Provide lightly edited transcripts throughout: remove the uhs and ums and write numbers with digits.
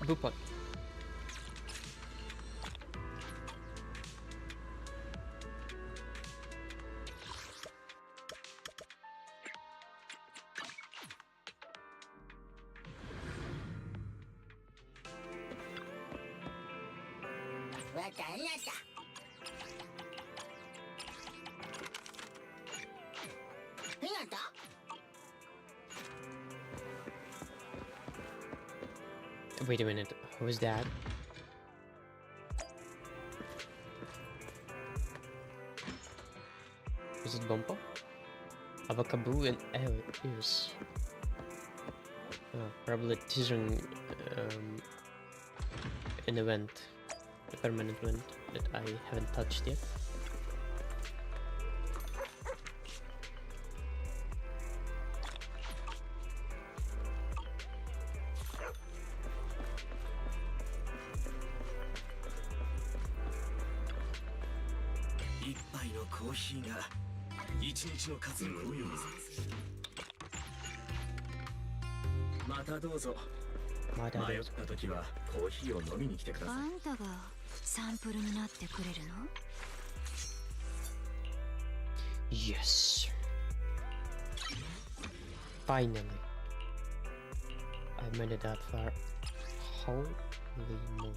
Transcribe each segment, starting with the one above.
Bupot. Wait a minute, who is that? Is it Bumpo? Avakaboo and Eus. Probably teasing an event, a permanent event that I haven't touched yet. Yes. Finally. I made it that far. Holy moly.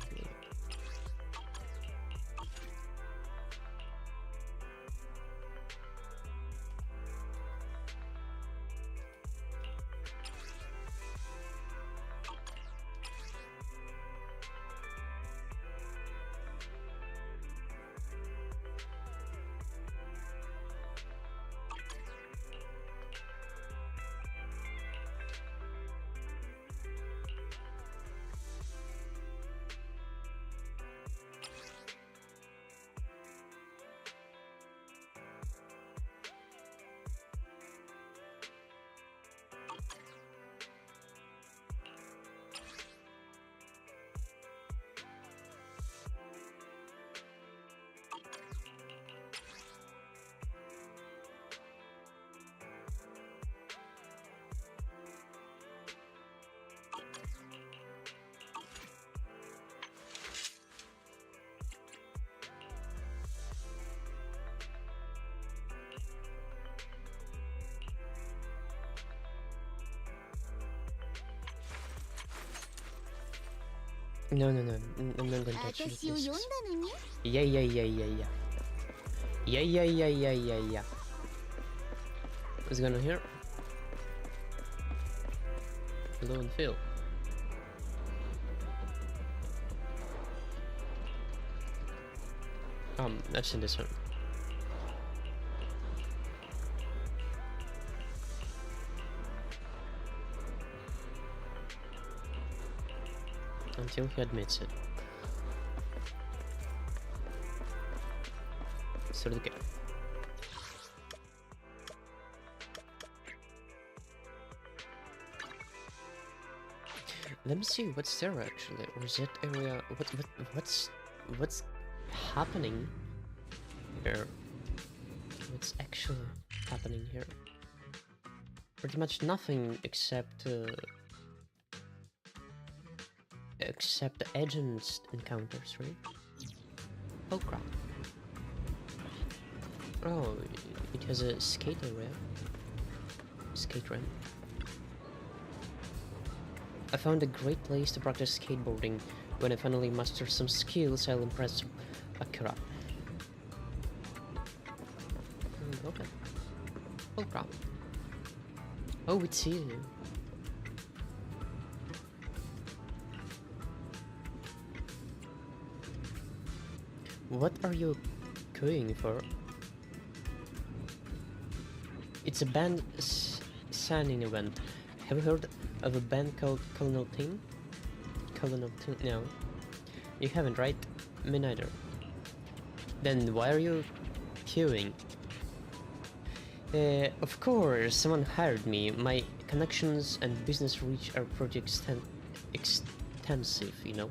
No, I'm not gonna touch it. Yeah. What's going on here? Hello and Phil. I've seen this one. Until he admits it. So the game. Let me see what's there actually. Or is that area? What's happening here? What's actually happening here? Pretty much nothing except the agents encounters, right? Oh crap. Oh, it has a skate area. Skate ramp. I found a great place to practice skateboarding. When I finally master some skills, I'll impress Akira. Okay. Oh crap. Oh, it's you. What are you going for? It's a band signing event. Have you heard of a band called Colonel Team? Colonel Team? No. You haven't, right? Me neither. Then why are you queuing? Of course, someone hired me. My connections and business reach are pretty extensive, you know.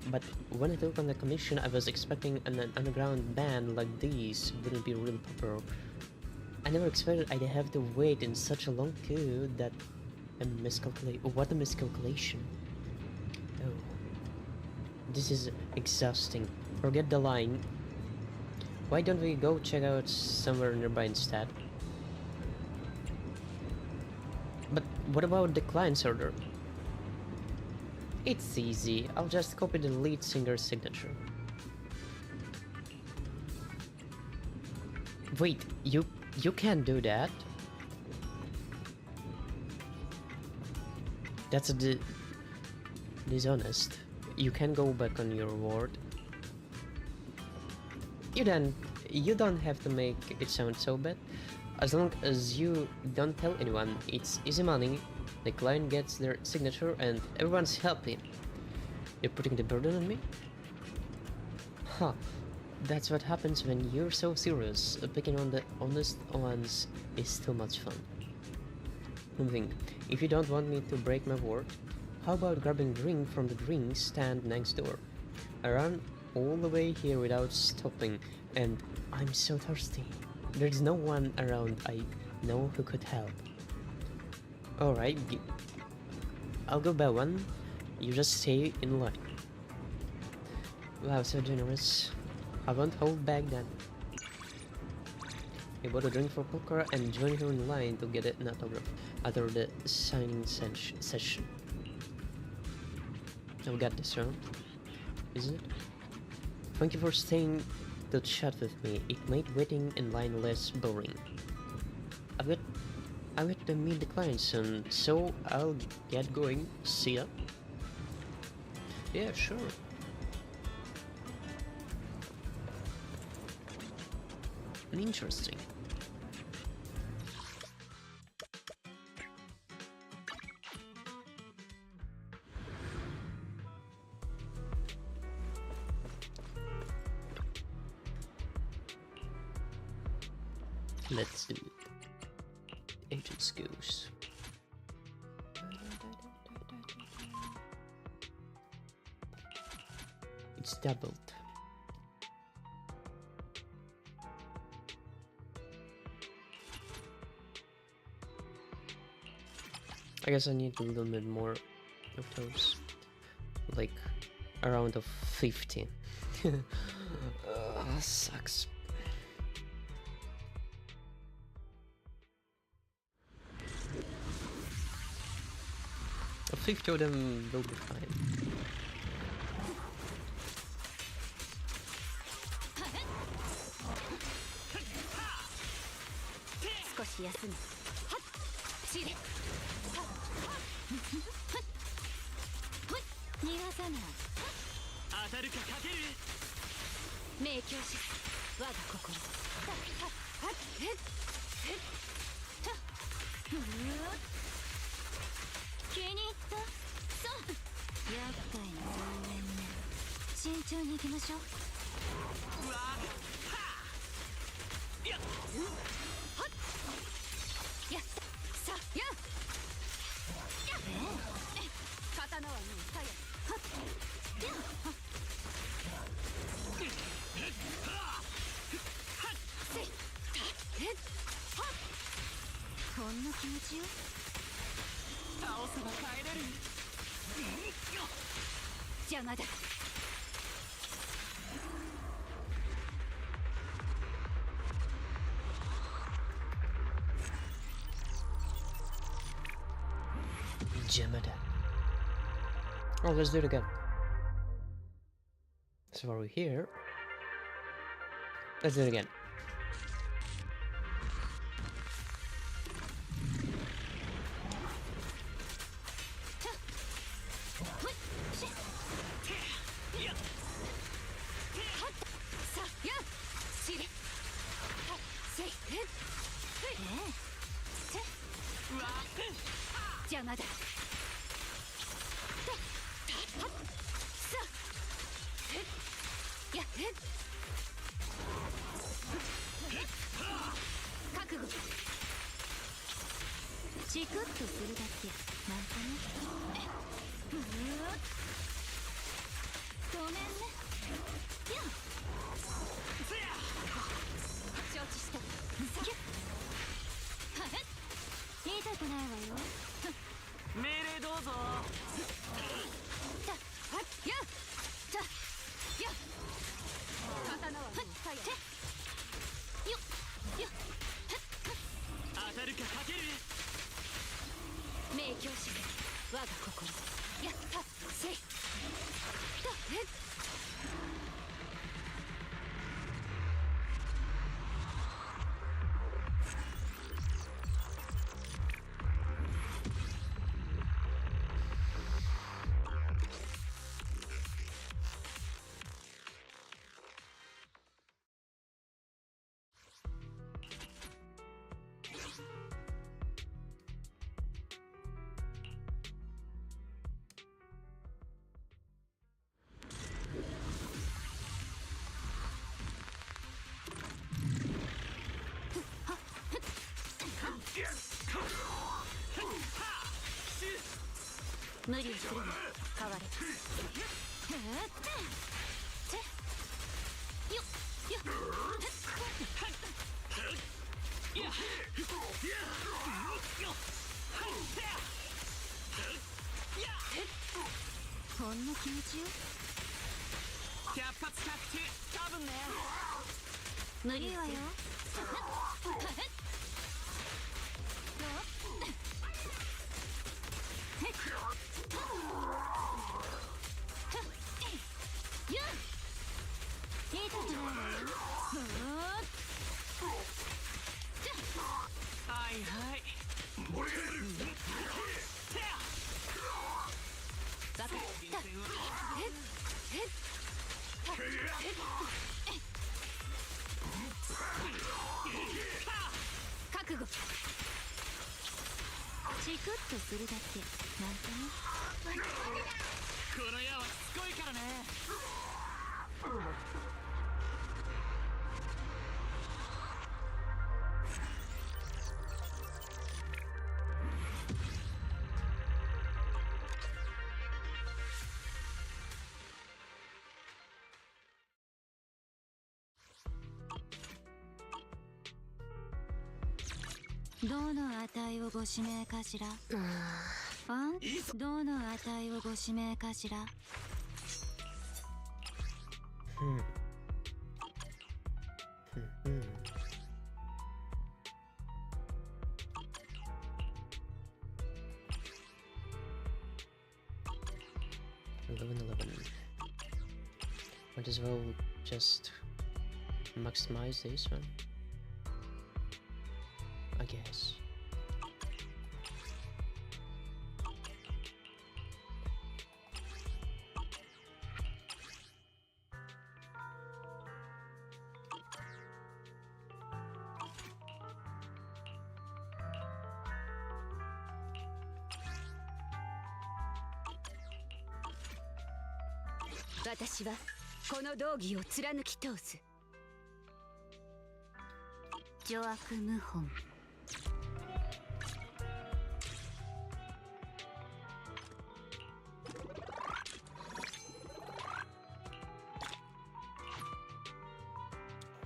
But when I took on the commission, I was expecting an underground band like this wouldn't be really popular. I never expected I'd have to wait in such a long queue. That what a miscalculation. Oh. This is exhausting. Forget the line. Why don't we go check out somewhere nearby instead? But what about the client's order? It's easy. I'll just copy the lead singer's signature. Wait, you can't do that? That's dishonest. You can go back on your word. You don't have to make it sound so bad. As long as you don't tell anyone, it's easy money. The client gets their signature and everyone's happy. You're putting the burden on me? Huh. That's what happens when you're so serious. Picking on the honest ones is too much fun. Think, if you don't want me to break my word, how about grabbing a drink from the drink stand next door? I ran all the way here without stopping, and I'm so thirsty. There's no one around I know who could help. Alright, I'll go buy one. You just stay in line. Wow, so generous. I won't hold back then. I bought a drink for Pokora and joined her in line to get an autograph after the signing session. I've got this round, isn't it? Thank you for staying to chat with me. It made waiting in line less boring. I've got to meet the client soon, so I'll get going. See ya. Yeah, sure. Interesting. Let's do Agent's Goose. It's doubled. I guess I need a little bit more of those, like a round of 50. Sucks. A 50 of them will be fine. Jamada. Oh, let's do it again. So are we here? Let's do it again. 邪魔だ。やっ覚悟。チクッとするだけなんかね。ごめんね。やっ承知した。痛くないわよ。命令どうぞ。やっやっ刀はもうファイヤー。よっよっ当たるかかける。明鏡止水我が心。やっせいだ無理をするな。変われ。よっよっほんの気持ちよ。百発百中多分ね。無理わよ。痛くないわよ。はいはい。わかった。覚悟。チクッとするだけなんかね。この矢はしつこいからね。どの値をご指名かしら。どの値をご指名かしら。Might as well just maximize this one, I guess. I 私はこの道義を貫き通す。邪悪謀反。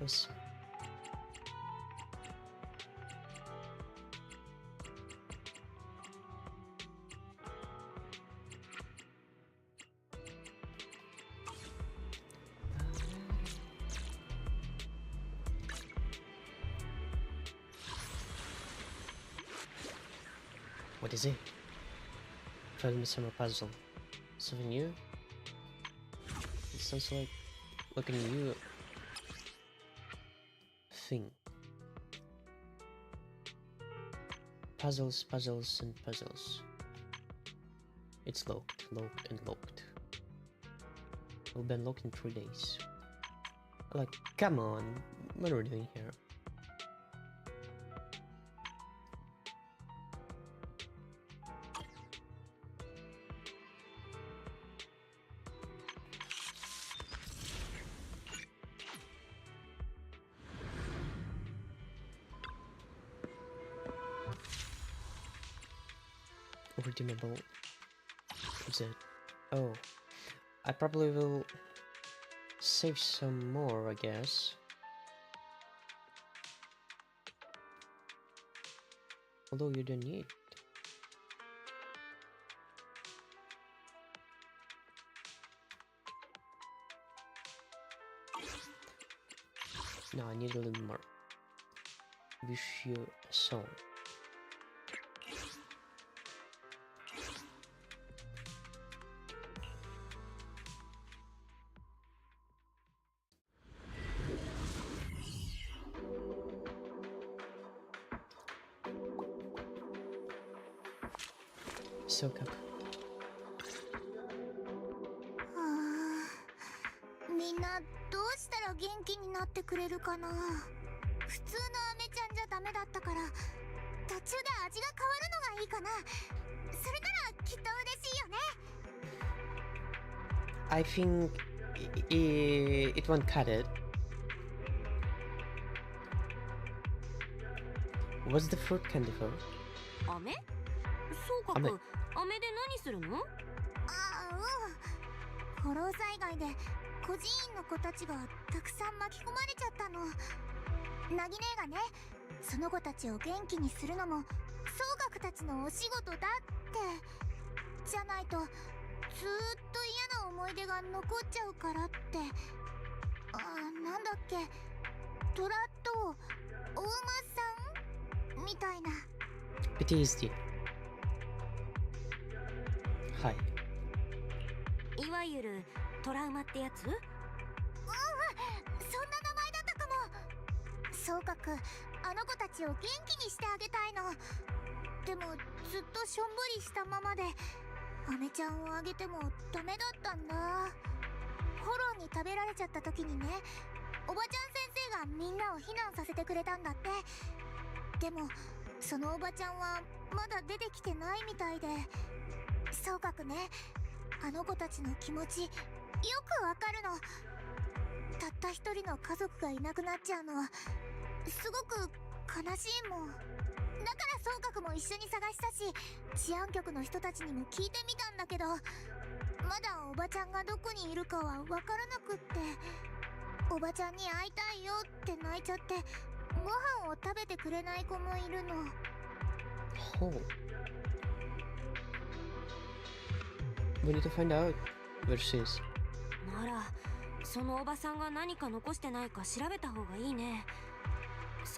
よし。What is it? Try to summer puzzle. Something new? It sounds like a new thing. Puzzles, puzzles, and puzzles. It's locked, locked, and locked. Will be unlocked in 3 days. Like, come on, what are we doing here? redeemable. Is it? Oh, I probably will save some more, I guess. Although you don't need. No, I need a little more. Wish you a song. So good. みんなどうしたら元気になってくれるかな。普通のアメちゃんじゃダメだったから、途中で味が変わるのがいいかな。それならきっと嬉しいよね。 I think it won't cut it. What's the fruit candy for? 飴？そうか飴。く、飴で何するの？ああ、うん。フォロー災害で孤児院の子たちがたくさん巻き込まれちゃったの。なぎねえがね、その子たちを元気にするのも総学たちのお仕事だって。じゃないとずーっと嫌な思い出が残っちゃうからって。なんだっけ、トラとお馬さんみたいな。 PTSD. はい。いわゆるトラウマってやつ？そんな名前だったかも。そうかく、あの子たちを元気にしてあげたいの。でもずっとしょんぼりしたままで、アメちゃんをあげてもダメだったんだ。フォローに食べられちゃった時にね、おばちゃん先生がみんなを避難させてくれたんだって。でもそのおばちゃんはまだ出てきてないみたいで。そうかくね、あの子たちの気持ちよくわかるの。たった一人の家族がいなくなっちゃうのはすごく悲しいもん。だから総閣も一緒に探したし、治安局の人たちにも聞いてみたんだけど、まだおばちゃんがどこにいるかはわからなくって。おばちゃんに会いたいよって泣いちゃって、ご飯を食べてくれない子もいるの。Oh. We need to find out where she is. なら、そのおばさんが何か残してないか調べた方がいいね。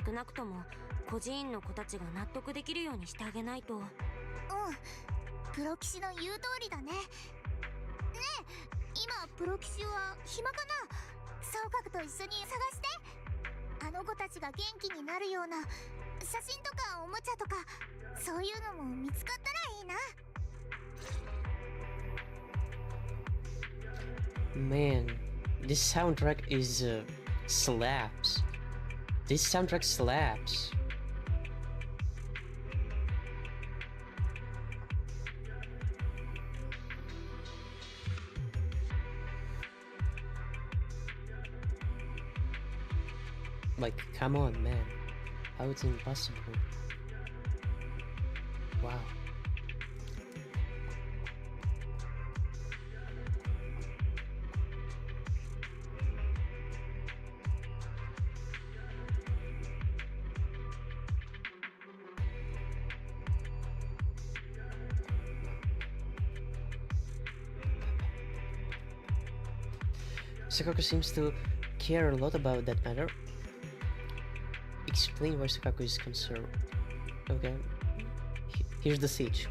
少なくとも孤児院の子たちが納得できるようにしてあげないと。うん、プロ騎士の言う通りだね。ねえ、今プロ騎士は暇かな。総閣と一緒に探して。あの子たちが元気になるような写真とかおもちゃとか、そういうのも見つかったらいいな。 Man, this soundtrack is slaps. This soundtrack slaps. Like, come on, man. How it's impossible? Wow. Sakaku seems to care a lot about that matter. Explain why Sakaku is concerned. Okay. Here's the siege.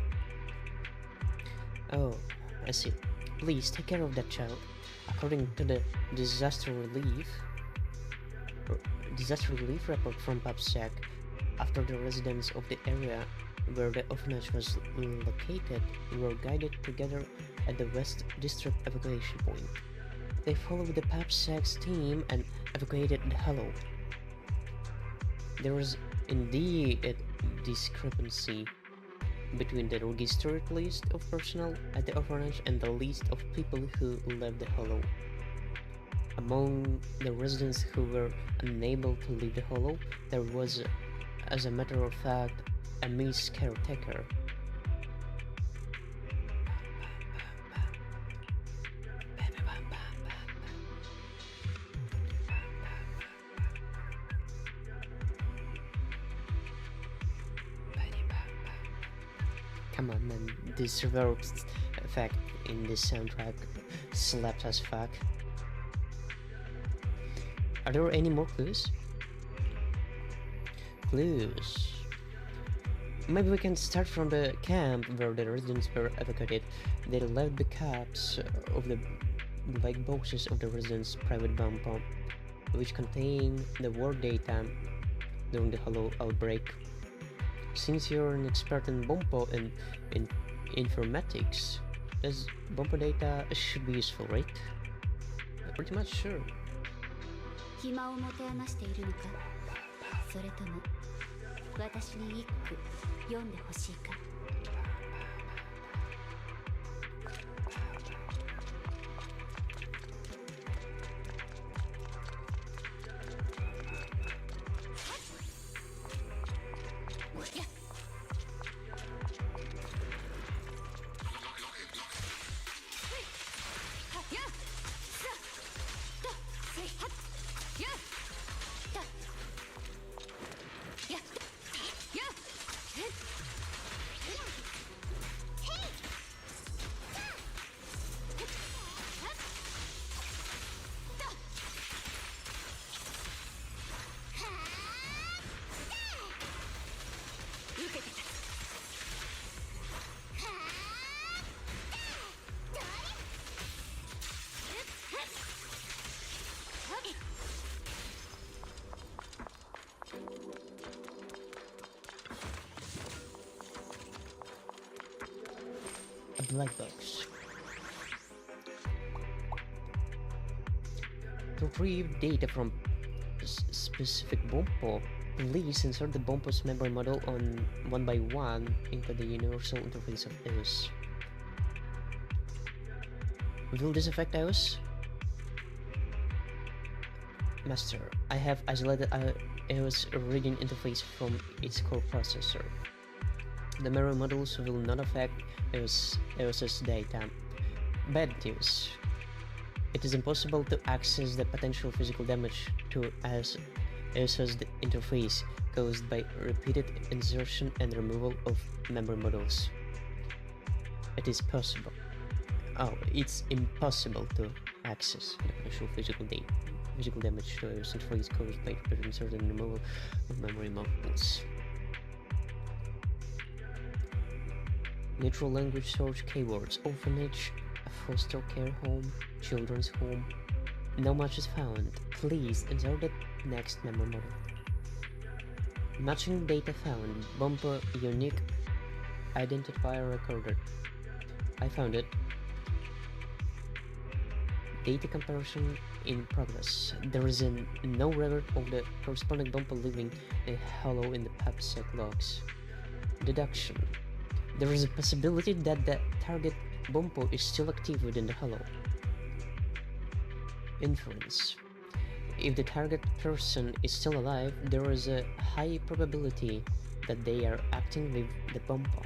Oh, I see. Please take care of that child. According to the disaster relief report from PubSec, after the residents of the area where the orphanage was located were guided together at the West District evacuation point, they followed the PubSec's team and evacuated the Hollow. There was indeed a discrepancy between the registered list of personnel at the orphanage and the list of people who left the Hollow. Among the residents who were unable to leave the Hollow, there was, as a matter of fact, a Miss Caretaker. Come on, man. This reverb effect in this soundtrack slaps as fuck. Are there any more clues? Clues. Maybe we can start from the camp where the residents were evacuated. They left the caps of the black boxes of the residents' private bomb pump, which contain the war data during the Hollow outbreak. Since you're an expert in Bompo and in informatics, this Bompo data should be useful, right? Pretty much sure. 暇を持て余しているのか、それとも私に一句読んでほしいか。A black box. To retrieve data from specific Bompo, please insert the Bompo's memory model on one by one into the universal interface of EOS. Will this affect EOS? Master, I have isolated EOS reading interface from its core processor. The mirror models will not affect EOS's data. Bad news. It is impossible to access the potential physical damage to EOS's interface caused by repeated insertion and removal of memory models. It is possible. Oh, it's impossible to access the potential physical damage to EOS interface caused by repeated insertion and removal of memory models. Natural language search keywords: orphanage, a foster care home, children's home. No match is found. Please insert the next memory model. Matching data found. Bumper unique identifier recorded. I found it. Data comparison in progress. There is no record of the corresponding bumper living a hollow in the PubSec logs. Deduction. There is a possibility that the target Bompo is still active within the hollow. Inference. If the target person is still alive, there is a high probability that they are acting with the Bompo.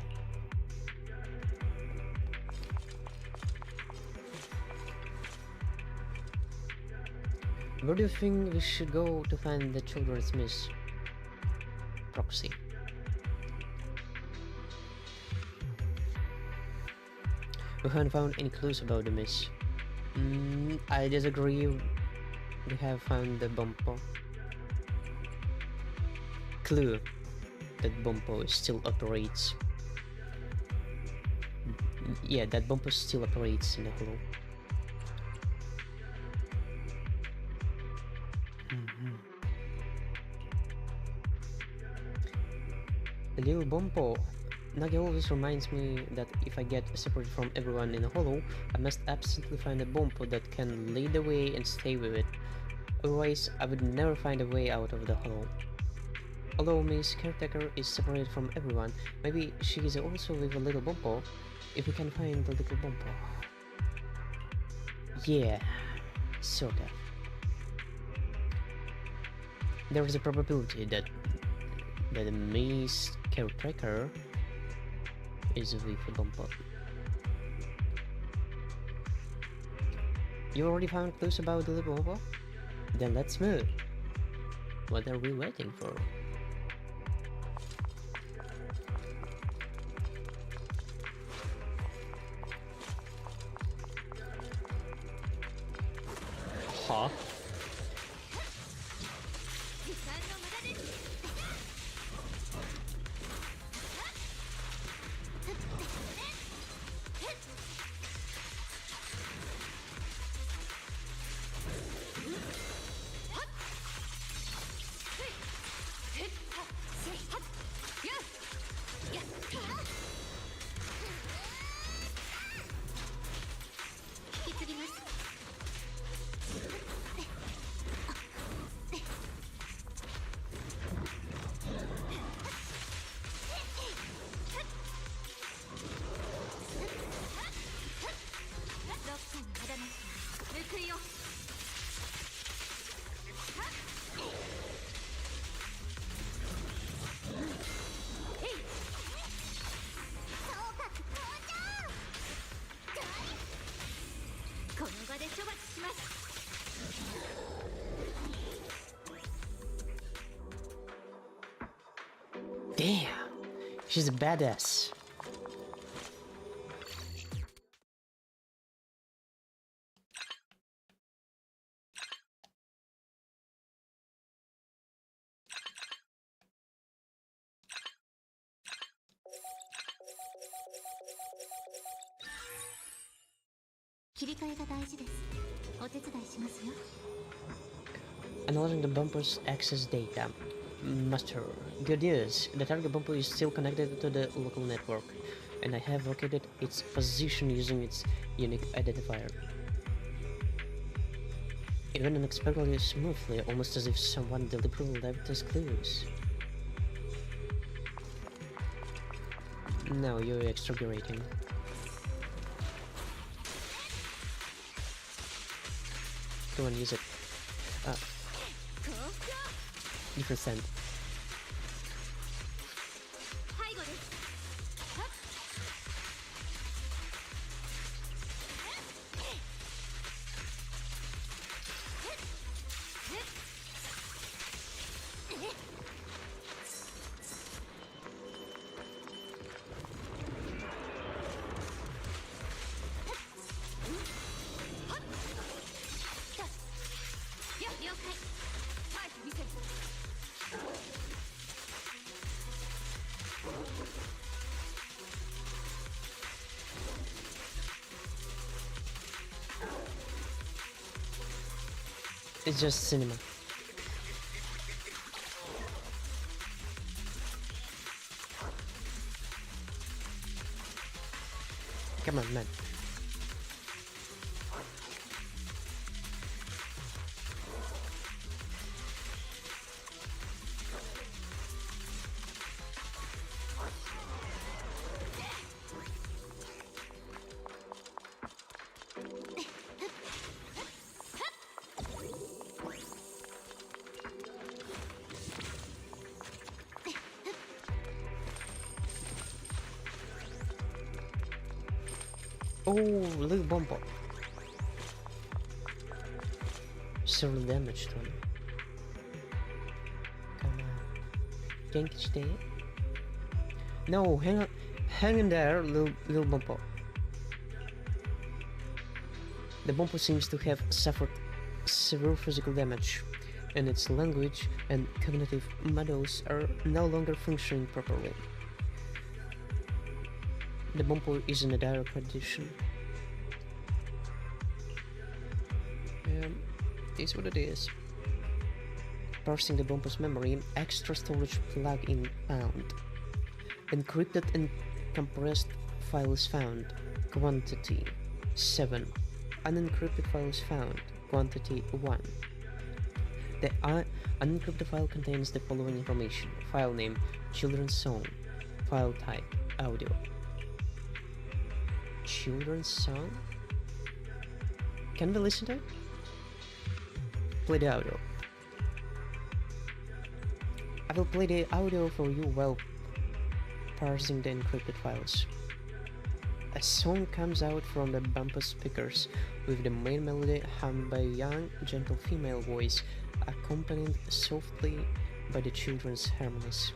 Where do you think we should go to find the children's miss? Proxy. We haven't found any clues about the miss. I disagree. We have found the Bompo. Clue that Bompo still operates. Yeah, that Bompo still operates in the hollow. The little Bompo. Nagi always reminds me that if I get separated from everyone in a hollow, I must absolutely find a Bompo that can lead the way and stay with it. Otherwise, I would never find a way out of the hollow. Although Miss Caretaker is separated from everyone, maybe she is also with a little Bompo, if we can find the little Bompo. Yeah, sorta. There is a probability that Miss Caretaker is with a Bompo. You already found clues about the little Bompo? Then let's move. What are we waiting for? Aw. Damn, she's a badass. Analyzing the bumper's access data. Master, good news. The target bumper is still connected to the local network, and I have located its position using its unique identifier. It went unexpectedly smoothly, almost as if someone deliberately left us clues. No, you're exaggerating. Go and use it. Different scent. It's just cinema. Come on, man. Oh, little bumper. Several damage to him. Come on. Can't you stay? No, hang on. Hang in there, little bumper. The bumper seems to have suffered severe physical damage, and its language and cognitive models are no longer functioning properly. The bumper is in a dire condition. Is what it is. Parsing the bumper's memory, extra storage plug-in found. Encrypted and compressed files found. Quantity 7. Unencrypted files found. Quantity 1. The unencrypted file contains the following information: file name, children's song, file type, audio. Children's song? Can we listen to it? Play the audio. I will play the audio for you while parsing the encrypted files. A song comes out from the bumper speakers, with the main melody hummed by a young, gentle female voice, accompanied softly by the children's harmonies.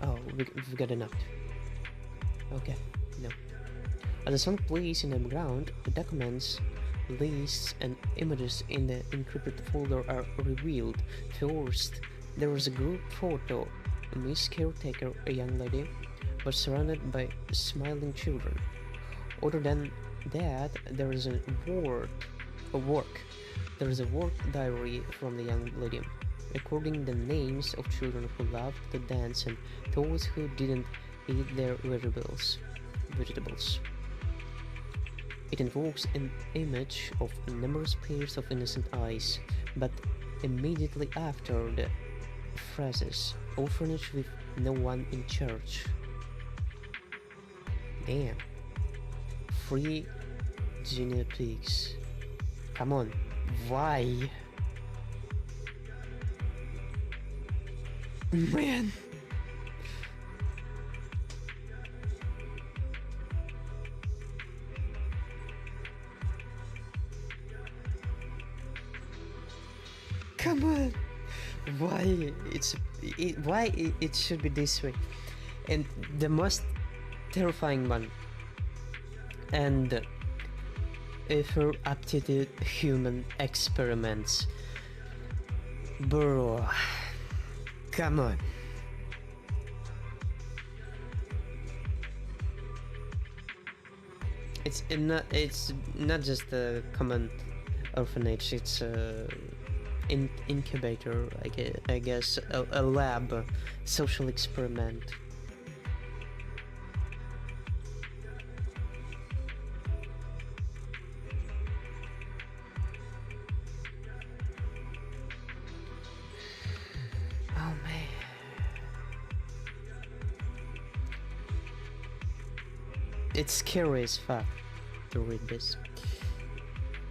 Oh, we've got enough. Okay, no. As the song plays in the background, the documents lists and images in the encrypted folder are revealed. First, there is a group photo. Miss Caretaker, a young lady, was surrounded by smiling children. Other than that, there is a work. There is a work diary from the young lady, recording the names of children who loved to dance and those who didn't eat their vegetables. It invokes an image of numerous pairs of innocent eyes, but immediately after the phrases orphanage with no one in charge. Damn. Free junior pigs. Come on. Why? Man. Come on. Why it should be this way? And the most terrifying one, and ever up to the human experiments. Bro, come on. It's not just a common orphanage, it's a incubator, I guess, a lab, social experiment. Oh man. It's scary as fuck to read this.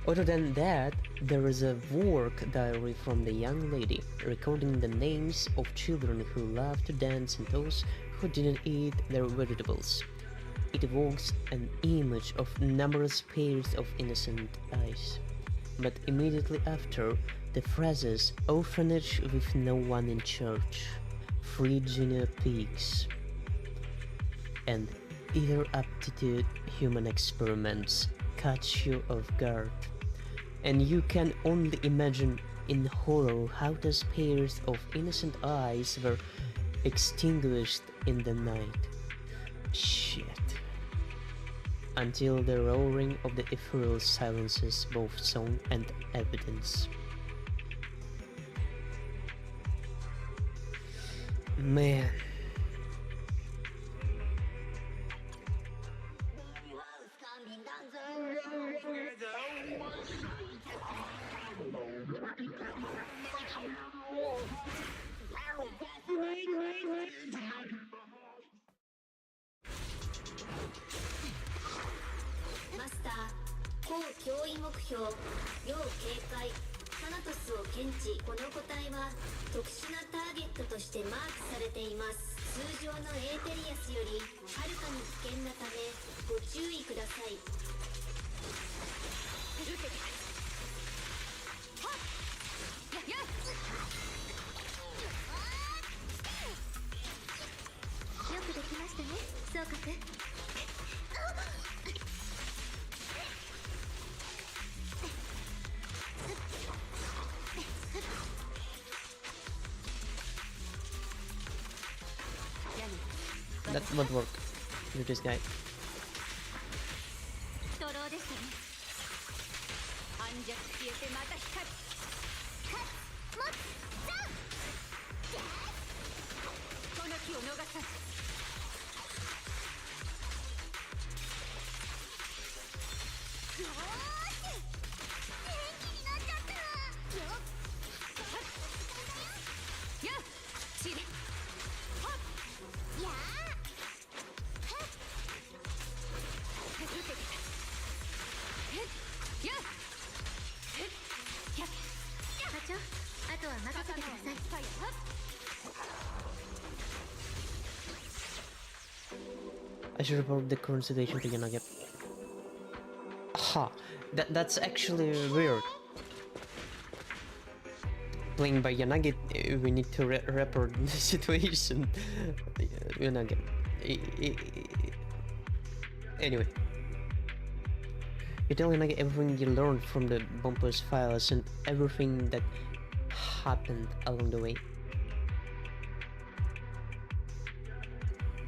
Other than that, there is a work diary from the young lady, recording the names of children who loved to dance and those who didn't eat their vegetables. It evokes an image of numerous pairs of innocent eyes. But immediately after, the phrases orphanage with no one in charge, free junior pigs, and either aptitude human experiments catch you off guard. And you can only imagine in horror how those pairs of innocent eyes were extinguished in the night. Shit. Until the roaring of the ethereal silences both song and evidence. Man. Master, 高脅威目標要警戒タナトスを検知。この個体は特殊なターゲットとしてマークされています。通常のエーテリアスよりはるかに危険なためご注意ください。よくできましたね、総括。That would work with this guy. ドローですね。暗弱消えてまた光る。もっちゃん。この気を逃さず。よーし。元気になっちゃった。よっ。やっ。ちり。はっ。やー。課長、あとは任せてください。I should report the current situation to Yanagi. Ha! That's actually weird. Playing by Yanagi, we need to report the situation. Yanagi. Anyway. You tell Hinagi everything you learned from the Bumpers files and everything that happened along the way.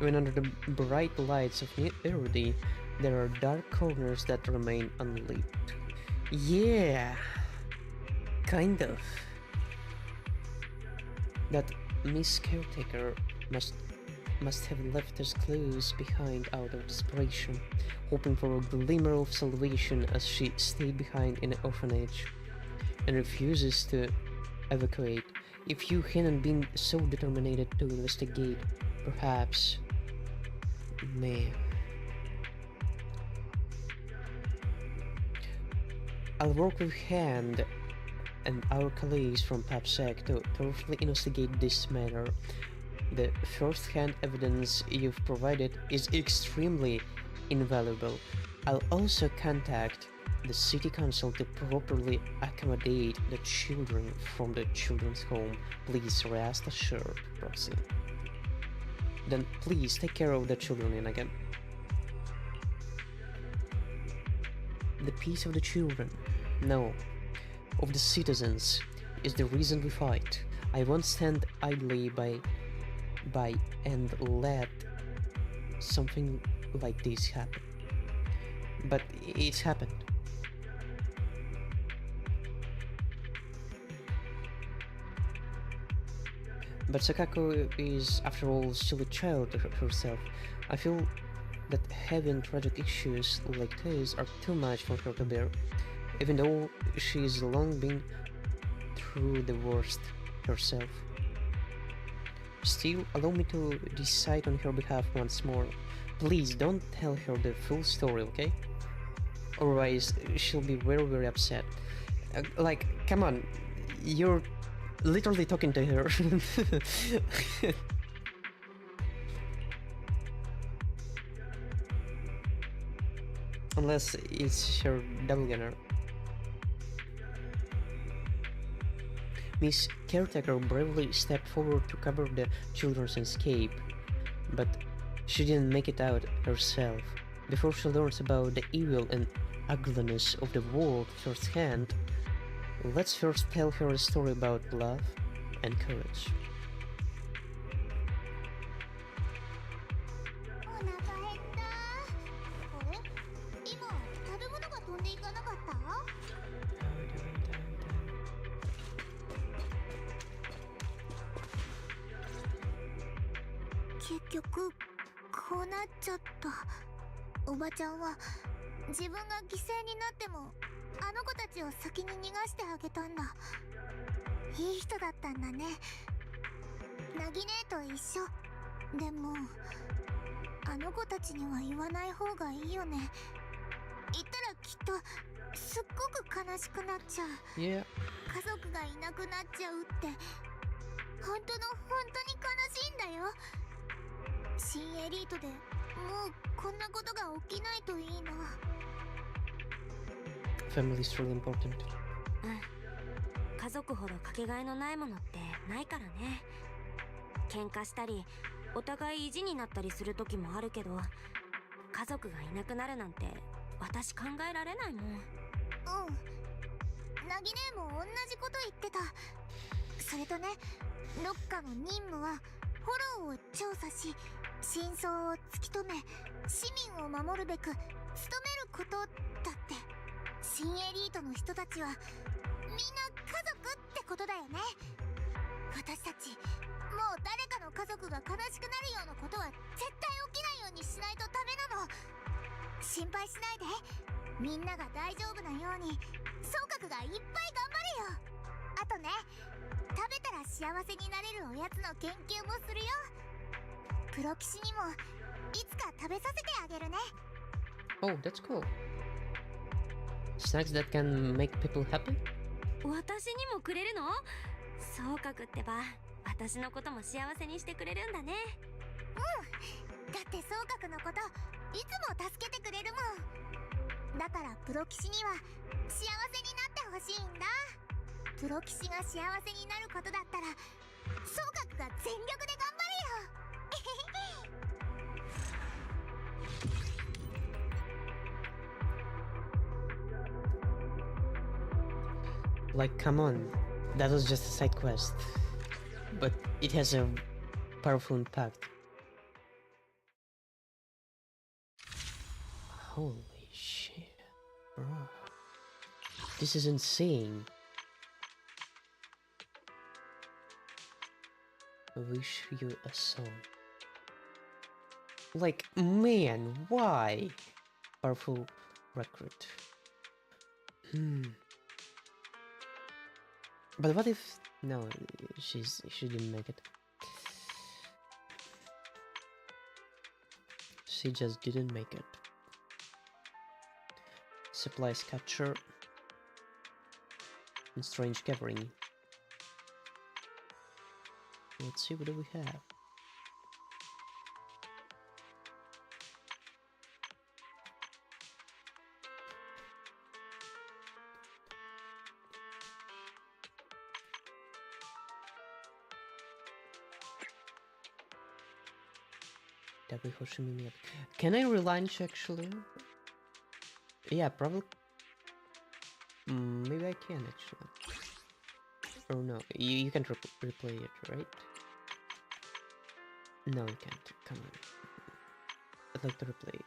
Even under the bright lights of Erudi, there are dark corners that remain unlit. Yeah, kind of. That Miss Caretaker must have left us clues behind out of desperation, hoping for a glimmer of salvation as she stayed behind in an orphanage and refuses to evacuate. If you hadn't been so determined to investigate, perhaps... Man. I'll work with Hand and our colleagues from PAPSEC to thoroughly investigate this matter. The first-hand evidence you've provided is extremely invaluable. I'll also contact the City Council to properly accommodate the children from the children's home. Please rest assured, Roxy. Then please take care of the children in again. The peace of the children, no, of the citizens, is the reason we fight. I won't stand idly by and let something like this happen. But it's happened. But Sakako is, after all, still a child herself. I feel that having tragic issues like this are too much for her to bear, even though she's long been through the worst herself. Still, allow me to decide on her behalf once more. Please don't tell her the full story, okay? Otherwise, she'll be very, very upset. Like, come on, you're literally talking to her. Unless it's her doppelganger. Miss Caretaker bravely stepped forward to cover the children's escape, but she didn't make it out herself. Before she learns about the evil and ugliness of the world firsthand, let's first tell her a story about love and courage. お腹減ったあれ今食べ物が飛んでいかなかった結局こうなっちゃったおばちゃんは自分が犠牲になってもあの子たちを先に逃がしてあげたんだいい人だったんだねナギ姉と一緒でもあの子たちには言わない方がいいよね言ったらきっとすっごく悲しくなっちゃう、Yeah. 家族がいなくなっちゃうって本当に悲しいんだよ新エリートでもうこんなことが起きないといいな Family is really important. 家族ほどかけがえのないものってないからね喧嘩したりお互い意地になったりする時もあるけど家族がいなくなるなんて私考えられないもんナギ姉も同じこと言ってたそれとねロッカの任務はフォローを調査し真相を突き止め市民を守るべく努めることだって新エリートの人たちはみんな家族ってことだよね私たちもう誰かの家族が悲しくなるようなことは絶対起きないようにしないとダメなの心配しないでみんなが大丈夫なように総額がいっぱい頑張れよあとね食べたら幸せになれるおやつの研究もするよプロ棋士にもいつか食べさせてあげるね Oh, that's cool. Snacks that can make people happy? 私にもくれるの総格ってば私のことも幸せにしてくれるんだねだって総格のこといつも助けてくれるもんだからプロ棋士には幸せになってほしいんだプロ棋士が幸せになることだったら総格が全力で頑張れよ Like, come on, that was just a side quest, but it has a powerful impact. Holy shit, bro. This is insane. Wish you a song. Like, man, why? Powerful recruit. But what if... No, she didn't make it. She just didn't make it. Supplies capture. And strange gathering. Let's see, what do we have? Can I relaunch actually? Yeah, probably. Maybe I can actually. Or no, you can't replay it, right? No, you can't. Come on. I'd like to replay it.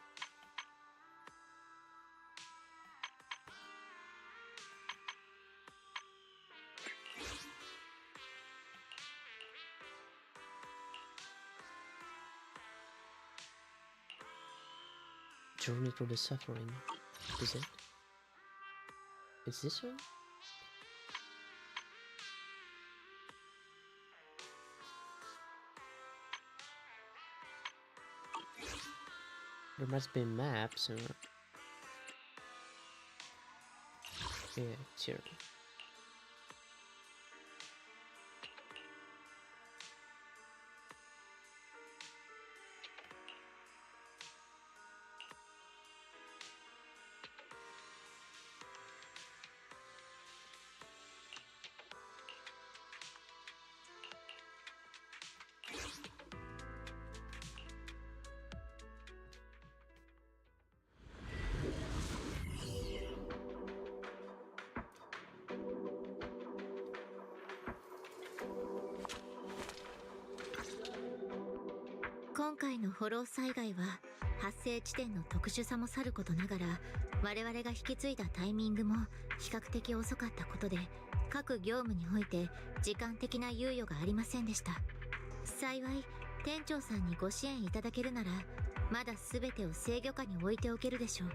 Journey through the suffering. Is it? Is this one? There must be maps or... Yeah, it's here.今回のフォロー災害は発生地点の特殊さもさることながら、我々が引き継いだタイミングも比較的遅かったことで、各業務において時間的な猶予がありませんでした。幸い店長さんにご支援いただけるなら、まだ全てを制御下に置いておけるでしょう。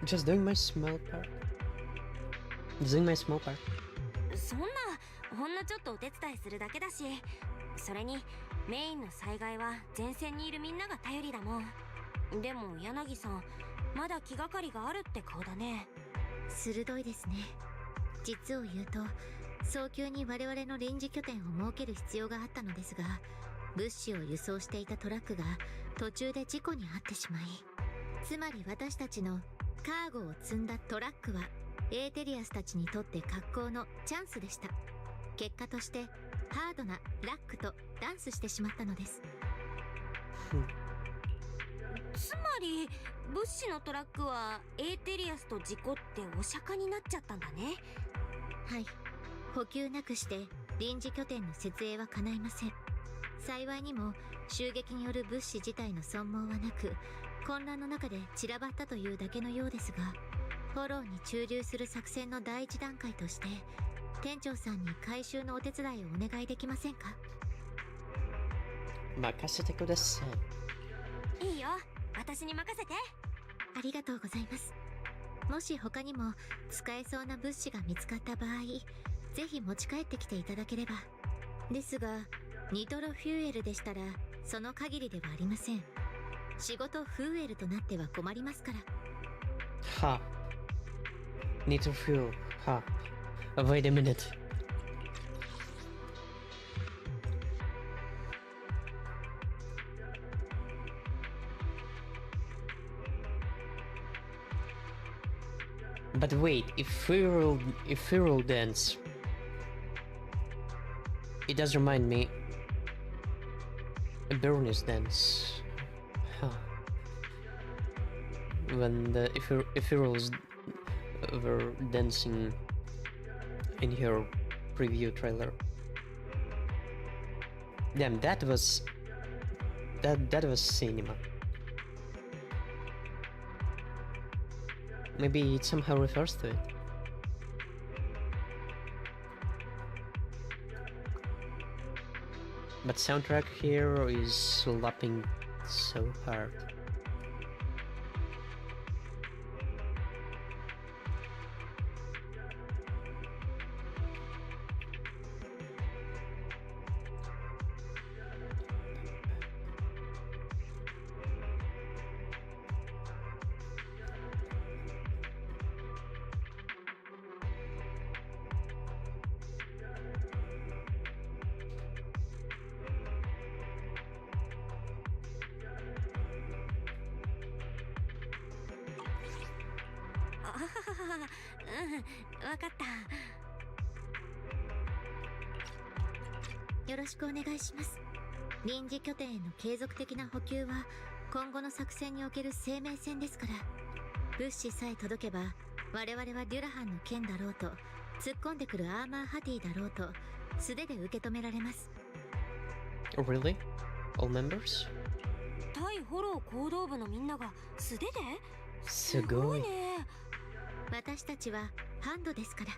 Just doing my small part. Doing my small part. そんなほんのちょっとお手伝いするだけだし、それにメインの災害は前線にいるみんなが頼りだもん。でも柳さん、まだ気がかりがあるって顔だね。鋭いですね。実を言うと、早急に我々の臨時拠点を設ける必要があったのですが、物資を輸送していたトラックが途中で事故に遭ってしまい、つまり私たちのカーゴを積んだトラックはエーテリアスたちにとって格好のチャンスでした。結果としてハードなラックとダンスしてしまったのです。つまり物資のトラックはエーテリアスと事故ってお釈迦になっちゃったんだね。はい、補給なくして臨時拠点の設営は叶いません。幸いにも襲撃による物資自体の損耗はなく、混乱の中で散らばったというだけのようですが、フォローに駐留する作戦の第一段階として店長さんに回収のお手伝いをお願いできませんか？任せてください。いいよ、私に任せて。ありがとうございます。もし他にも使えそうな物資が見つかった場合、ぜひ持ち帰ってきていただければ。ですが、ニトロフューエルでしたらその限りではありません。仕事フーエルとなっては困りますから。は。Nitro fuel. Ha. Wait a minute. But wait, if feral dance, it does remind me a Baroness dance. Huh. When the Ephirals were dancing in her preview trailer. Damn, that was cinema. Maybe it somehow refers to it. But soundtrack here is slapping so hard.わかった。よろしくお願いします。臨時拠点への継続的な補給は今後の作戦における生命線ですから、物資さえ届けば我々はデュラハンの剣だろうと突っ込んでくるアーマーハティだろうと素手で受け止められます。 Oh, really? All members? 対フォロー行動部のみんなが素手で？すごいね。私たちはハンドですから、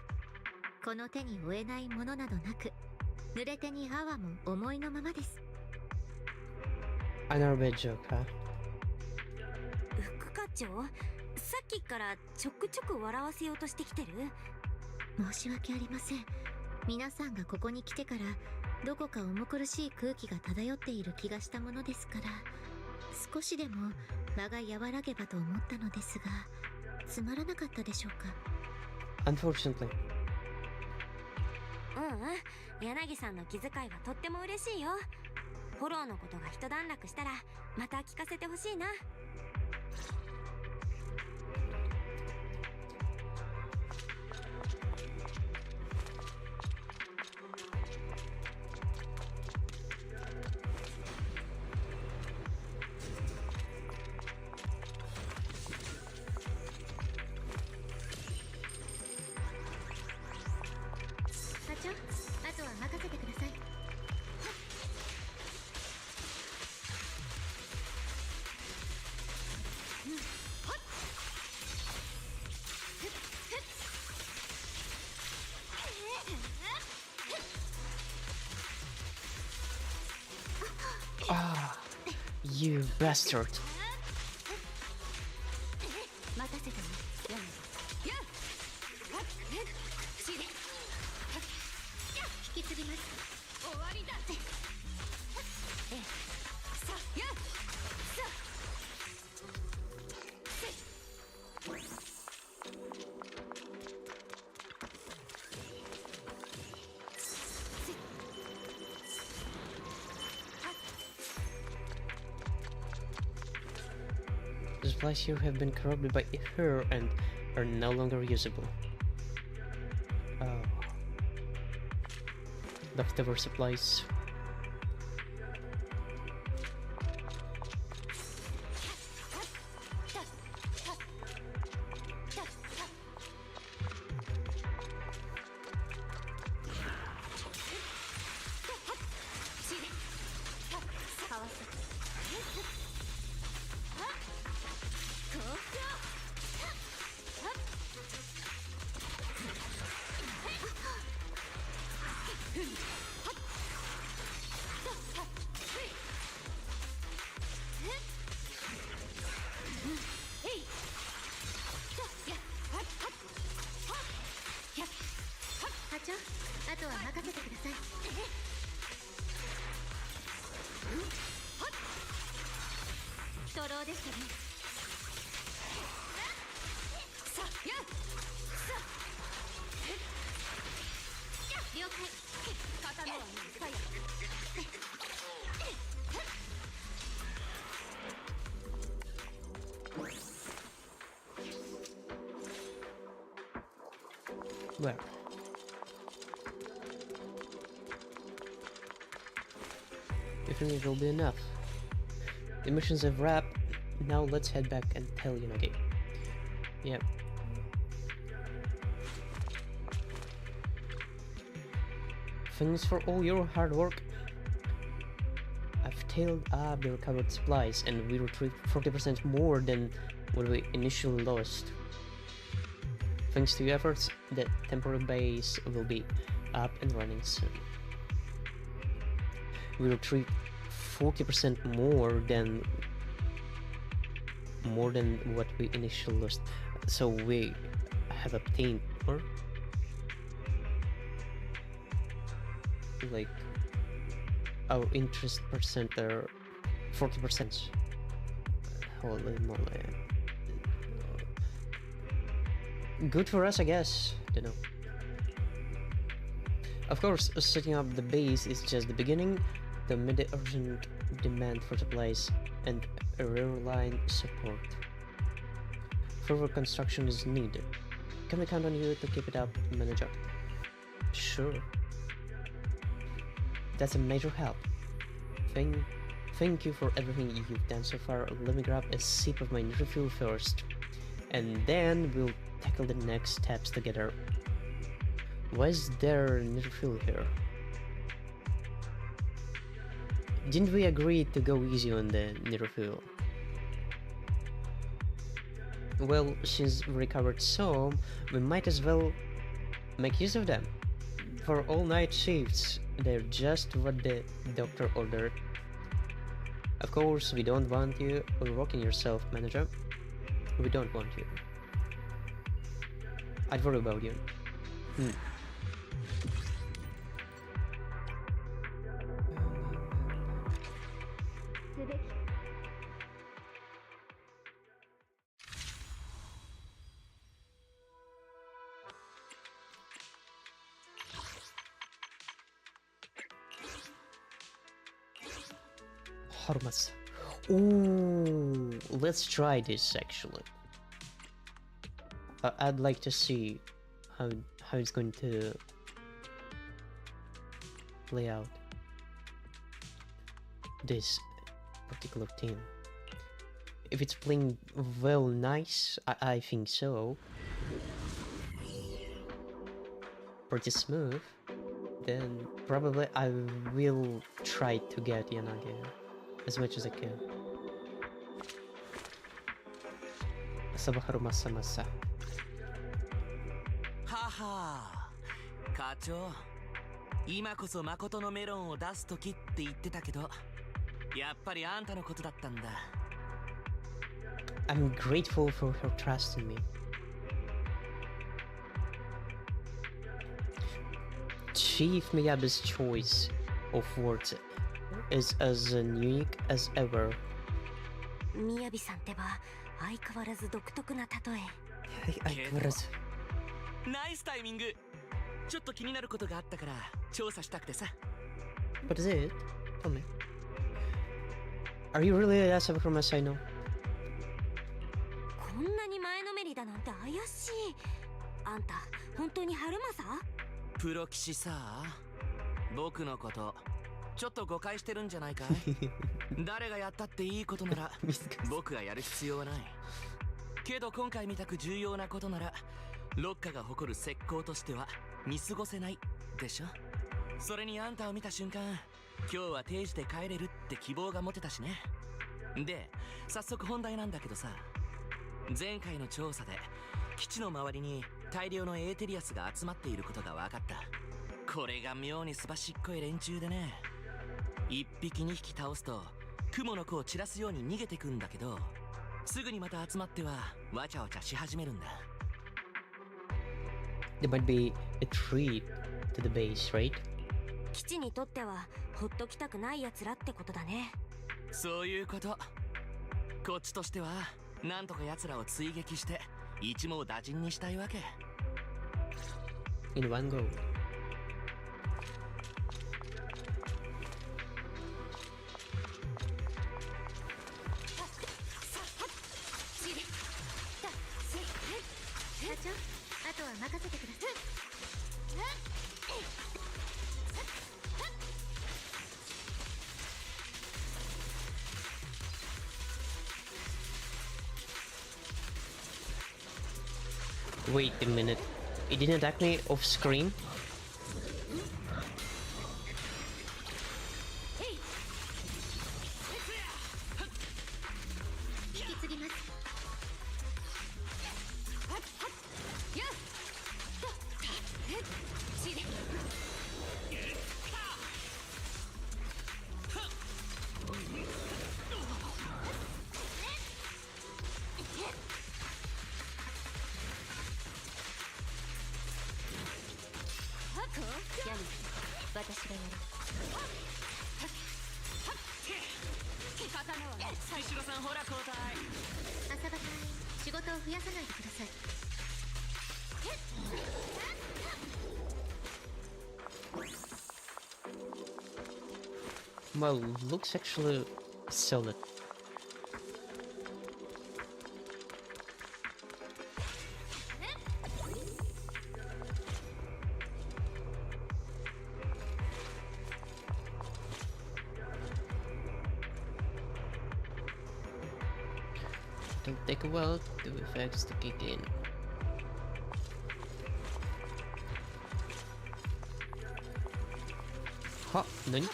この手に負えないものなどなく、濡れ手に泡も思いのままです。 Another bad joke, huh? 副課長、さっきからちょくちょく笑わせようとしてきてる？申し訳ありません。皆さんがここに来てからどこか重苦しい空気が漂っている気がしたものですから、少しでも場が和らげばと思ったのですが、つまらなかったでしょうか。 Unfortunately. 柳さんの気遣いはとっても嬉しいよ。フォローのことが一段落したらまた聞かせてほしいな。課長、あとは任せてください。Ah, you bastard. 任せてね、引き継ぎます。終わりだ。The supplies here have been corrupted by her and are no longer usable. Oh. Leftover supplies.課長、あとは任せてください。徒労でしたね。了解。刀は短い。Where? I think it will be enough. The missions have wrapped. Now let's head back and tell Yanagi. Yep. Thanks for all your hard work. I've tailed up the recovered supplies and we retrieved 40% more than what we initially lost. Thanks to your efforts, the temporary base will be up and running soon. We retrieved 40% more than what we initially lost. So we have obtained more. Like our interest percent are 40%. Holy moly. Good for us, I guess. Don't know. Of course, setting up the base is just the beginning. The immediate urgent demand for supplies and airline support. Further construction is needed. Can we count on you to keep it up, manager? Sure. That's a major help. Thank you for everything you've done so far. Let me grab a sip of my refuel first, and then we'll tackle the next steps together. Why is there refuel here? Didn't we agree to go easy on the refuel? Well, since we recovered some, we might as well make use of them. For all night shifts, they're just what the doctor ordered. Of course, we don't want you overworking yourself, manager. We don't want you. I'd worry about you. Hormas. Ooh, let's try this actually. I'd like to see how it's going to play out. This particular team. If it's playing well, nice, I think so. Pretty smooth. Then probably I will try to get Yanagi as much as I can. Sabaharu masa masa. はは課長、今こそ誠のメロンを出す時って言ってたけど、やっぱりあんたのことだったんだ。I'm grateful for her trust in me. Chief Miyabi's choice of words is as unique as ever. みやびさんってば相変わらず独特な例え。相変わらず。ナイスタイミング。ちょっと気になることがあったから調査したくてさ。What is it? Tell me. Are you really a Sabaharu Masai? こんなに前のめりだなんて怪しい。あんた本当に春正？プロ棋士さ、僕のことちょっと誤解してるんじゃないかい？誰がやったっていいことなら僕がやる必要はない。けど今回みたく重要なことならロッカが誇る石膏としては見過ごせないでしょ。それにあんたを見た瞬間、今日は定時で帰れるって希望が持てたしね。で、早速本題なんだけどさ、前回の調査で基地の周りに大量のエーテリアスが集まっていることが分かった。これが妙にすばしっこい連中でね、1匹2匹倒すと雲の子を散らすように逃げてくんだけど、すぐにまた集まってはわちゃわちゃし始めるんだ。There might be a treat to the base, right? 基地にとってはほっときたくないやつらってことだね。そういうこと。こっちとしてはなんとか奴らを追撃して一網打尽にしたいわけ。In one go. Wait a minute. It didn't attack me off screen? を増やさないでください。 Well, looks actually solid. It'll take a while for the effects to kick in. Ha! Nani?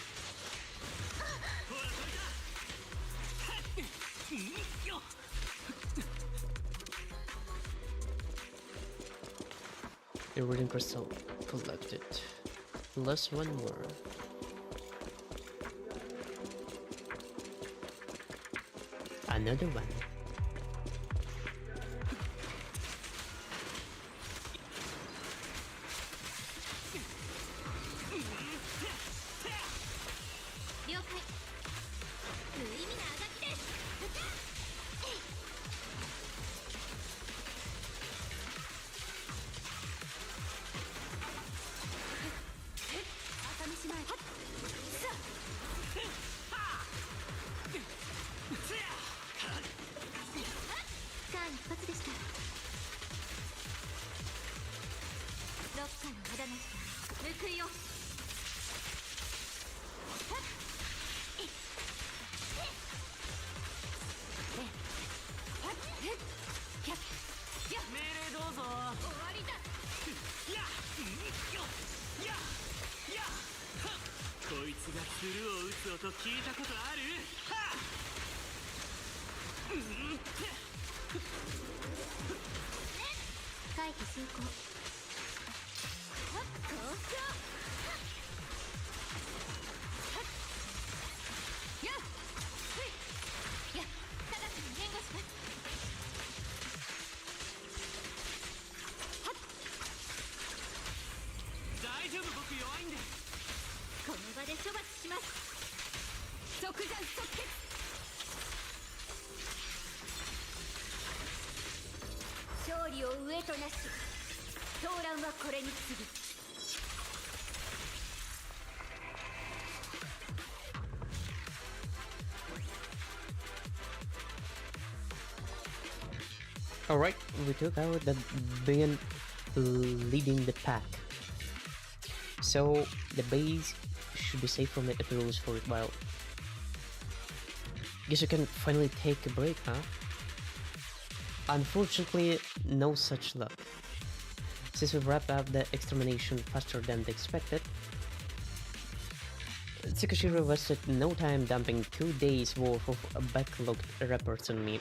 The reading crystal collected. Plus one more. Another one. Alright, we took out the being leading the pack. So the base should be safe from the epiroos for a while. Guess you can finally take a break, huh? Unfortunately, no such luck. Since we wrapped up the extermination faster than expected, Tsukashiro wasted no time dumping 2 days worth of backlogged reports on me.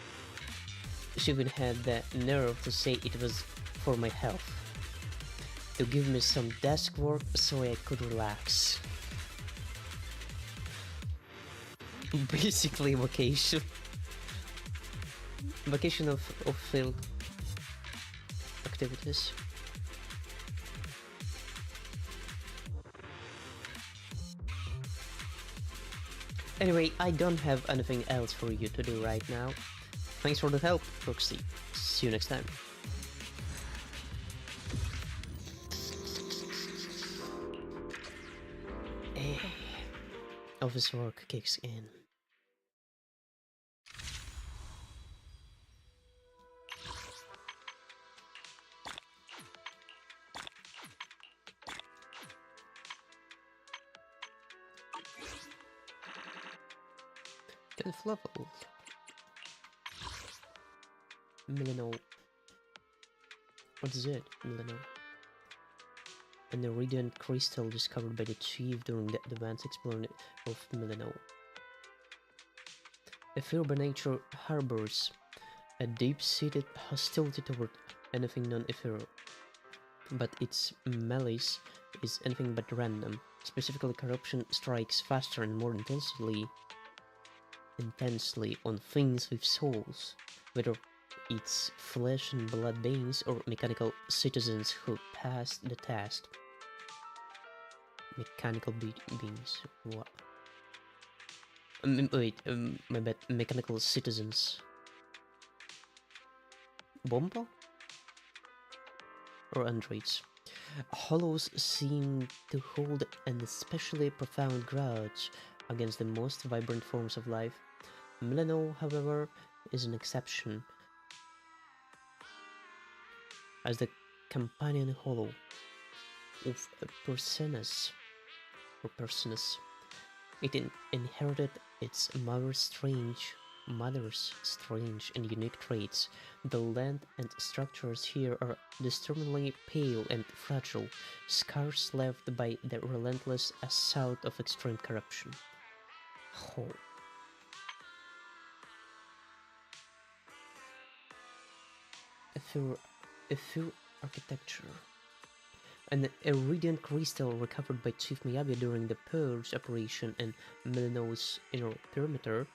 She even had the nerve to say it was for my health, to give me some desk work so I could relax. Basically vacation. Vacation of field activities. Anyway, I don't have anything else for you to do right now. Thanks for the help, Roxy. See you next time. Office work kicks in. Tenth level. Milano. What is it, Milano? An iridescent crystal discovered by the chief during the advanced exploration of Milano. A fear by nature harbors a deep-seated hostility toward anything non-ethereal, but its malice is anything but random. Specifically, corruption strikes faster and more intensely on things with souls, whether it's flesh and blood beings or mechanical citizens who pass the test. Mechanical beings. What? Wait, my bad. Mechanical citizens. Bomba? Or androids? Hollows seem to hold an especially profound grudge against the most vibrant forms of life. Milano, however, is an exception. As the companion hollow of Perseus, it inherited its mother's strange and unique traits. The land and structures here are disturbingly pale and fragile, scars left by the relentless assault of extreme corruption. Oh. A few architecture. An iridium crystal recovered by Chief Miyabi during the Purge operation and Milano's inner perimeter.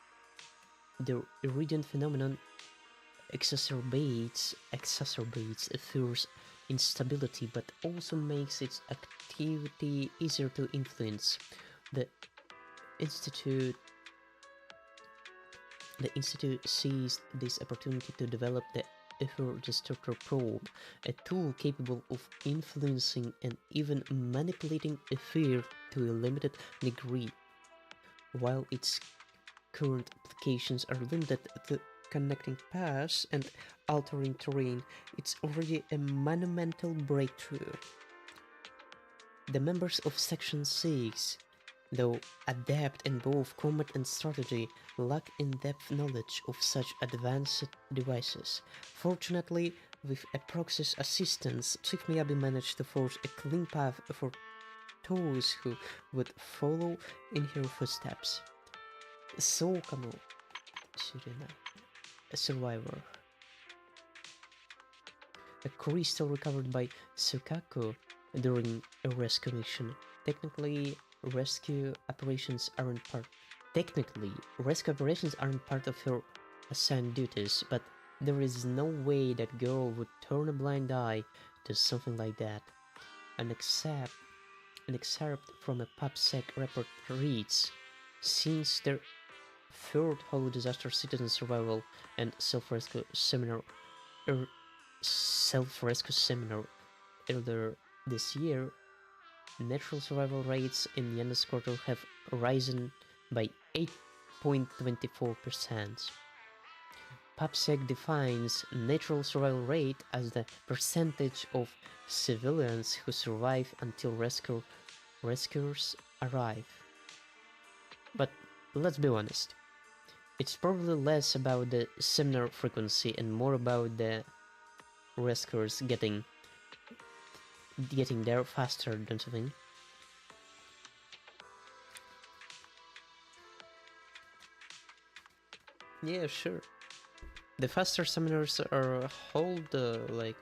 The iridium phenomenon exacerbates Earth's instability, but also makes its activity easier to influence. The Institute seized this opportunity to develop the Ether Destructor Probe, a tool capable of influencing and even manipulating ether to a limited degree. While its current applications are limited to connecting paths and altering terrain, it's already a monumental breakthrough. The members of Section 6, though adept in both combat and strategy, lack in-depth knowledge of such advanced devices. Fortunately, with a proxy's assistance, Chief Miyabi managed to forge a clean path for those who would follow in her footsteps. Soukano Shirena, a survivor. A crystal recovered by Sukaku during a rescue mission. Technically, rescue operations aren't part of her assigned duties, but there is no way that girl would turn a blind eye to something like that. An excerpt from a PubSec report reads, since their third Hollow Disaster Citizen Survival and Self-Rescue Seminar earlier this year, natural survival rates in Yanda's quarter have risen by 8.24%. PubSec defines natural survival rate as the percentage of civilians who survive until rescuers arrive. But let's be honest, it's probably less about the seminar frequency and more about the rescuers getting there faster, don't you think? Yeah, sure. The faster seminars are hold like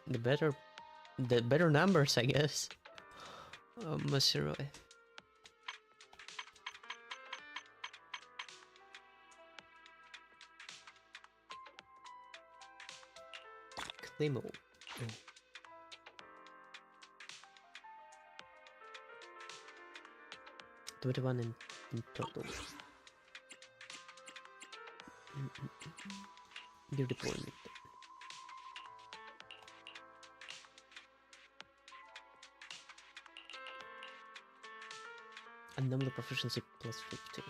the better numbers, I guess. Masiroi. Climo. Oh. 21 in total. Your deployment. Anomaly proficiency plus 50.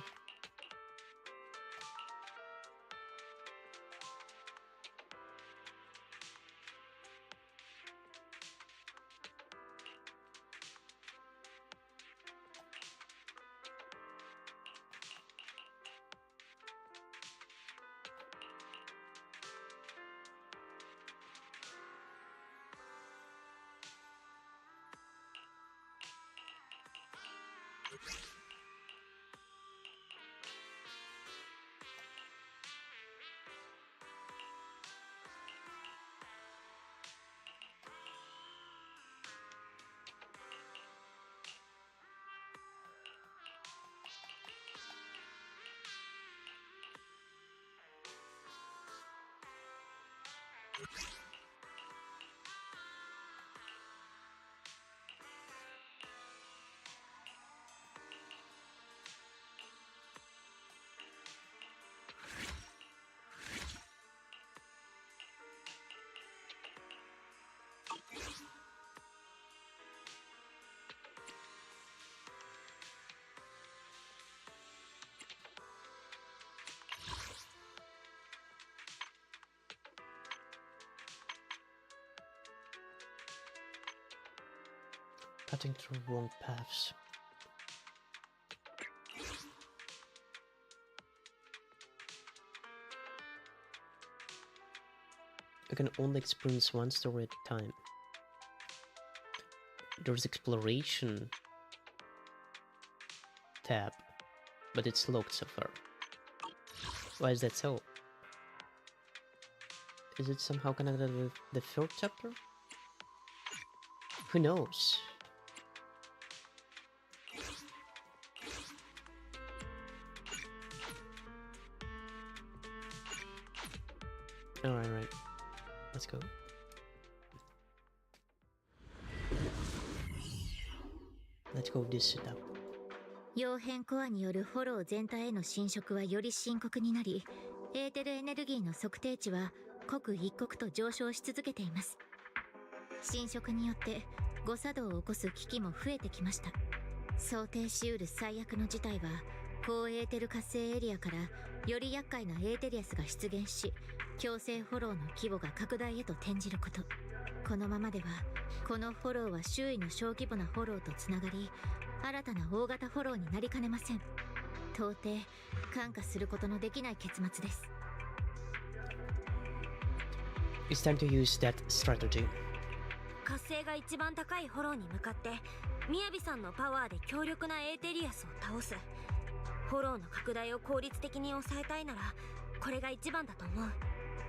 cutting through wrong paths. I can only experience one story at a time. There's exploration tab, but it's locked so far. Why is that so? Is it somehow connected with the third chapter? Who knows? Alright, right. Let's go. Let's go this setup. 曜変コアによるフォロー全体への侵食はより深刻になり、エーテルエネルギーの測定値は刻一刻と上昇し続けています。侵食によって誤作動を起こす危機も増えてきました。想定しうる最悪の事態は、高エーテル活性エリアからより厄介なエーテリアスが出現し、強制フォローの規模が拡大へと転じること。このままではこのフォローは周囲の小規模なフォローとつながり、新たな大型フォローになりかねません。到底看過することのできない結末です。 It's time to use that strategy. 活性が一番高いフォローに向かってみやびさんのパワーで強力なエーテリアスを倒す。フォローの拡大を効率的に抑えたいならこれが一番だと思う。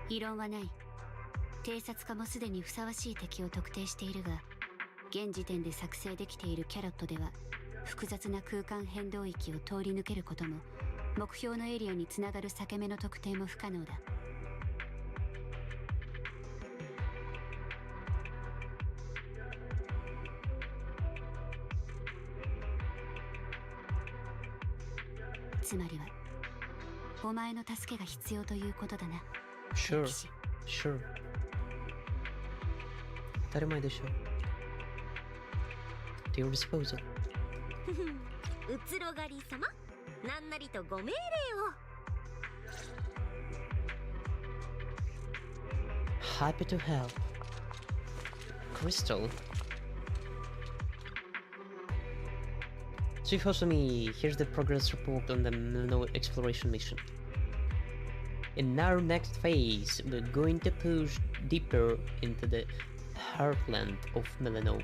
異論はない。偵察家もすでにふさわしい敵を特定しているが、現時点で作成できているキャロットでは複雑な空間変動域を通り抜けることも、目標のエリアにつながる裂け目の特定も不可能だ。つまりはお前の助けが必要ということだな。 Sure, sure. 当たり前でしょ。To your disposal. うつろがり様、なんなりとご命令を。Happy to help. Crystal. Chief Hosumi, here's the progress report on the Melano exploration mission. In our next phase, we're going to push deeper into the heartland of Melano.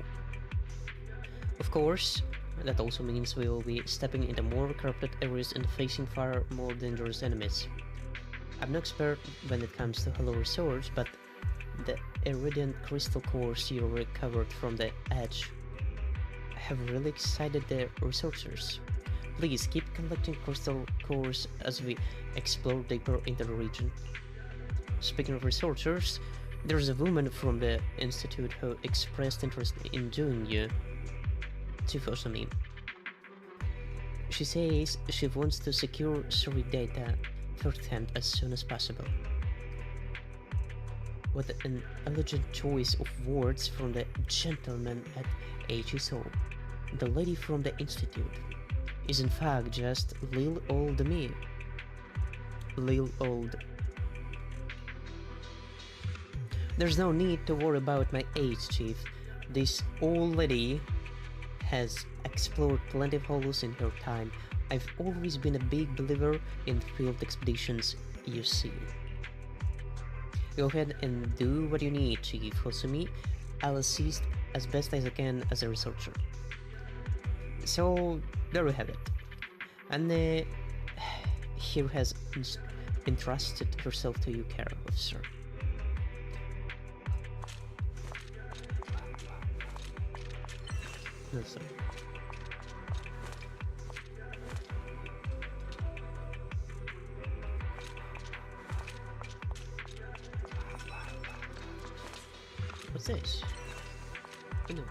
Of course, that also means we will be stepping into more corrupted areas and facing far more dangerous enemies. I'm no expert when it comes to hollow resource, but the iridescent crystal cores you recovered from the edge have really excited the researchers. Please keep collecting crystal cores as we explore deeper into the region. Speaking of researchers, there's a woman from the institute who expressed interest in joining you. Tsufosami. She says she wants to secure story data firsthand as soon as possible. What an elegant choice of words from the gentleman at HSO. The lady from the institute is in fact just Lil Old me. Lil Old. There's no need to worry about my age, Chief. This old lady has explored plenty of hollows in her time. I've always been a big believer in field expeditions, you see. Go ahead and do what you need, Chief Hosumi. I'll assist as best as I can as a researcher. So, there we have it. And here has entrusted herself to you, care officer. No, sir. What's this? Who knows?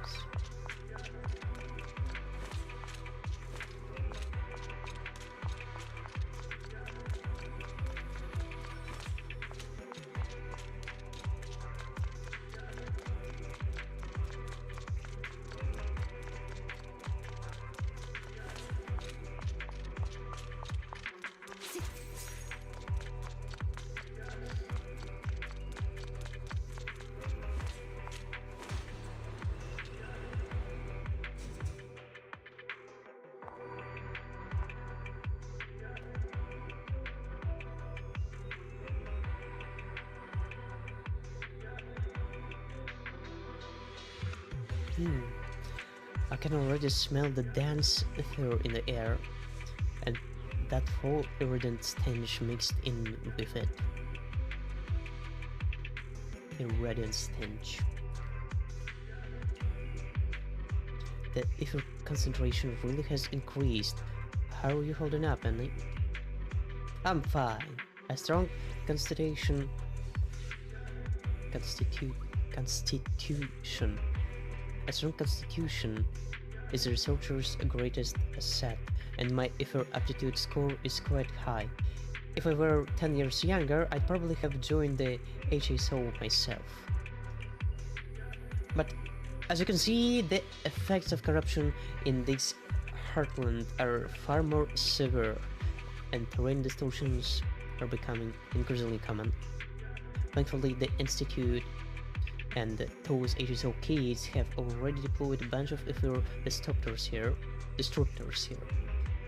I can already smell the dense ether in the air, and that foul iridescent stench mixed in with it. Iridescent stench. The ether concentration really has increased. How are you holding up, Annie? I'm fine. A strong constitution is the researcher's greatest asset, and my ether aptitude score is quite high. If I were 10 years younger, I'd probably have joined the HSO myself. But as you can see, the effects of corruption in this heartland are far more severe, and terrain distortions are becoming increasingly common. Thankfully, the Institute and those HSO kids have already deployed a bunch of ether destructors here.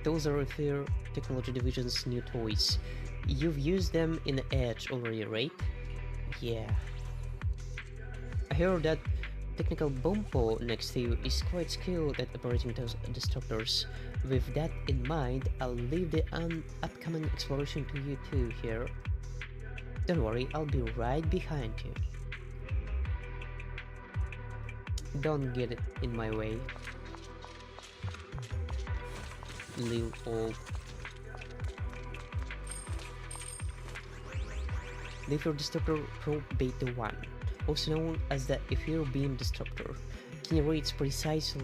Those are Ether Technology Division's new toys. You've used them in the Edge already, right? Yeah. I heard that technical Bompo next to you is quite skilled at operating those destructors. With that in mind, I'll leave the upcoming exploration to you two here. Don't worry, I'll be right behind you. Don't get in my way, Lil old. The Ether Destructor Probe Beta 1, also known as the Ether Beam Destructor, generates precise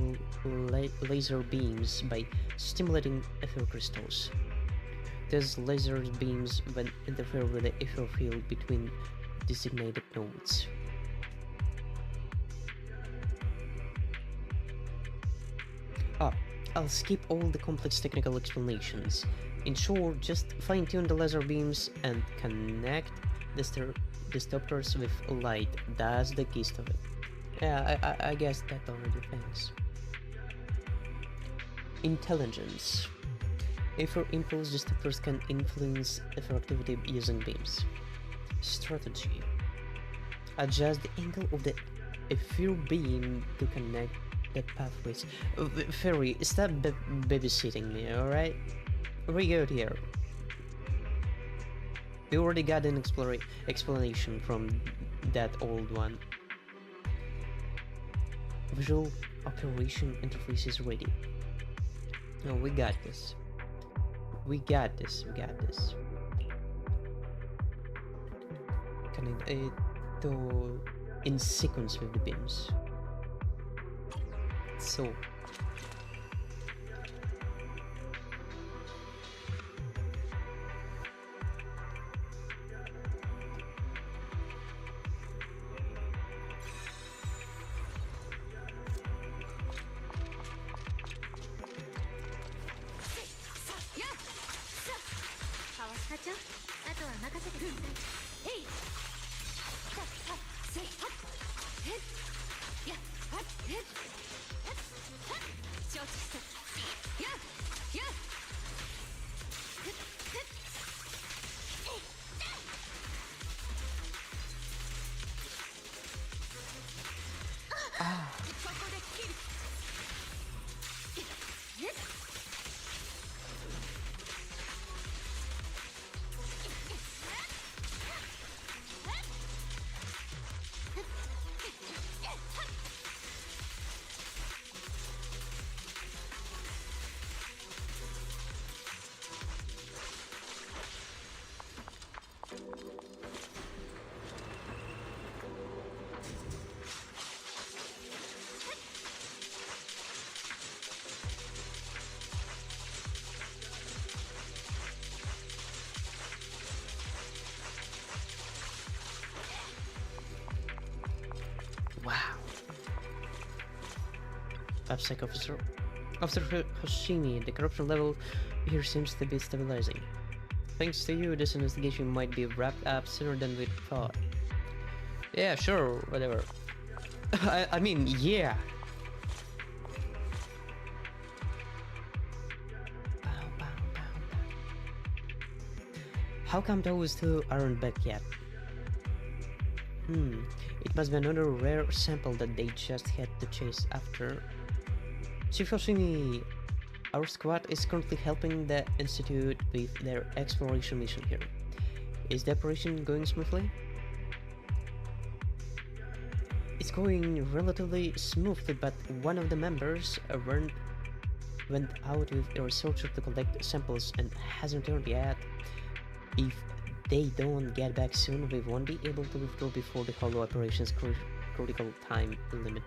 laser beams by stimulating ether crystals. These laser beams then interfere with the ether field between designated nodes. I'll skip all the complex technical explanations. In short, just fine-tune the laser beams and connect the disruptors with light. That's the gist of it. Yeah, I guess that already. Thanks. Intelligence. Ether impulse disruptors can influence ether activity using beams. Strategy. Adjust the angle of the ether beam to connect the pathways. Fairy, stop babysitting me, alright? We good here. We already got an explanation from that old one. Visual operation interface is ready. No, we got this. We got this. Connect it to in sequence with the beams. So wow. AppSec officer. Officer Hoshimi, the corruption level here seems to be stabilizing. Thanks to you, this investigation might be wrapped up sooner than we thought. Yeah, sure, whatever. I mean, yeah. How come those two aren't back yet? It must be another rare sample that they just had to chase after. Chief Hoshimi, our squad is currently helping the Institute with their exploration mission here. Is the operation going smoothly? It's going relatively smoothly, but one of the members went out with a researcher to collect samples and hasn't returned yet. If they don't get back soon, we won't be able to withdraw before the Hollow operation's critical time limit.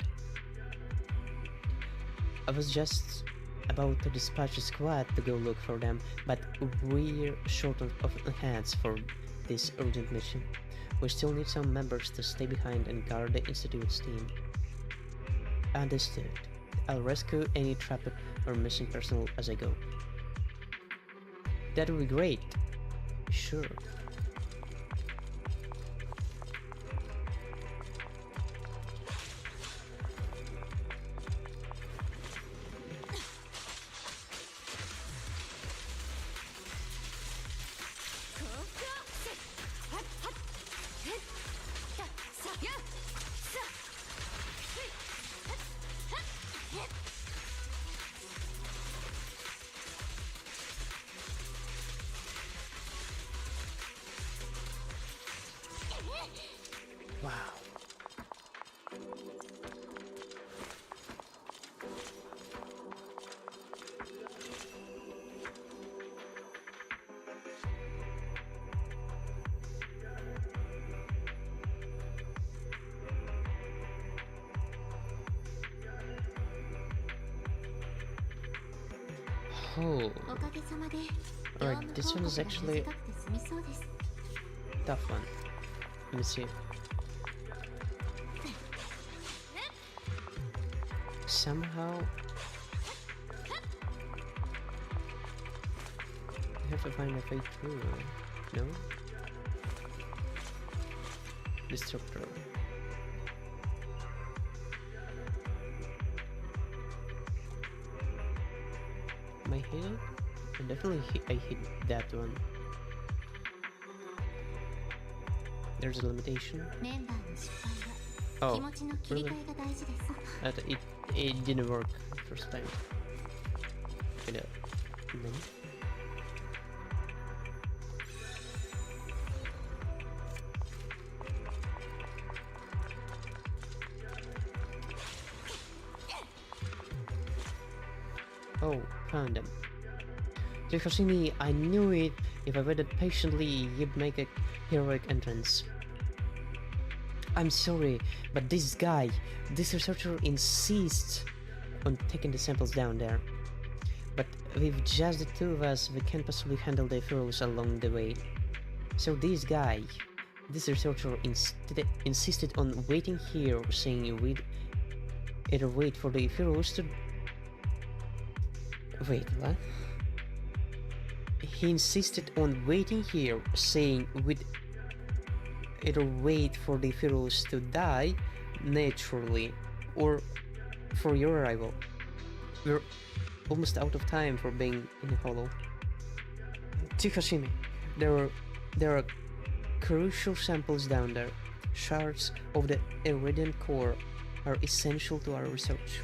I was just about to dispatch a squad to go look for them, but we're short of hands for this urgent mission. We still need some members to stay behind and guard the Institute's team. Understood. I'll rescue any trapped or missing personnel as I go. That would be great. Sure. Wow. Oh. Alright, this one is actually a tough one. Let me see. Somehow I have to find my way through. No? Disruptor. Am I hit it? I definitely I hit that one. There's a limitation. Oh, really? It didn't work first time. Wait a minute. Oh, found them. Hoshimi, I knew it. If I waited patiently, you'd make a heroic entrance. I'm sorry, but this researcher insists on taking the samples down there. But with just the two of us, we can't possibly handle the heroes along the way. So this researcher insisted on waiting here, saying we'd either wait for the heroes to... Wait, what? He insisted on waiting here, saying we'd either wait for the heroes to die naturally or for your arrival. We're almost out of time for being in the Hollow. Hoshimi, there are crucial samples down there. Shards of the Iridian core are essential to our research.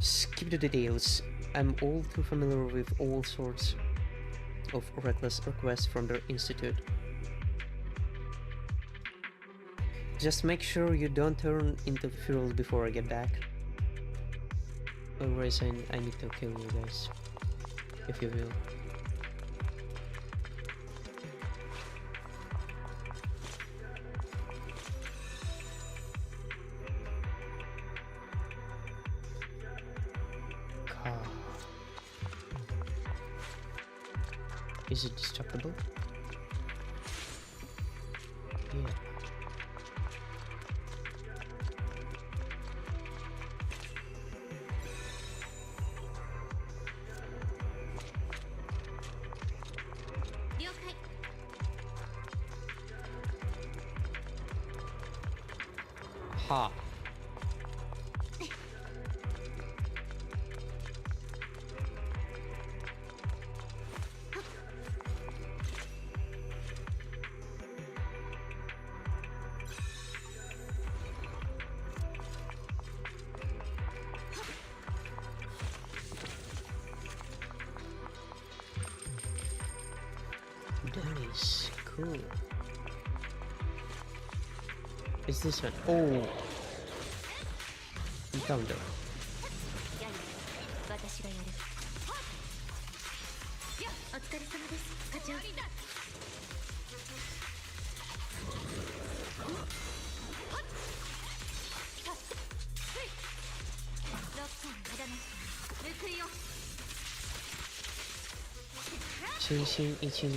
Skip the details. I'm all too familiar with all sorts of reckless requests from the Institute. Just make sure you don't turn into feral before I get back. Otherwise I need to kill you guys, if you will. Is it destructible? Yeah. Ha. that is cool. Is this one? Oh! Encounter. 私がやる。お疲れ様です、課長。清新一清。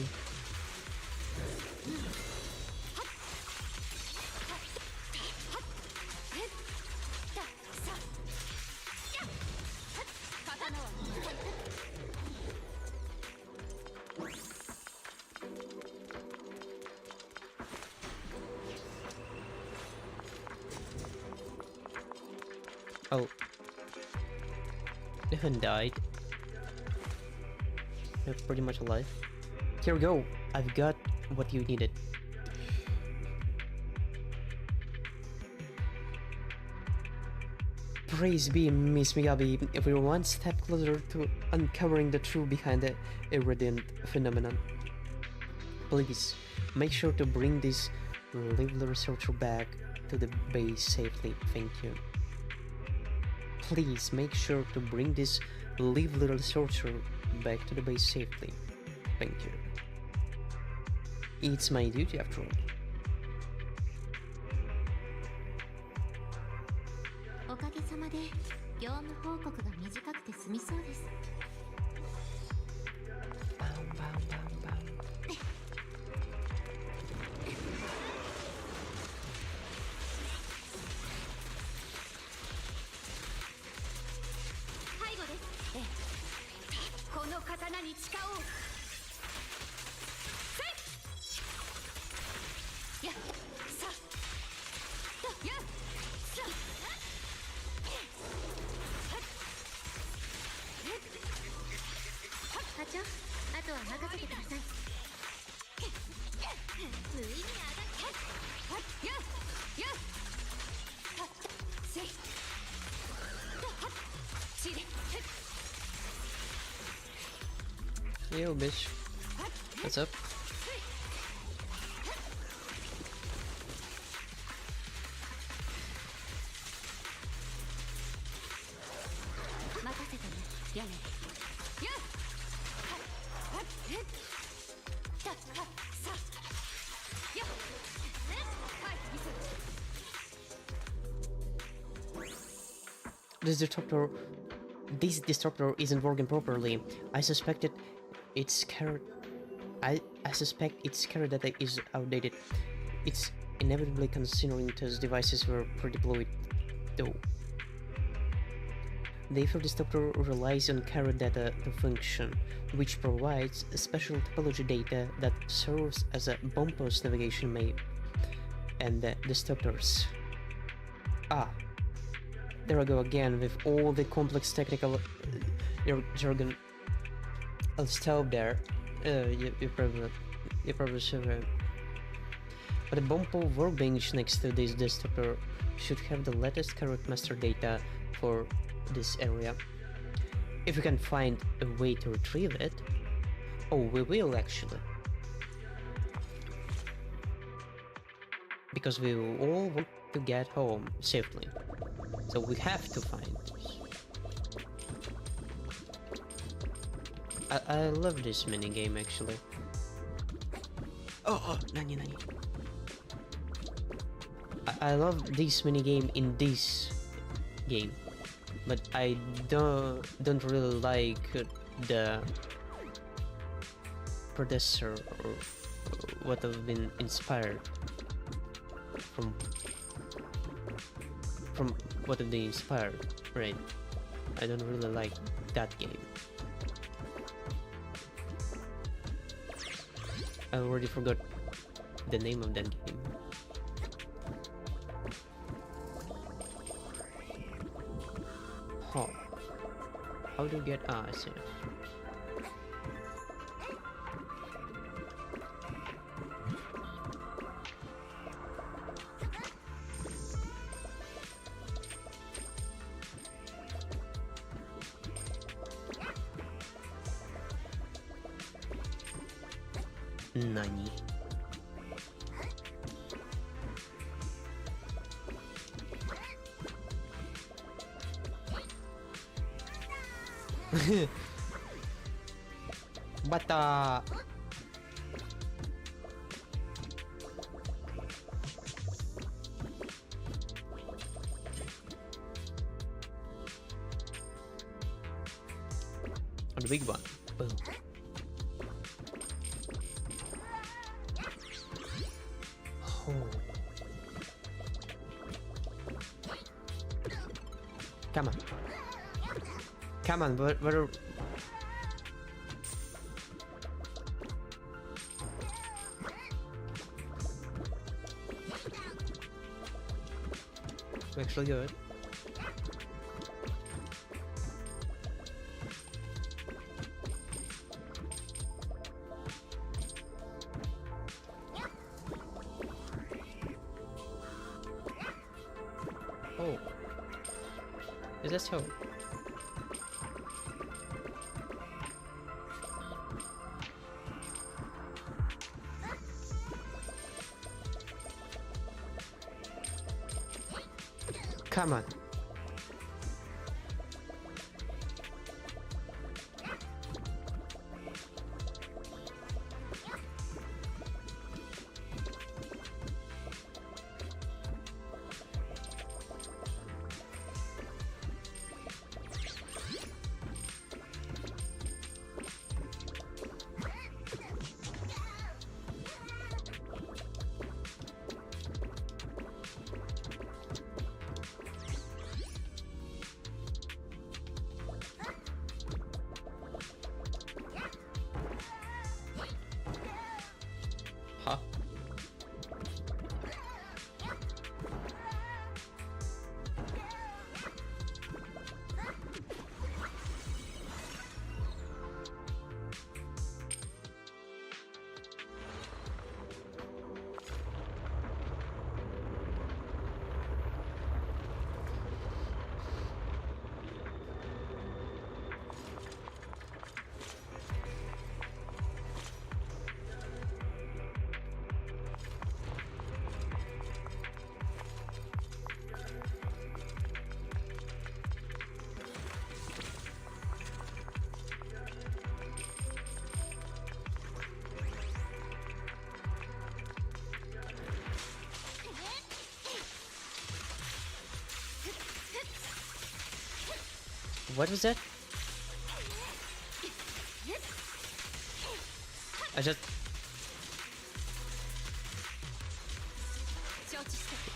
Oh. They haven't died. They're pretty much alive. Here we go. I've got what you needed. Praise be Miss Miyabi. We're one step closer to uncovering the truth behind the irradiant phenomenon. Please, make sure to bring this lively researcher back to the base safely. Thank you. Please make sure to bring this lively researcher back to the base safely. Thank you. It's my duty after all. おかげさまで業務報告が短くて済みそうです。背後です。ええ、この刀に誓おう。やっさやっさ課長、あとは任せてください。無意味上がってやっやっせいちれ Yo, bitch. What's up? 任せてね、やめ。やっはっへったっはっさやっはいミス This disruptor isn't working properly. I suspect its carrot data is outdated. It's inevitably considering those devices were pre-deployed, though. Therefore, this disruptor relies on carrot data to function, which provides special topology data that serves as a bomb-post navigation map. And the disruptors. Ah, there I go again with all the complex technical jargon. I'll stop there. You probably should have. But the bomb-post workbench next to this disruptor should have the latest carrot master data for this area. If we can find a way to retrieve it. Oh, we will actually. Because we all want to get home safely. So we have to find this. I love this minigame actually. Oh, nani. I love this minigame in this game. But I don't really like the predecessor or what have been inspired from what have they inspired, right? I don't really like that game. I already forgot the name of that game. Huh. How do you get access? Nani? Bata. Oh, the big one. Boom. Oh. Come on. Come on, what are... Actually good. Oh. Is that so? Come on. Huh? What was that? I just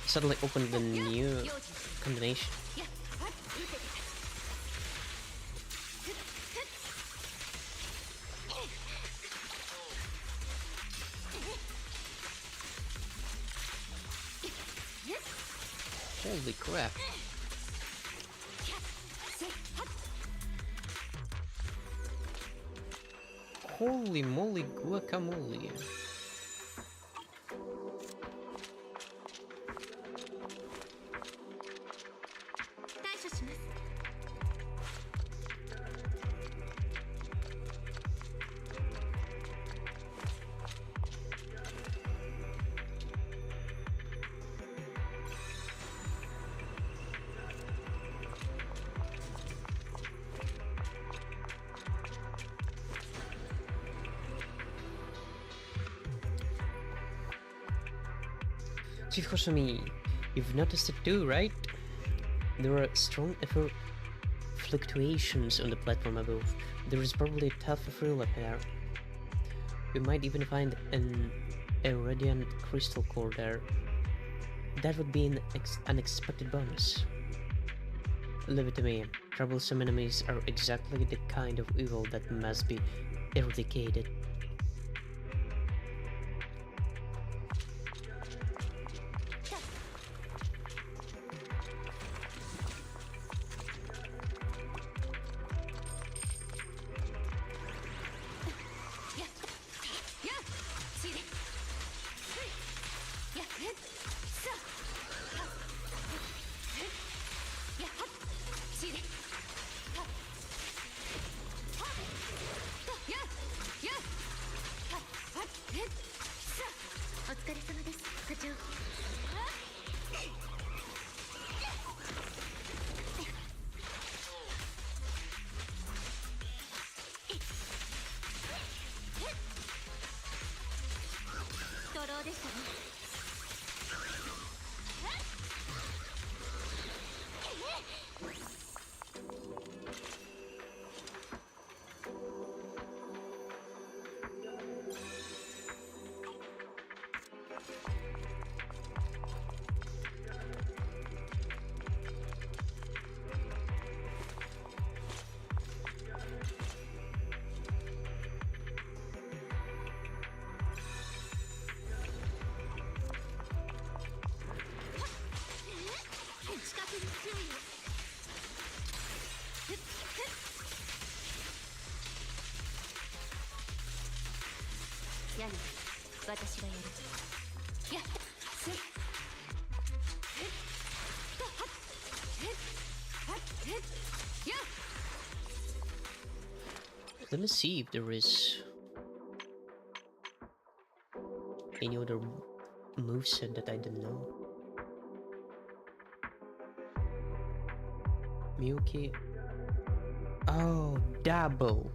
suddenly opened the new combination. Holy crap. Holy moly guacamole. Chief Hoshimi, you've noticed it too, right? There are strong effort fluctuations on the platform above. There is probably a tough frill up here. We might even find a radiant crystal core there. That would be an unexpected bonus. Leave it to me. Troublesome enemies are exactly the kind of evil that must be eradicated. 柳、私がやる。やっすっLet me see if there is any other moveset that I don't know. Miyuki. Oh, double.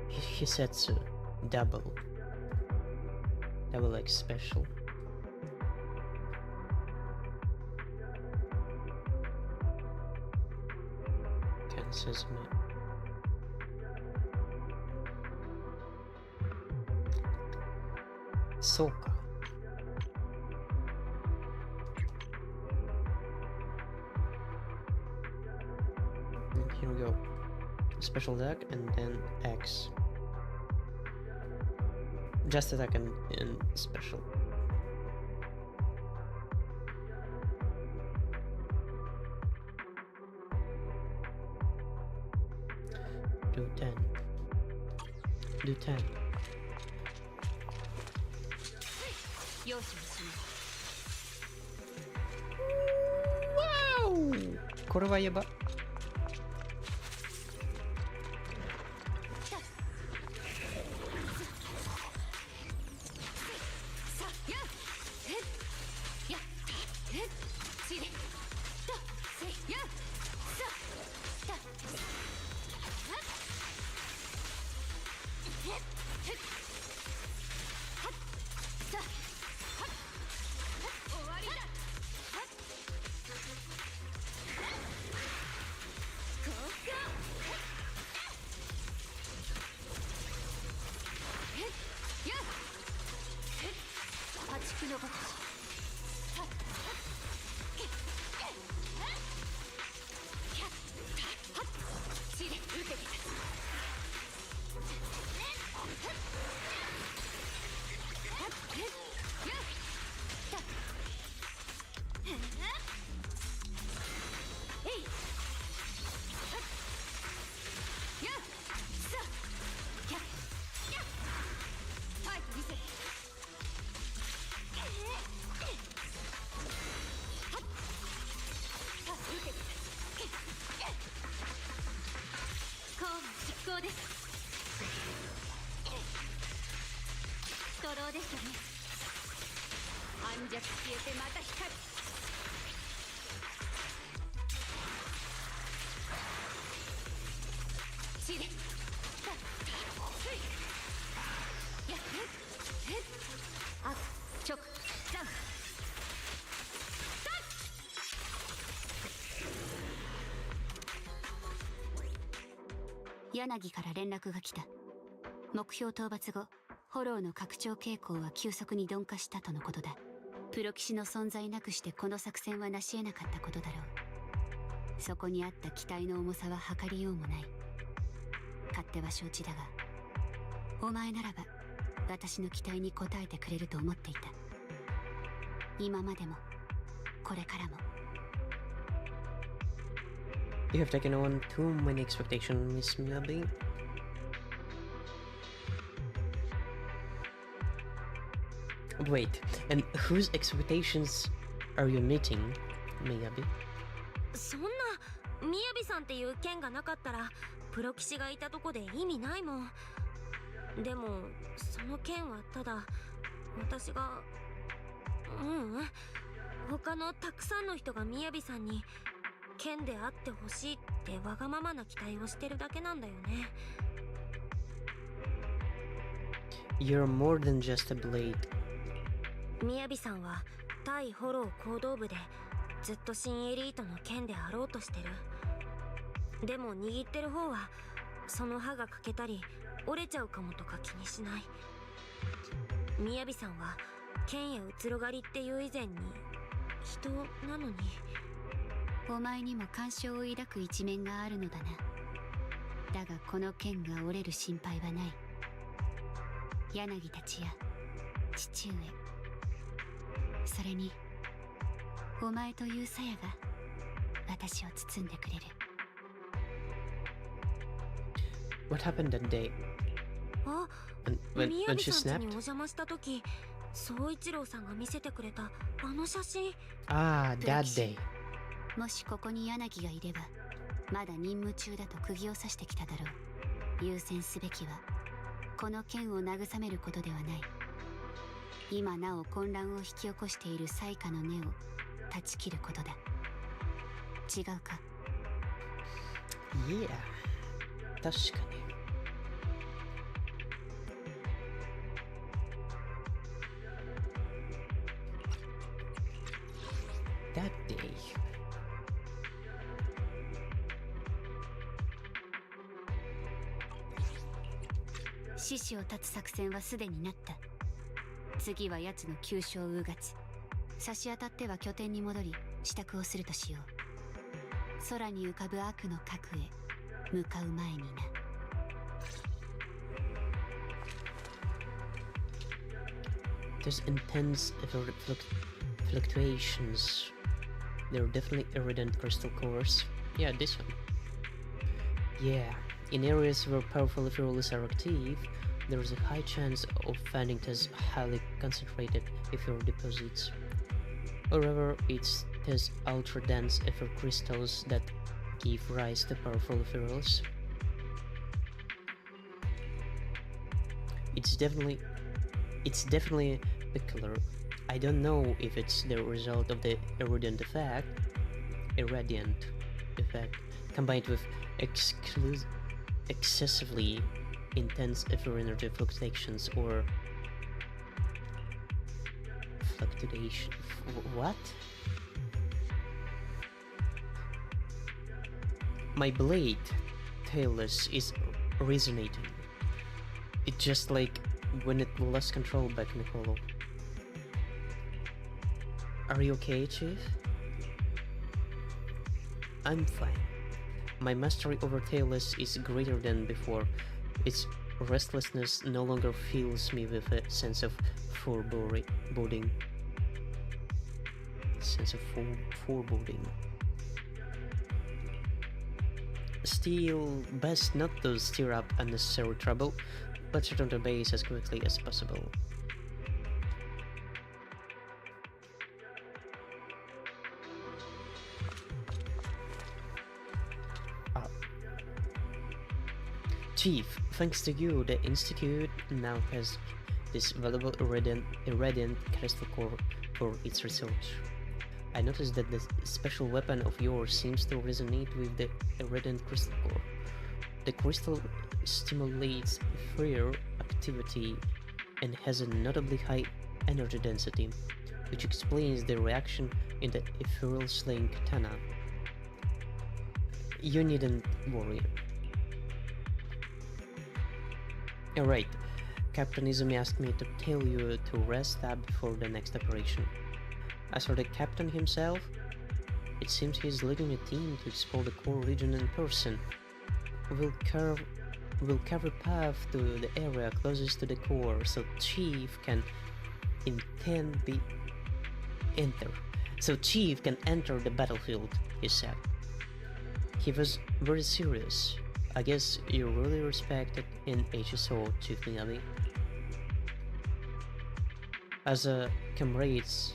He said so. Double. Double like special. Cancels me. Soka. And here we go. Special attack and then X. Just attack and special. Do 10. Do 10. 容赦をしない。Wow! これはやば。柳から連絡が来た。目標討伐後、フォローの拡張傾向は急速に鈍化したとのことだ。プロ騎士の存在なくしてこの作戦は成し得なかったことだろう。そこにあった期待の重さは測りようもない。勝手は承知だが、お前ならば私の期待に応えてくれると思っていた。今までもこれからも。You have taken on too many expectations, Miss Miyabi. Wait, and whose expectations are you meeting, Miyabi? そんな、みやびさんっていう剣がなかったらプロ騎士がいたとこで意味ないもん。でもその剣はただ私が他のたくさんの人がみやびさんに剣であってほしいってわがままな期待をしてるだけなんだよね。You're more than just a blade. みやびさんは対フォロー行動部でずっと新エリートの剣であろうとしてる。でも握ってる方はその刃が欠けたり折れちゃうかもとか気にしない。みやびさんは剣やうつろがりっていう以前に人なのに。お前にも干渉を抱く一面があるのだな。だがこの剣が折れる心配はない。柳たちや父上、それにお前という鞘が私を包んでくれる。 What happened that day? あ、 when 宮 when 城 she さん家に snapped. お邪魔した時、総一郎さんが見せてくれたあの写真。 Ah, that day. もしここに柳がいればまだ任務中だと釘を刺してきただろう。優先すべきはこの剣を慰めることではない。今なお混乱を引き起こしている災禍の根を断ち切ることだ。違うか？ Yeah. 確かに。That day. 獅子を立つ作戦はすでになった。次は奴の急所をうがつ。差し当たっては拠点に戻り支度をするとしよう。空に浮かぶ悪の核へ向かう前にな。There's intense fluctuations. There are definitely iridescent crystal cores. Yeah, this one. Yeah, in areas where powerful ethereals are active, there is a high chance of finding these highly concentrated ethereal deposits. However, it's these ultra-dense ether crystals that give rise to powerful ethereals. It's definitely peculiar. I don't know if it's the result of the irradiant effect combined with excessively intense ether energy fluctuations or fluctuation. What? My blade, tailless, is resonating. It's just like when it lost control back in the hollow. Are you okay, Chief? I'm fine. My mastery over tailless is greater than before. Its restlessness no longer fills me with a sense of foreboding. Foreboding. Still, best not to stir up unnecessary trouble. Let's return to base as quickly as possible. Chief, thanks to you, the Institute now has this valuable irradiant crystal core for its research. I noticed that the special weapon of yours seems to resonate with the irradiant crystal core. The crystal stimulates ethereal activity and has a notably high energy density, which explains the reaction in the ethereal slaying katana. You needn't worry. Alright, Captain Izumi asked me to tell you to rest up before the next operation. As for the captain himself, it seems he's leading a team to explore the core region in person. We'll carve a path to the area closest to the core so Chief can enter the battlefield, he said. He was very serious. I guess you really respect it in HSO, Chief Miyabi. As comrades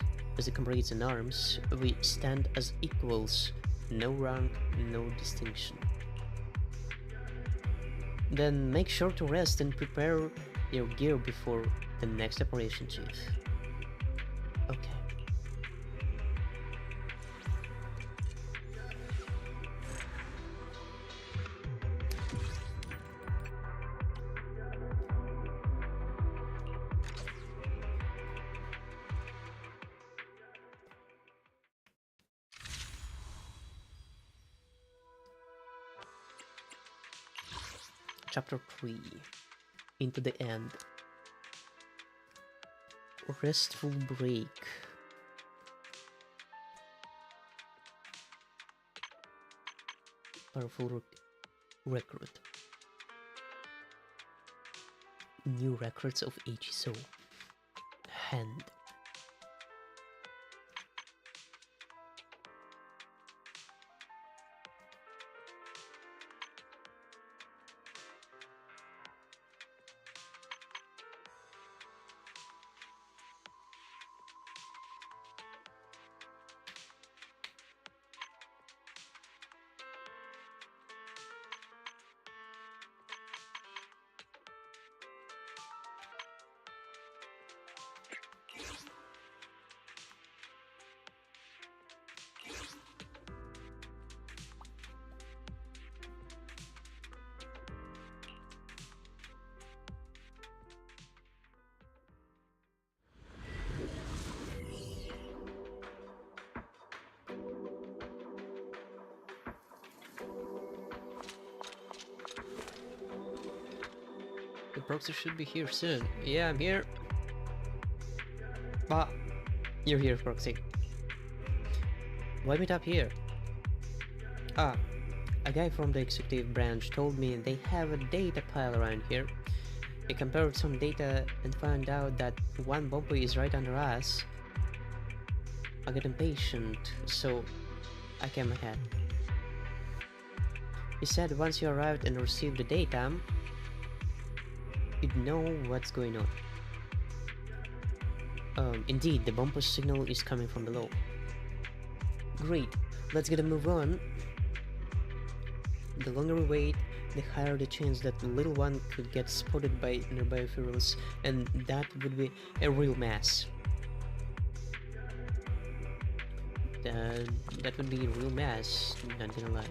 in arms, we stand as equals, no rank, no distinction. Then make sure to rest and prepare your gear before the next operation, Chief. Okay. Chapter 3. Into the End. Restful break. Powerful recruit. New records of HSO. Hand. Proxy should be here soon. Yeah, I'm here. Ah, you're here, Proxy. Why meet up here? Ah, a guy from the executive branch told me they have a data pile around here. He compared some data and found out that one Bompo is right under us. I got impatient, so I came ahead. He said once you arrived and received the data, you'd know what's going on. Indeed, the Bompo signal is coming from below. Great, let's get a move on. The longer we wait, the higher the chance that the little one could get spotted by nearby ferals, and that would be a real mess. That would be a real mess, not gonna lie.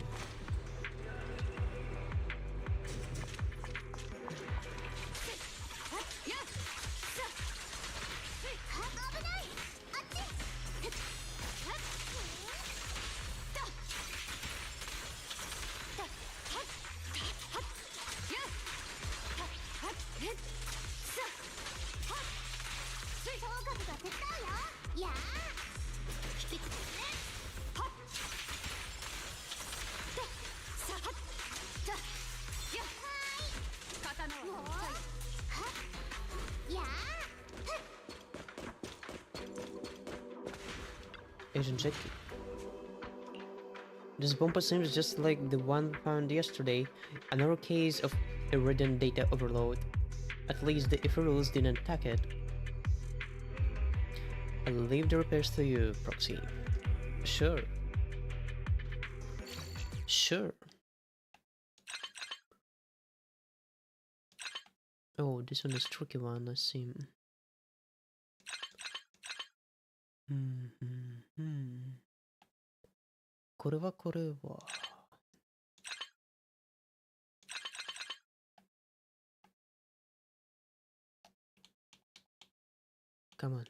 Agent Jackie. This Bompa seems just like the one found yesterday, another case of irradiant data overload. At least the Ephirals didn't attack it. I'll leave the repairs to you, Proxy. Sure. Sure. Oh, this one is a tricky one, I see.これは Come on.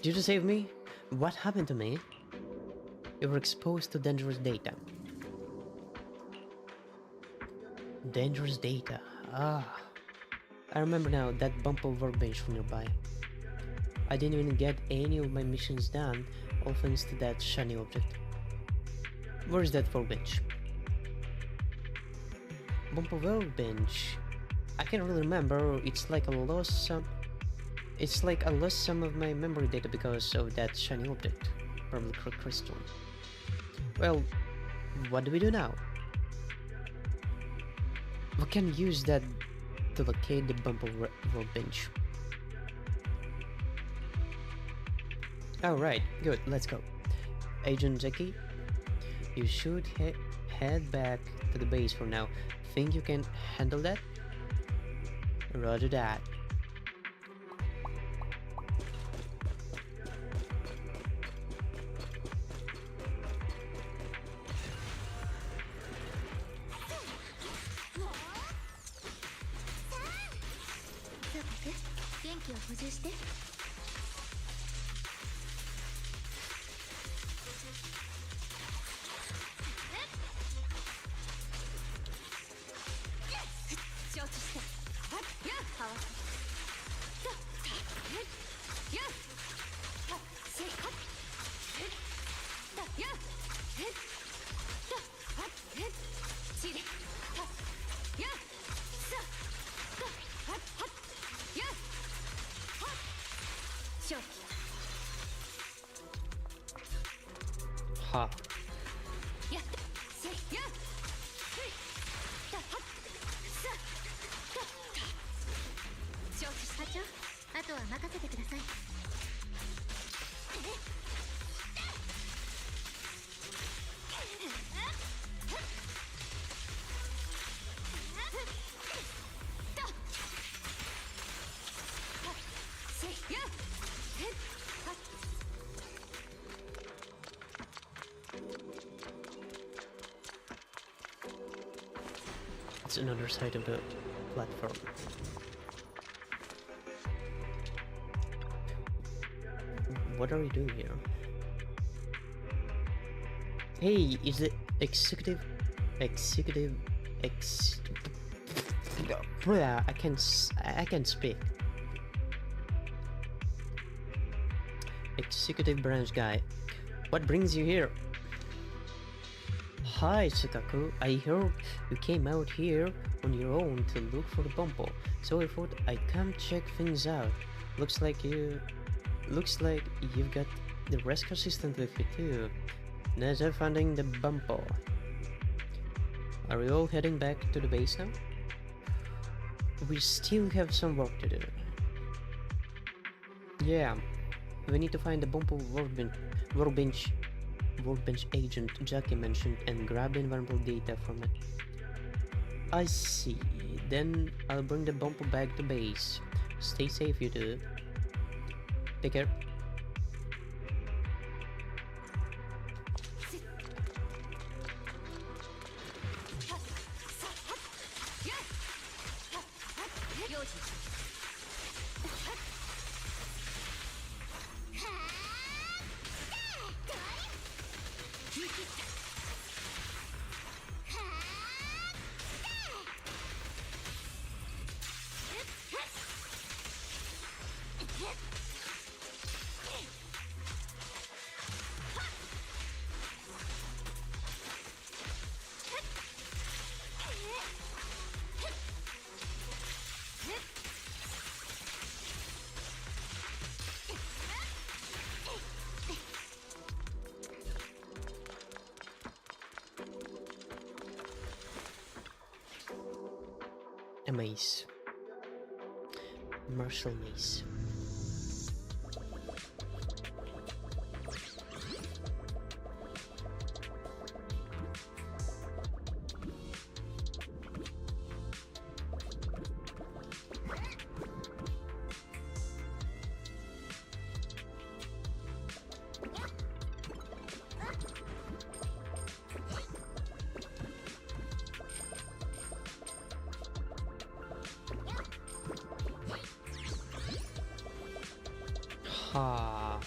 Did you save me? What happened to me? You were exposed to dangerous data. Dangerous data. Ah. I remember now, that bump of workbench from nearby. I didn't even get any of my missions done, all thanks to that shiny object. Where is that workbench? Bump of workbench. I can't really remember. It's like I lost some of my memory data because of that shiny object. Probably crystal. Well, what do we do now? We can use that to locate the bump of workbench. Alright, good, let's go. Agent Jackie, you should head back to the base for now. Think you can handle that? Roger that. Ha. It's another side of the platform. What are you doing here? Hey, is it executive? Blah, I can't speak. Executive branch guy. What brings you here? Hi, Sukaku. I heard you came out here on your own to look for the Bumpo, so I thought I'd come check things out. Looks like you've got the rescue assistant with you too. Never finding the Bumpo. Are we all heading back to the base now? We still have some work to do. Yeah, we need to find the Bumpo workbench agent Jackie mentioned and grab the environmental data from it. I see. Then I'll bring the Bumpo back to base. Stay safe, you two. Take care. A mace. Martial mace. Ha.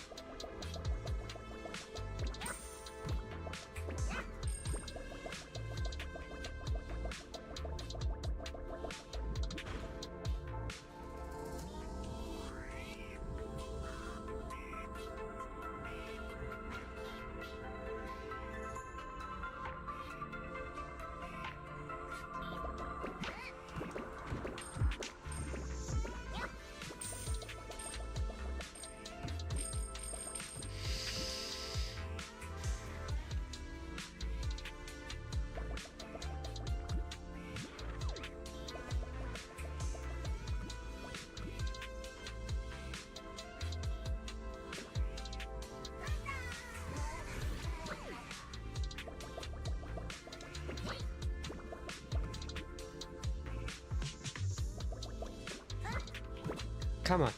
Come on.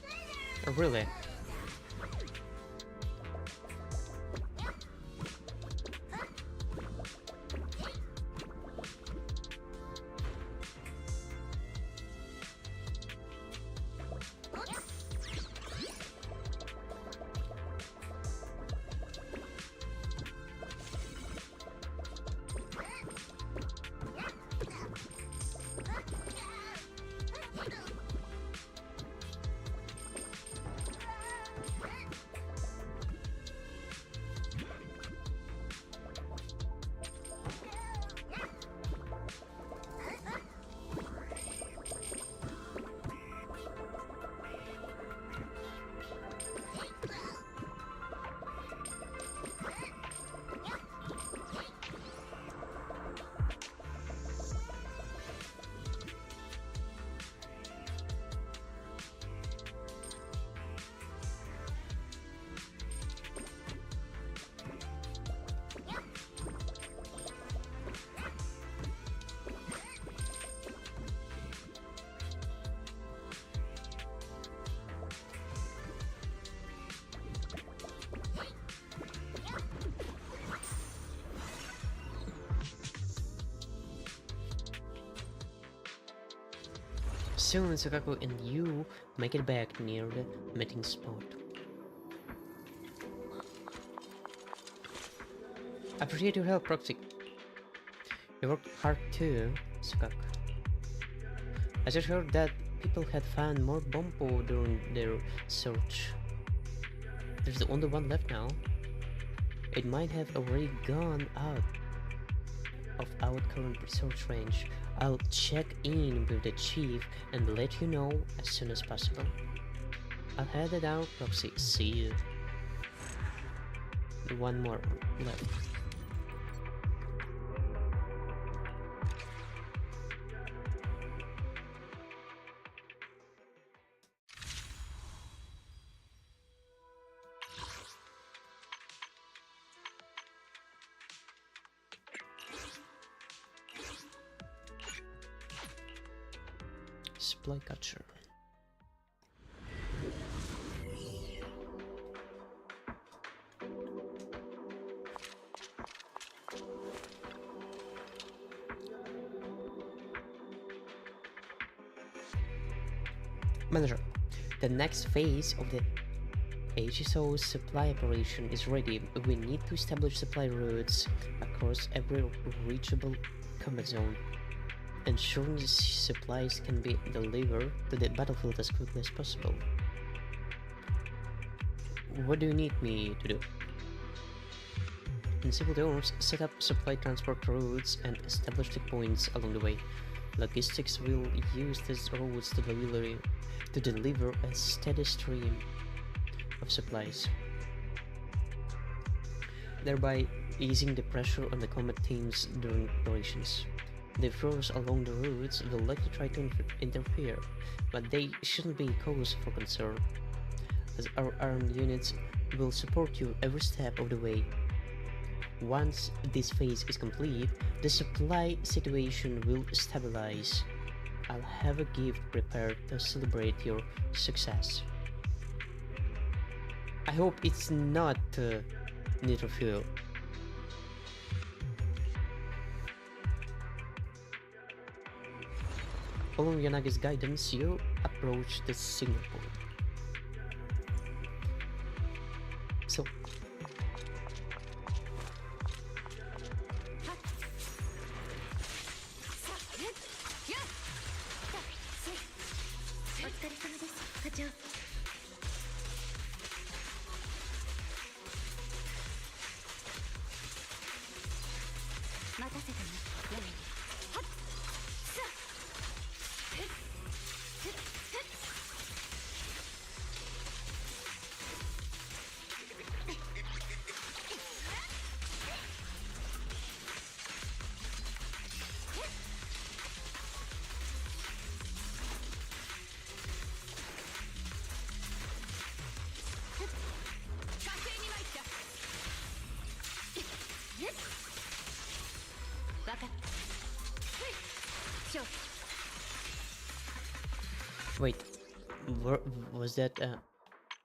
Really? Soon Sukaku and you make it back near the meeting spot. I appreciate your help, Proxy. You worked hard too, Sukaku. I just heard that people had found more Bompo during their search. There's the only one left now. It might have already gone out of our current research range. I'll check in with the chief and let you know as soon as possible. I'll head it out, Proxy. See you. One more left. Supply catcher. Manager, the next phase of the HSO's supply operation is ready. We need to establish supply routes across every reachable combat zone, ensuring the supplies can be delivered to the battlefield as quickly as possible. What do you need me to do? In simple terms, set up supply transport routes and establish checkpoints along the way. Logistics will use these routes to deliver a steady stream of supplies, thereby easing the pressure on the combat teams during operations. The forces along the routes will likely try to interfere, but they shouldn't be a cause for concern, as our armed units will support you every step of the way. Once this phase is complete, the supply situation will stabilize. I'll have a gift prepared to celebrate your success. I hope it's not nitro fuel. Following Yanagi's guidance, you approach the signal point. So, wait, was that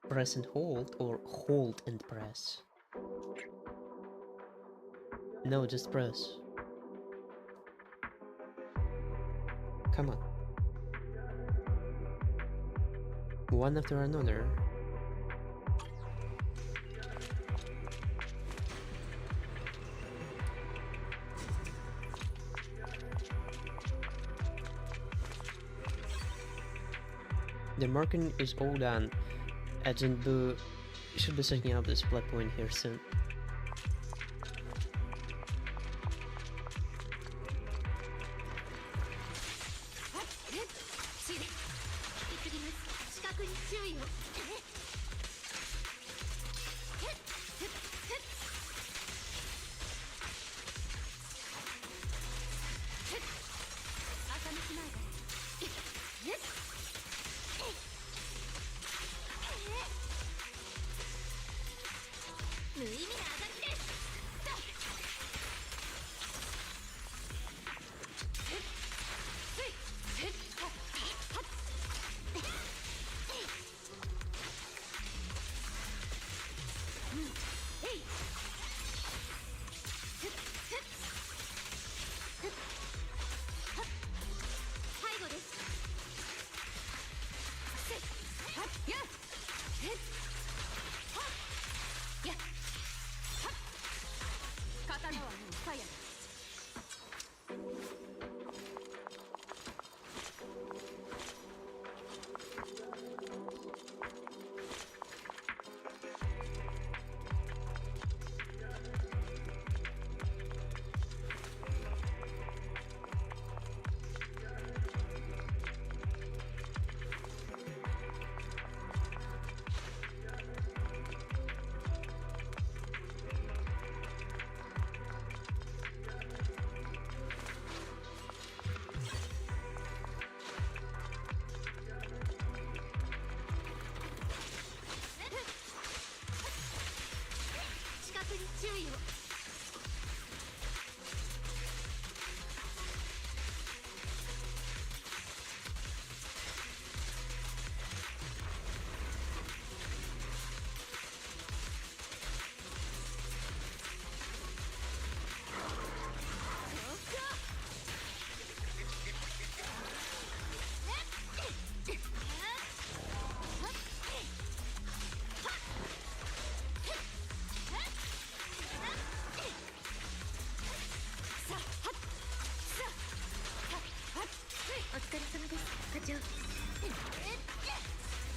press and hold or hold and press? No, just press. Come on. One after another. The marking is all done. Agent Boo should be setting up the supply point here soon.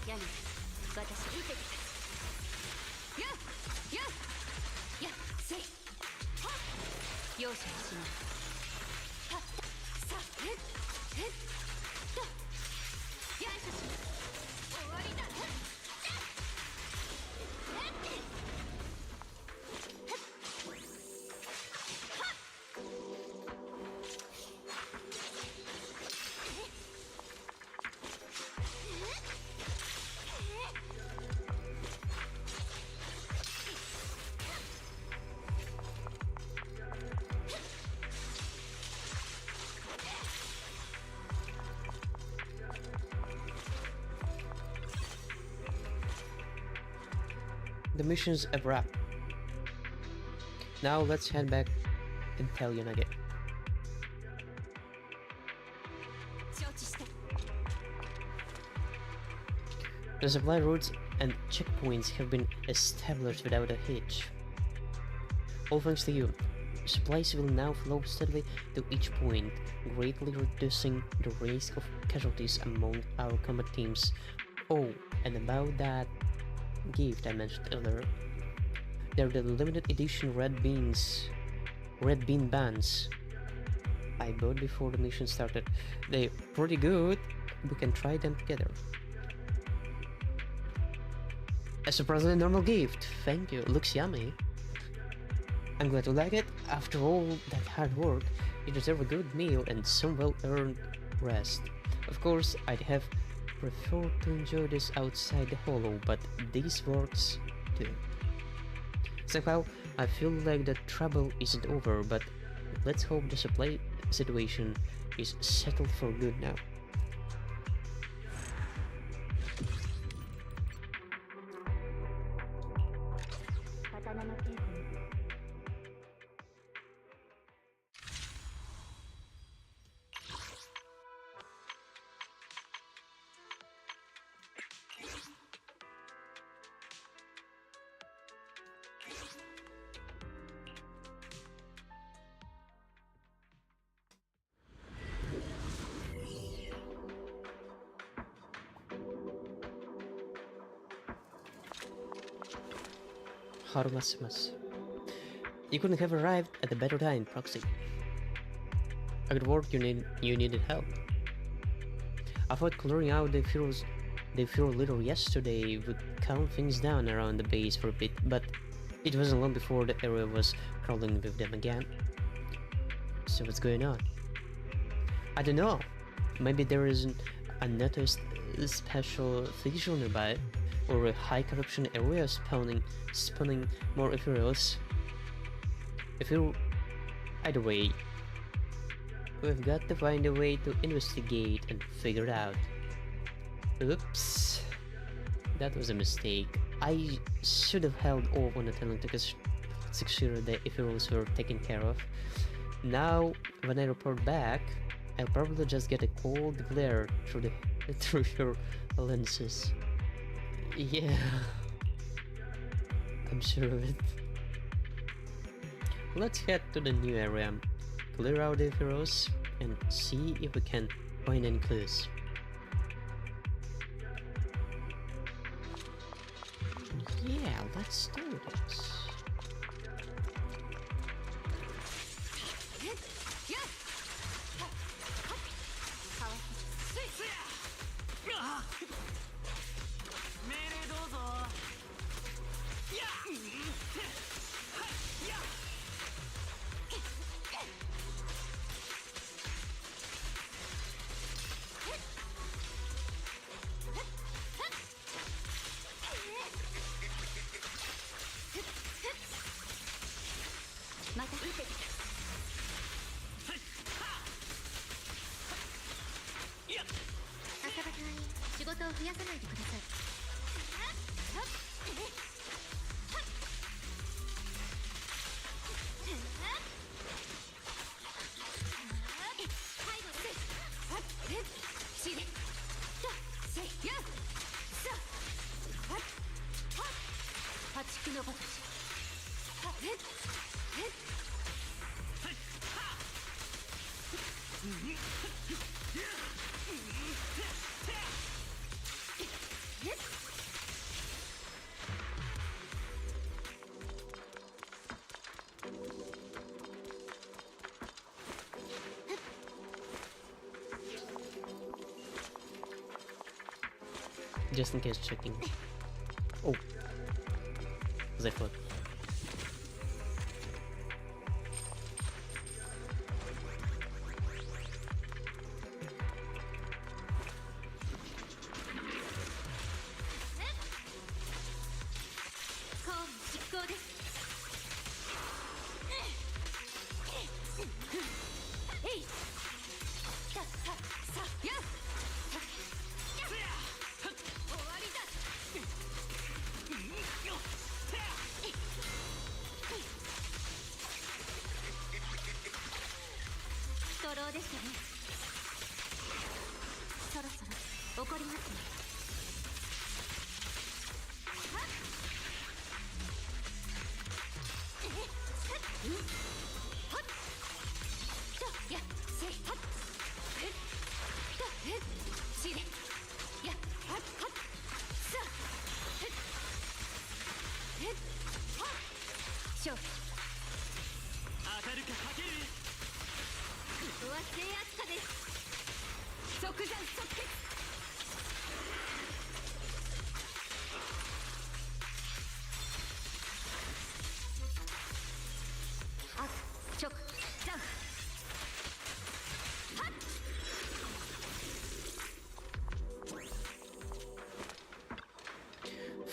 ヤミ、私受けてやややせい容赦はしないはっさへっへっとやいしょし終わりだThe mission's a wrap. Now let's head back and tell Yanagi. 承知した The supply routes and checkpoints have been established without a hitch. All thanks to you. Supplies will now flow steadily to each point, greatly reducing the risk of casualties among our combat teams. Oh, and about that gift I mentioned earlier. They're the limited edition red bean bands I bought before the mission started. They're pretty good. We can try them together. A surprisingly normal gift. Thank you. Looks yummy. I'm glad you like it. After all that hard work, you deserve a good meal and some well-earned rest. Of course, I'd have preferred to enjoy this outside the hollow, but this works too. Somehow, I feel like the trouble isn't over, but let's hope the supply situation is settled for good now. Harumasu. You couldn't have arrived at a better time, Proxy. A good work, you needed help. I thought clearing out the Furo litter yesterday would calm things down around the base for a bit, but it wasn't long before the area was crawling with them again. So what's going on? I don't know. Maybe there isn't a noticed special feature nearby, or a high corruption area spawning more Epheros. Either way, we've got to find a way to investigate and figure it out. Oops, that was a mistake. I should have held off on telling to secure the Epheros were taken care of. Now, when I report back, I'll probably just get a cold glare through your lenses. Yeah, I'm sure of it. Let's head to the new area, clear out the Epheros, and see if we can find any clues. Yeah, let's do this. Just in case checking. Oh. As I thought.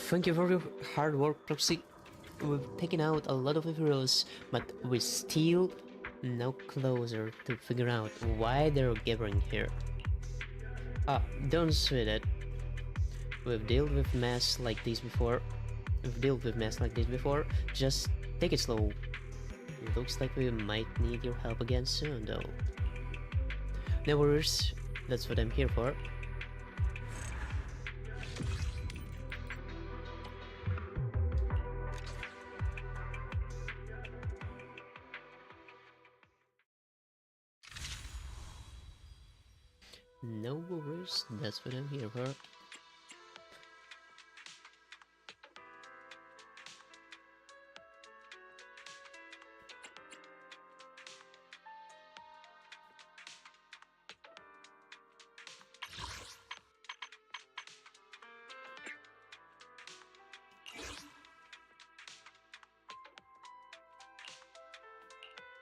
Thank you for your hard work, Proxy. We've taken out a lot of heroes, but we're still no closer to figure out why they're gathering here. Ah, don't sweat it. We've dealt with mess like this before. Just take it slow. Looks like we might need your help again soon, though. No worries, that's what I'm here for. No worries, that's what I'm here for.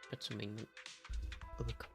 That's something. Look.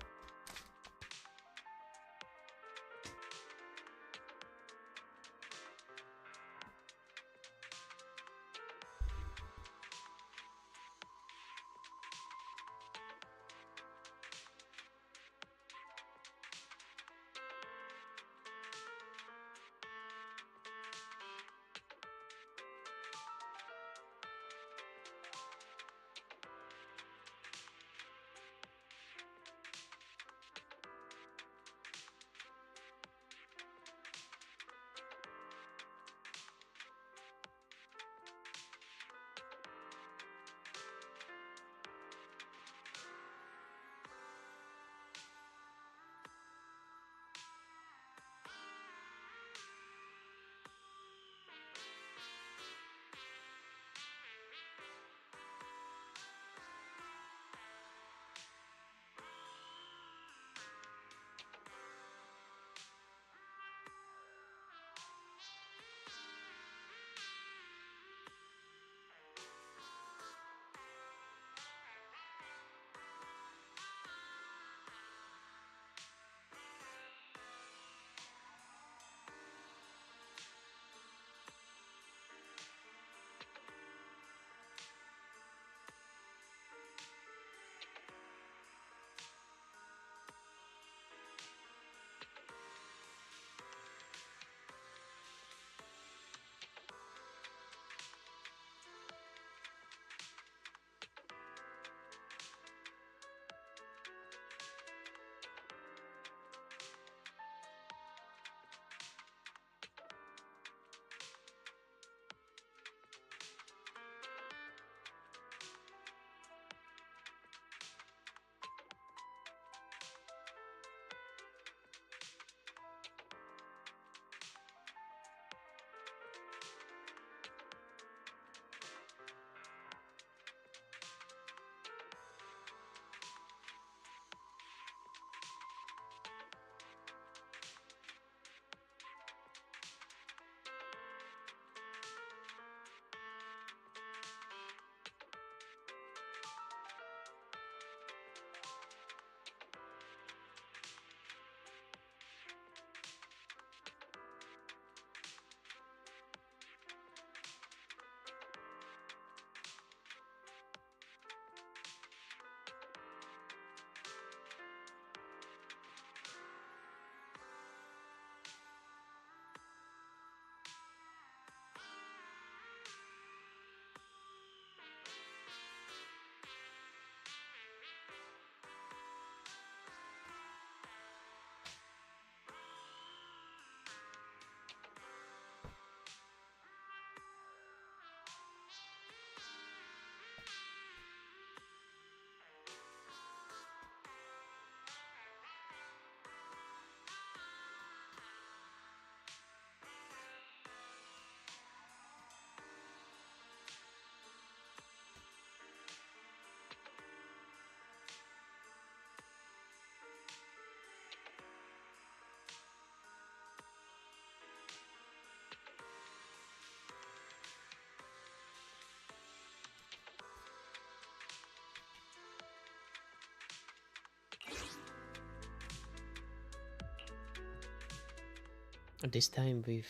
This time with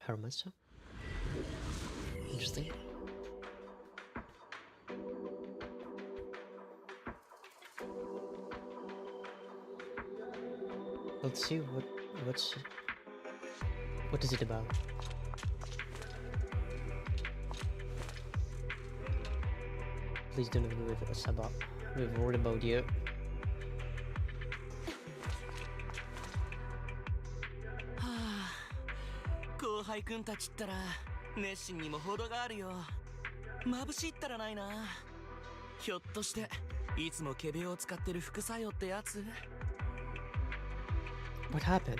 Harumasa. Interesting. Let's see what is it about. Please don't agree with us about. We're worried about you. 後輩くんたちったら熱心にも程があるよ。眩しいったらないな。ひょっとしていつもケベを使ってる副作用ってやつ？ What happened?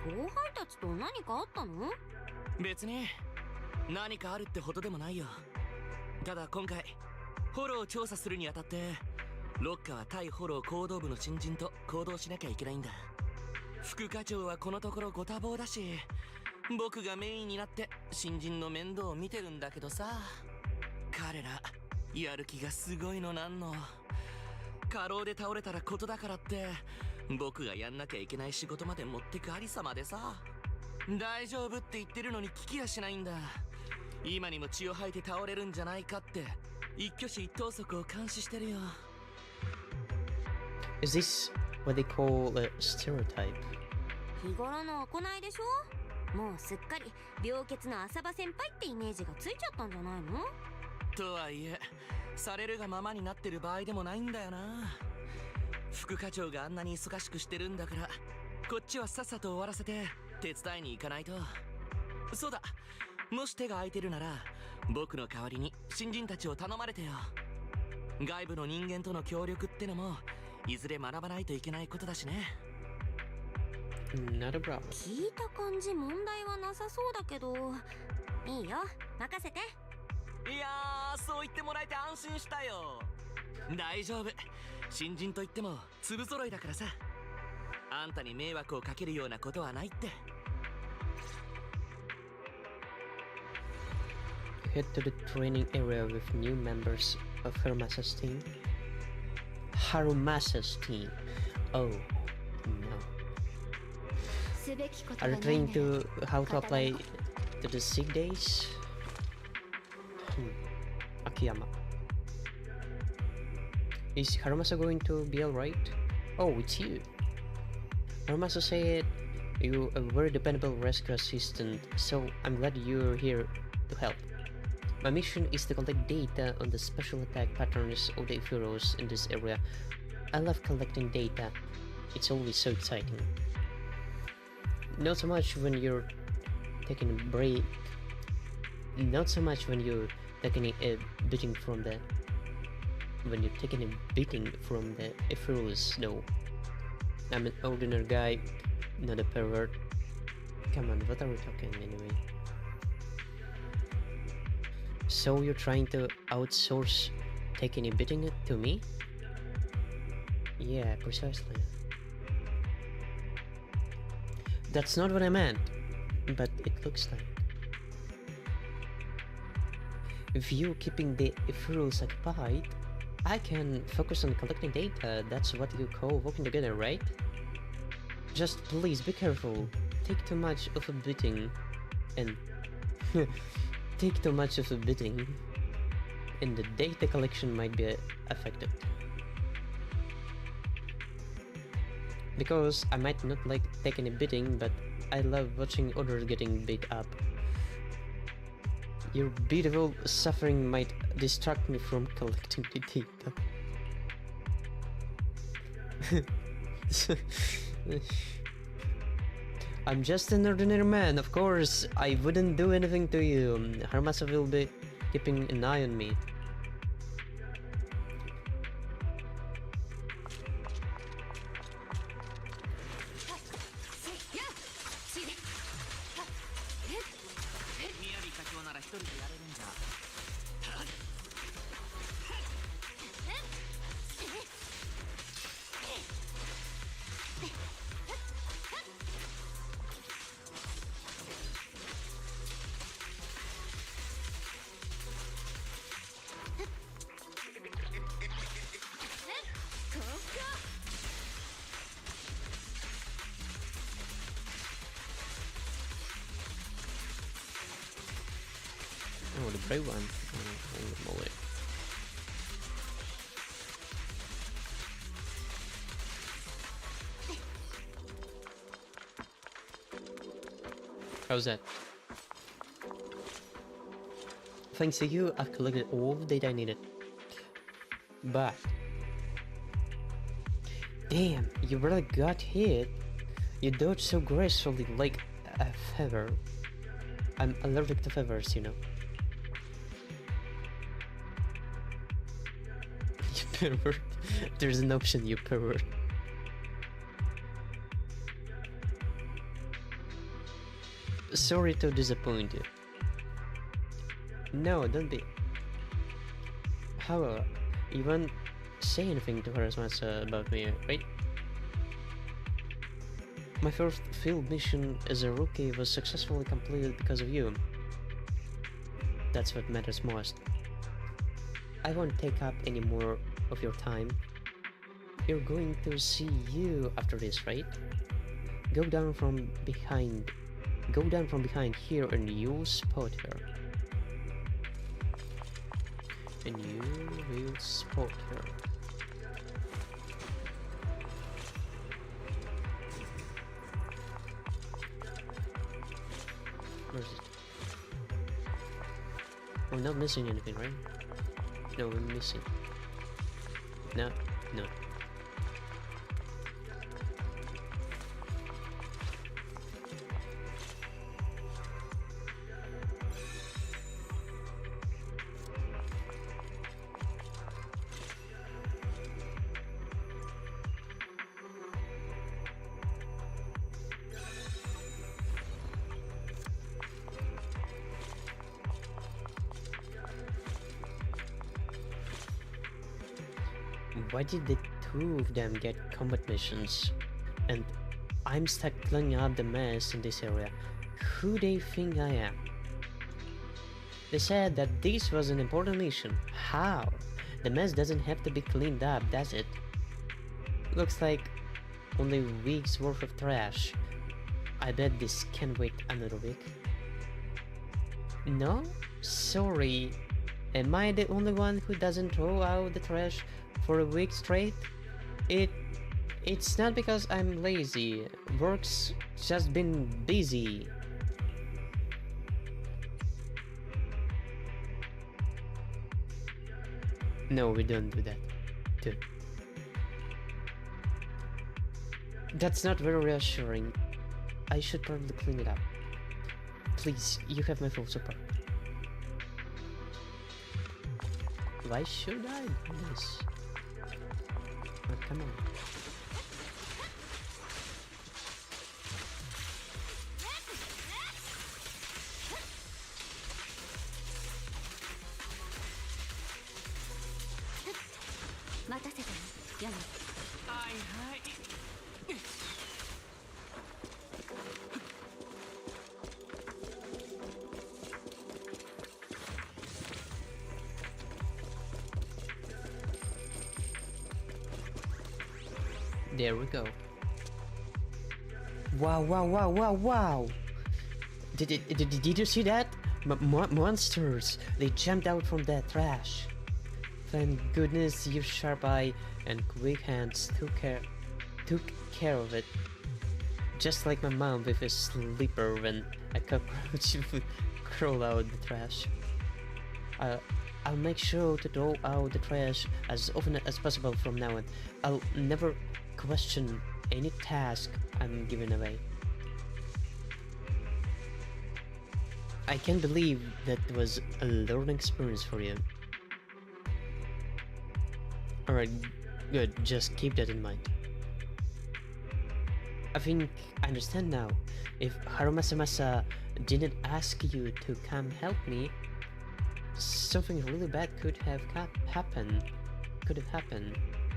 後輩たちと何かあったの？別に何かあるってほどでもないよ。ただ今回フォローを調査するにあたってロッカーは対フォロー行動部の新人と行動しなきゃいけないんだ。副課長はこのところご多忙だし、僕がメインになって新人の面倒を見てるんだけどさ、彼らやる気がすごいのなんの。過労で倒れたらことだからって僕がやんなきゃいけない仕事まで持ってくありさまでさ、大丈夫って言ってるのに聞きやしないんだ。今にも血を吐いて倒れるんじゃないかって一挙手一投足を監視してるよ。 Is this what they call a stereotype? 日頃の行いでしょ。もうすっかり病欠の浅場先輩ってイメージがついちゃったんじゃないの？とはいえされるがままになってる場合でもないんだよな。副課長があんなに忙しくしてるんだからこっちはさっさと終わらせて手伝いに行かないと。そうだ、もし手が空いてるなら僕の代わりに新人たちを頼まれてよ。外部の人間との協力ってのもいずれ学ばないといけないことだしね。Not a problem. 聞いた感じ問題はなさそうだけど、いいよ、任せて。いやー、そう言ってもらえて安心したよ。大丈夫、新人といっても粒揃いだからさ。あんたに迷惑をかけるようなことはないって。 Head to the training area with new members of Harumasa's team. Harumasa's team. Oh no. すべきこと Are が you ない trying な to ら how to apply to the sick days? Akiyama. Is Harumasa going to be alright? Oh, it's you. Harumasa said you're a very dependable rescue assistant, so I'm glad you're here to help. My mission is to collect data on the special attack patterns of the heroes in this area. I love collecting data. It's always so exciting. Not so much when you're taking a break. Not so much when you're taking a beating from the heroes. No. I'm an ordinary guy, not a pervert. Come on, what are we talking anyway? So you're trying to outsource taking a beating to me? Yeah, precisely. That's not what I meant, but it looks like. If you're keeping the heroes occupied, I can focus on collecting data. That's what you call working together, right? Just please be careful. Take too much of a beating and take too much of a beating and the data collection might be affected. Because I might not like taking a beating, but I love watching others getting beat up. Your beautiful suffering might distract me from collecting the data. I'm just an ordinary man, of course. I wouldn't do anything to you. Harumasa will be keeping an eye on me. Oh, the brave one. Oh, holy moly. How's that? Thanks to you, I've collected all the data I needed. But damn, you really got hit. You dodged so gracefully like a feather. I'm allergic to feathers, you know. You pervert. There's an option, you pervert. Sorry to disappoint you. No, don't be. However, you won't say anything to her as much about me, right? My first field mission as a rookie was successfully completed because of you. That's what matters most. I won't take up any more of your time. You're going to see you after this, right? Go down from behind here and you'll spot her. And you will spot her. Where's it? I'm not missing anything, right? No, I'm missing. No, no. Why did the two of them get combat missions? And I'm stuck cleaning up the mess in this area. Who they think I am? They said that this was an important mission. How? The mess doesn't have to be cleaned up, does it? Looks like only a week's worth of trash. I bet this can't wait another week. No? Sorry. Am I the only one who doesn't throw out the trash for a week straight? It's not because I'm lazy. Work's just been busy. No, we don't do that. Dude. That's not very reassuring. I should probably clean it up. Please, you have my full support. Why should I do this? Oh, come on. There we go. Wow, wow, wow, wow, wow! Did you see that? Monsters! They jumped out from that trash. Thank goodness your sharp eye and quick hands took care of it. Just like my mom with a sleeper when a cockroach would crawl out the trash. I'll make sure to throw out the trash as often as possible from now on. I'll never question any task I'm given away. I can't believe that was a learning experience for you. Alright, good, just keep that in mind. I think I understand now. If Harumasa didn't ask you to come help me, something really bad could have happened,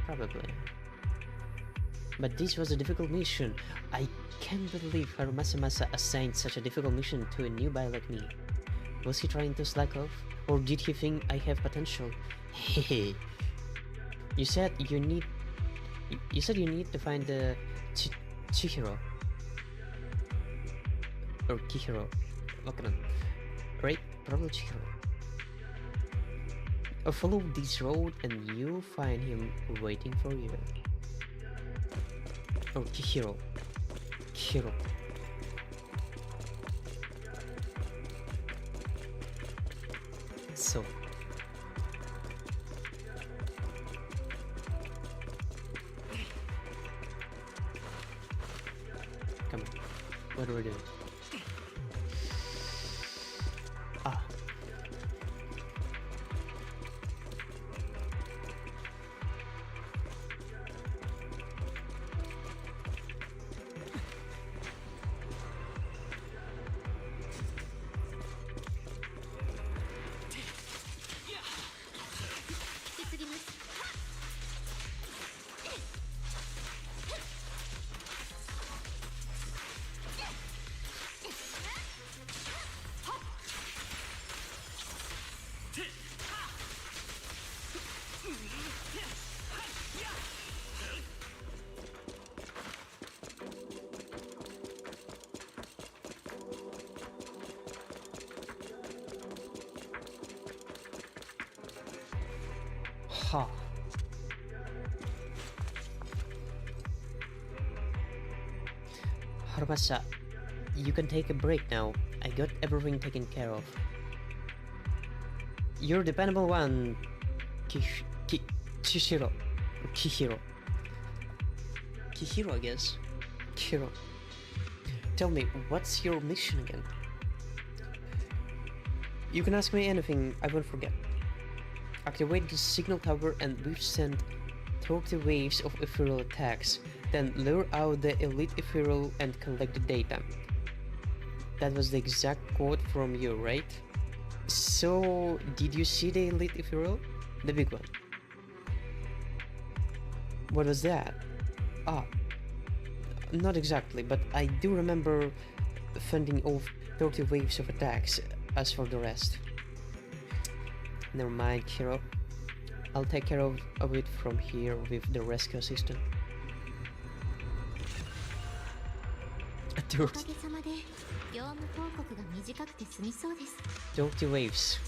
probably. But this was a difficult mission. I can't believe Harumasa assigned such a difficult mission to a newbie like me. Was he trying to slack off? Or did he think I have potential? Hehe. You said you need to find the Chihiro. Or Kihiro. Right? Probably Chihiro. Follow this road and you'll find him waiting for you. Oh, Kihiro. Kihiro. So. Come on. What are we doing? Ah. Ha. Harumasa, you can take a break now. I got everything taken care of. You're the dependable one, Kihiro. Kihiro, I guess. Kihiro. Tell me, what's your mission again? You can ask me anything, I won't forget. Activate the signal tower and we've sent 30 waves of ethereal attacks. Then lure out the elite ethereal and collect the data. That was the exact quote from you, right? So, did you see the elite ethereal? The big one. What was that? Ah, not exactly, but I do remember fending off 30 waves of attacks. As for the rest, never mind, Kiro. I'll take care of it from here with the rescue assistant. おかげさまで業務報告が短くて済みそうです。30 waves.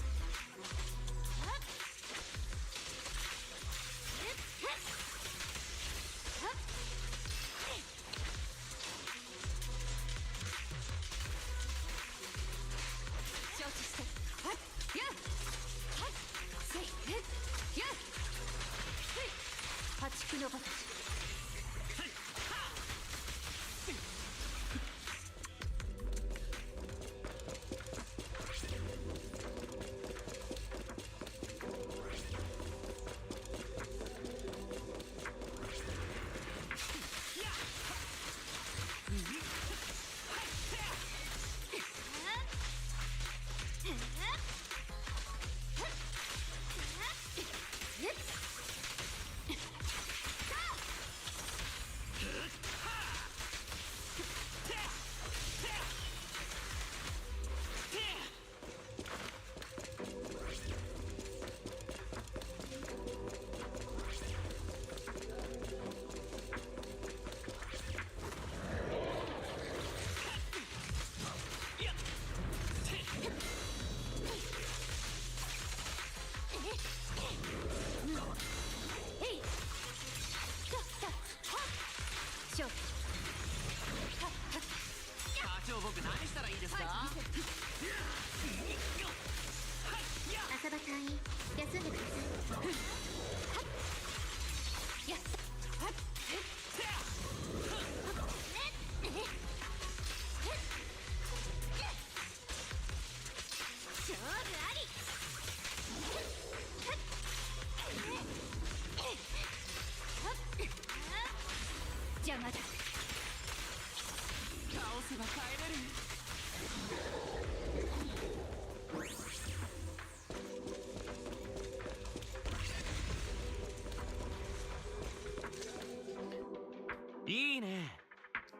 いいね。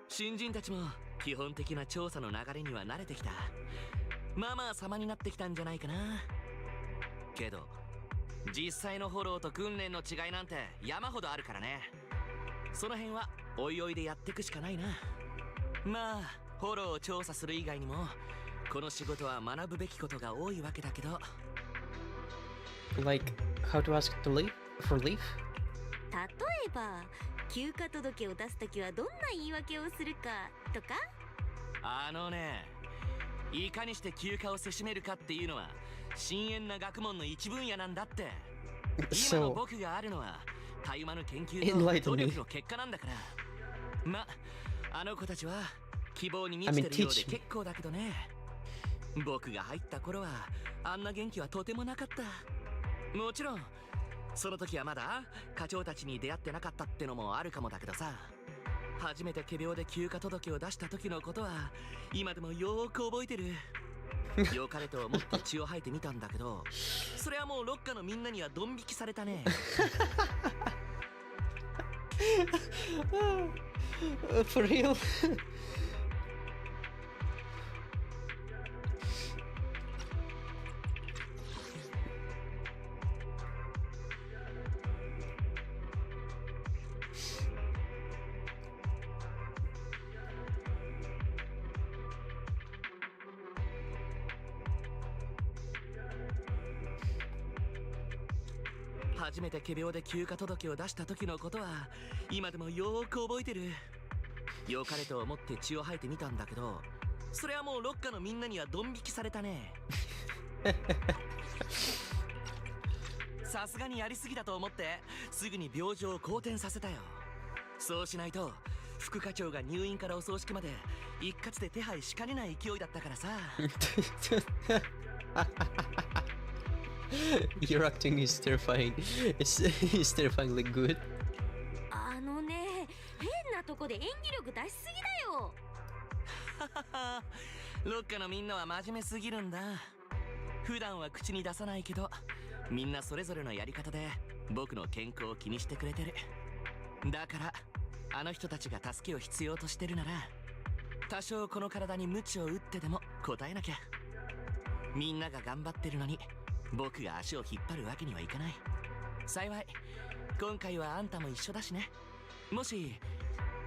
新人たちも基本的な調査の流れには慣れてきた。まあまあ様になってきたんじゃないかな。けど実際のフォローと訓練の違いなんて山ほどあるからね。その辺はおいおいでやっていくしかないな。まあフォローを調査する以外にもこの仕事は学ぶべきことが多いわけだけど、Like, how to ask to leave? For leave? 例えば休暇届を出すときはどんな言い訳をするかとか。いかにして休暇をせしめるかっていうのは深淵な学問の一分野なんだって。今の僕があるのはたゆまぬ研究と努力の結果なんだから。ま、あの子たちは希望に満ちてるようで結構だけどね。僕が入った頃はあんな元気はとてもなかった。もちろんその時はまだ課長たちに出会ってなかったってのもあるかもだけどさ。初めて仮病で休暇届を出した時のことは今でもよーく覚えてる。良かれと思って血を吐いてみたんだけど、それはもうロッカのみんなにはドン引きされたね。For real? 初めて仮病で休暇届を出した時のことは今でもよーく覚えてる。良かれと思って血を吐いてみたんだけど、それはもうロッカのみんなにはドン引きされたね。さすがにやりすぎだと思ってすぐに病状を好転させたよ。そうしないと副課長が入院からお葬式まで一括で手配しかねない勢いだったからさ。Your acting is terrifying. It's terrifyingly good. 変なとこで演技力出しすぎだよ。ロッカのみんなは真面目すぎるんだ。普段は口に出さないけどみんなそれぞれのやり方で僕の健康を気にしてくれてる。だからあの人たちが助けを必要としてるなら多少この体に鞭を打ってでも応えなきゃ。みんなが頑張ってるのに僕が足を引っ張るわけにはいかない。幸い今回はあんたも一緒だしね。もし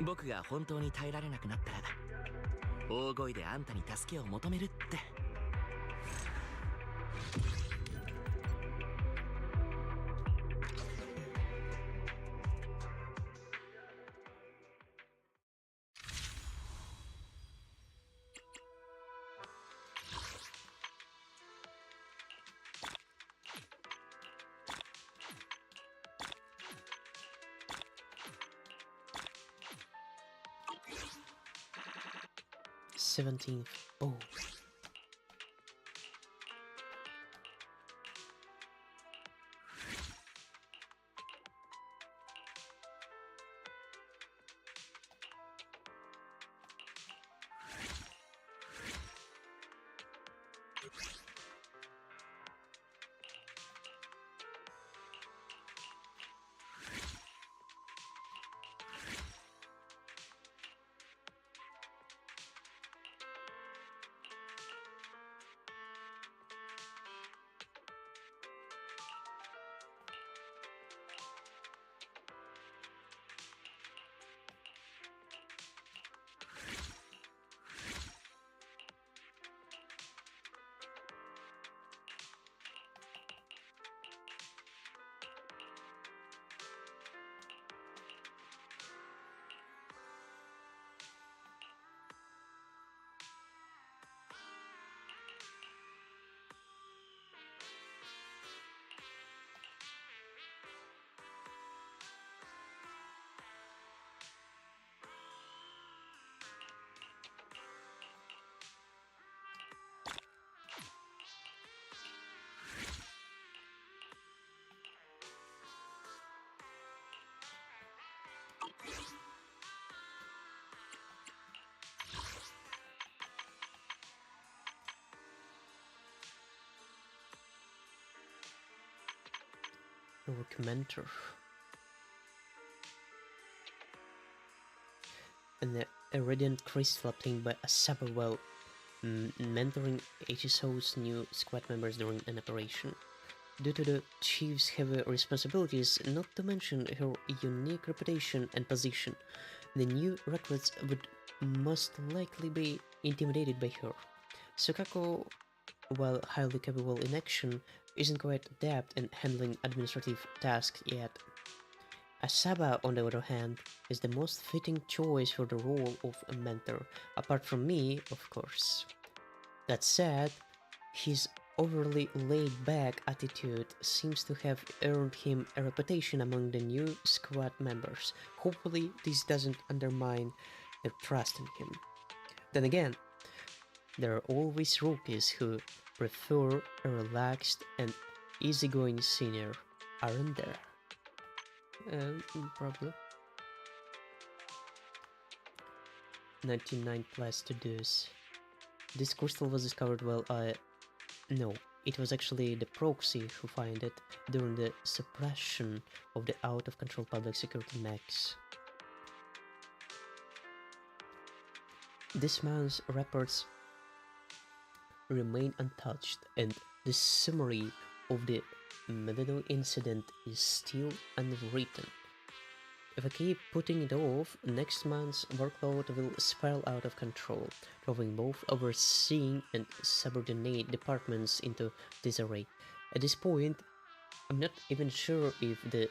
僕が本当に耐えられなくなったら大声であんたに助けを求めるって。17th. Oh. Recommender. And a radiant crystal obtained by a Saberwell, mentoring HSO's new squad members during an operation. Due to the chief's heavy responsibilities, not to mention her unique reputation and position, the new recruits would most likely be intimidated by her. So 過去 while highly capable in action, isn't quite adept in handling administrative tasks yet. Asaba, on the other hand, is the most fitting choice for the role of a mentor, apart from me, of course. That said, his overly laid-back attitude seems to have earned him a reputation among the new squad members. Hopefully, this doesn't undermine their trust in him. Then again, there are always rookies who prefer a relaxed and easygoing senior, aren't there? Probably. 99 plus to this. This crystal was discovered while No, it was actually the proxy who found it during the suppression of the out-of-control public security mechs. This man's reports remain untouched, and the summary of the Medino incident is still unwritten. If I keep putting it off, next month's workload will spiral out of control, throwing both overseeing and subordinate departments into disarray. At this point, I'm not even sure if the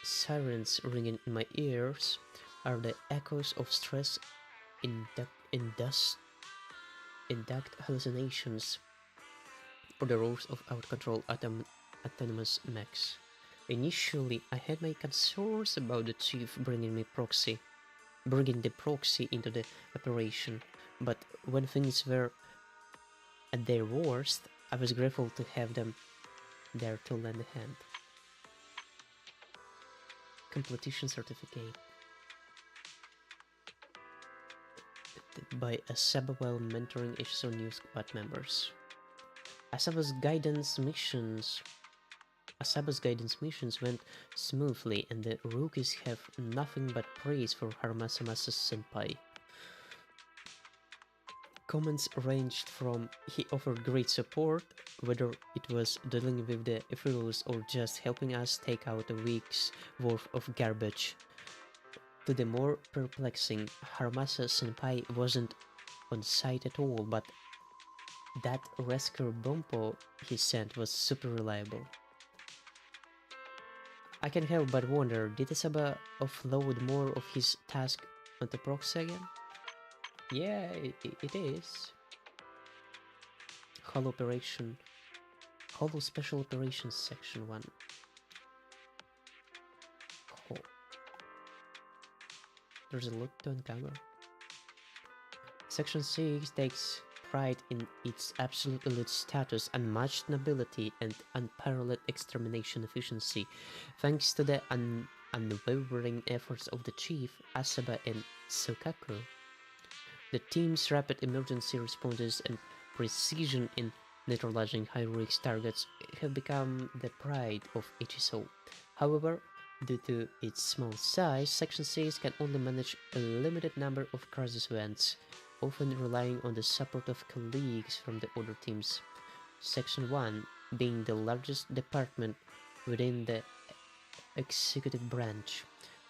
sirens ringing in my ears are the echoes of stress induced hallucinations or the roars of out-control autonomous mechs. Initially, I had my concerns about the chief bringing the proxy into the operation, but when things were at their worst, I was grateful to have them there to lend a hand. Completion certificate by Asaba while mentoring HSO new squad members. Asaba's guidance missions went smoothly, and the rookies have nothing but praise for Harmasamasa senpai. Comments ranged from "he offered great support," whether it was dealing with the Epheros or just helping us take out a week's worth of garbage, to the more perplexing Harmasa senpai wasn't on site at all, but that rescue bompo he sent was super reliable. I can't help but wonder, did Asaba offload more of his task onto proxy again? Yeah, it is. Holo Special Operations Section 1. Oh. There's a lot to uncover. Section 6 takes pride in its absolute elite status, unmatched nobility, and unparalleled extermination efficiency, thanks to the unwavering efforts of the chief, Asaba, and Sokaku. The team's rapid emergency responses and precision in neutralizing high-risk targets have become the pride of HSO. However, due to its small size, Section 6 can only manage a limited number of crisis events, often relying on the support of colleagues from the other teams. Section 1, being the largest department within the executive branch,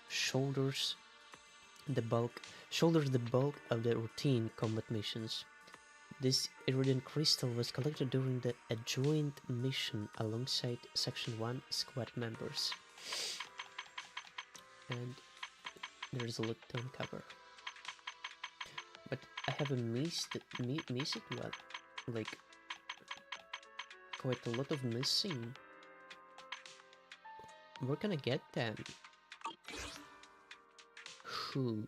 shoulders the bulk of the routine combat missions. This iridescent crystal was collected during a joint mission alongside Section 1 squad members. And there's a lot to uncover. But I have a missed one. Like, quite a lot of missing. Where can I get them? Who?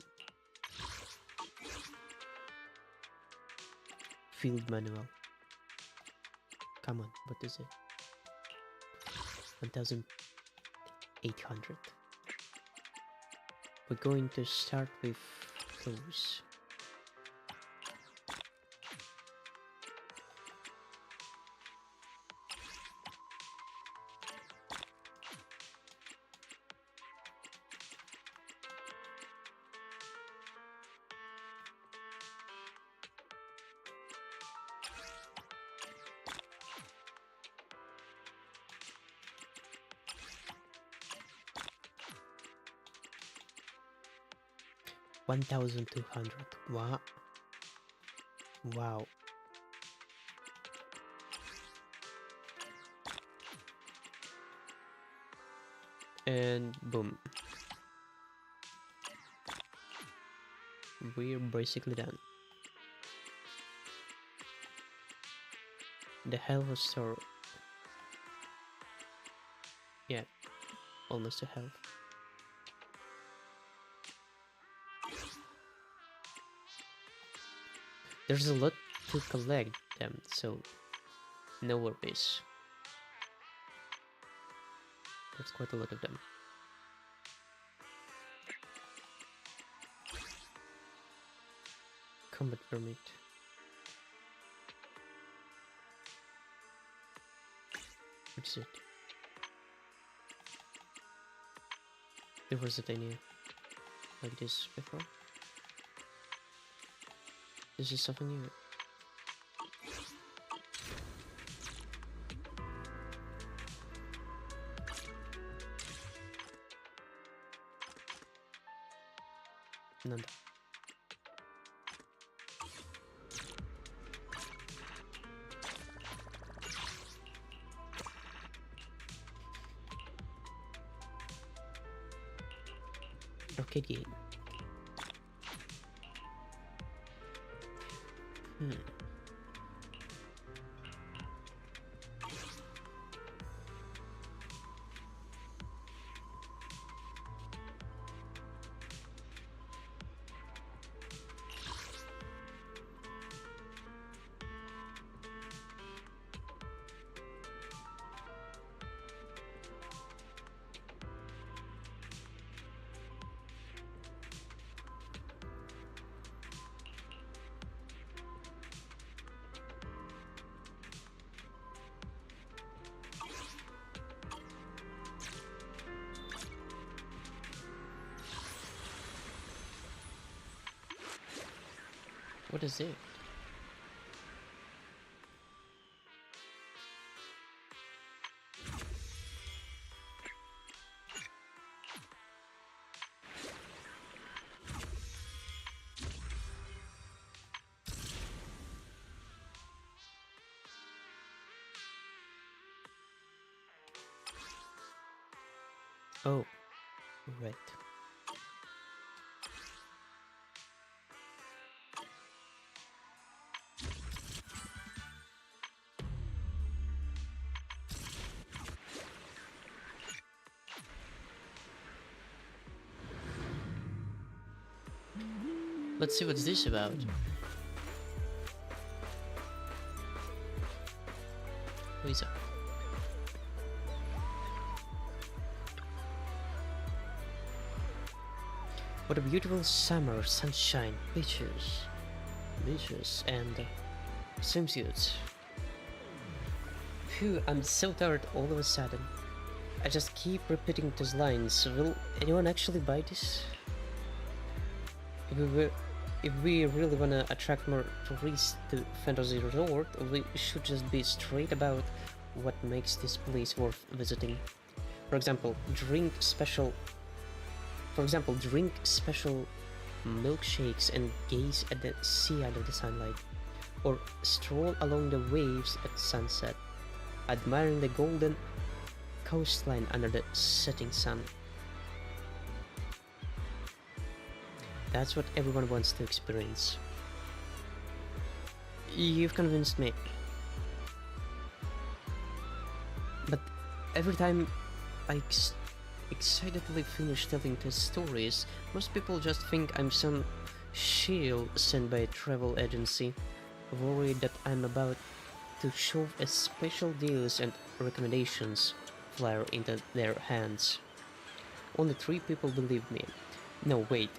Field manual. Come on, what is it? 1,800. We're going to start with those. $1,200. Wow. Wow. And boom. We're basically done. The hell of a store. Yeah, almost a health. There's a lot to collect them, so no worries. There's quite a lot of them. Combat permit. What's it? There was a tiny like this before. This is something new. None. Arcade game. What is it? Oh, right. Let's see what's this about. Lisa. What a beautiful summer, sunshine, beaches, and swimsuits. Phew, I'm so tired all of a sudden. I just keep repeating those lines. Will anyone actually buy this? If we really wanna attract more tourists to Fantasy Resort, we should just be straight about what makes this place worth visiting. For example, drink special milkshakes and gaze at the sea under the sunlight, or stroll along the waves at sunset, admiring the golden coastline under the setting sun. That's what everyone wants to experience. You've convinced me. But every time I excitedly finish telling the stories, most people just think I'm some shill sent by a travel agency, worried that I'm about to shove a special deals and recommendations flyer into their hands. Only 3 people believe me. No, wait.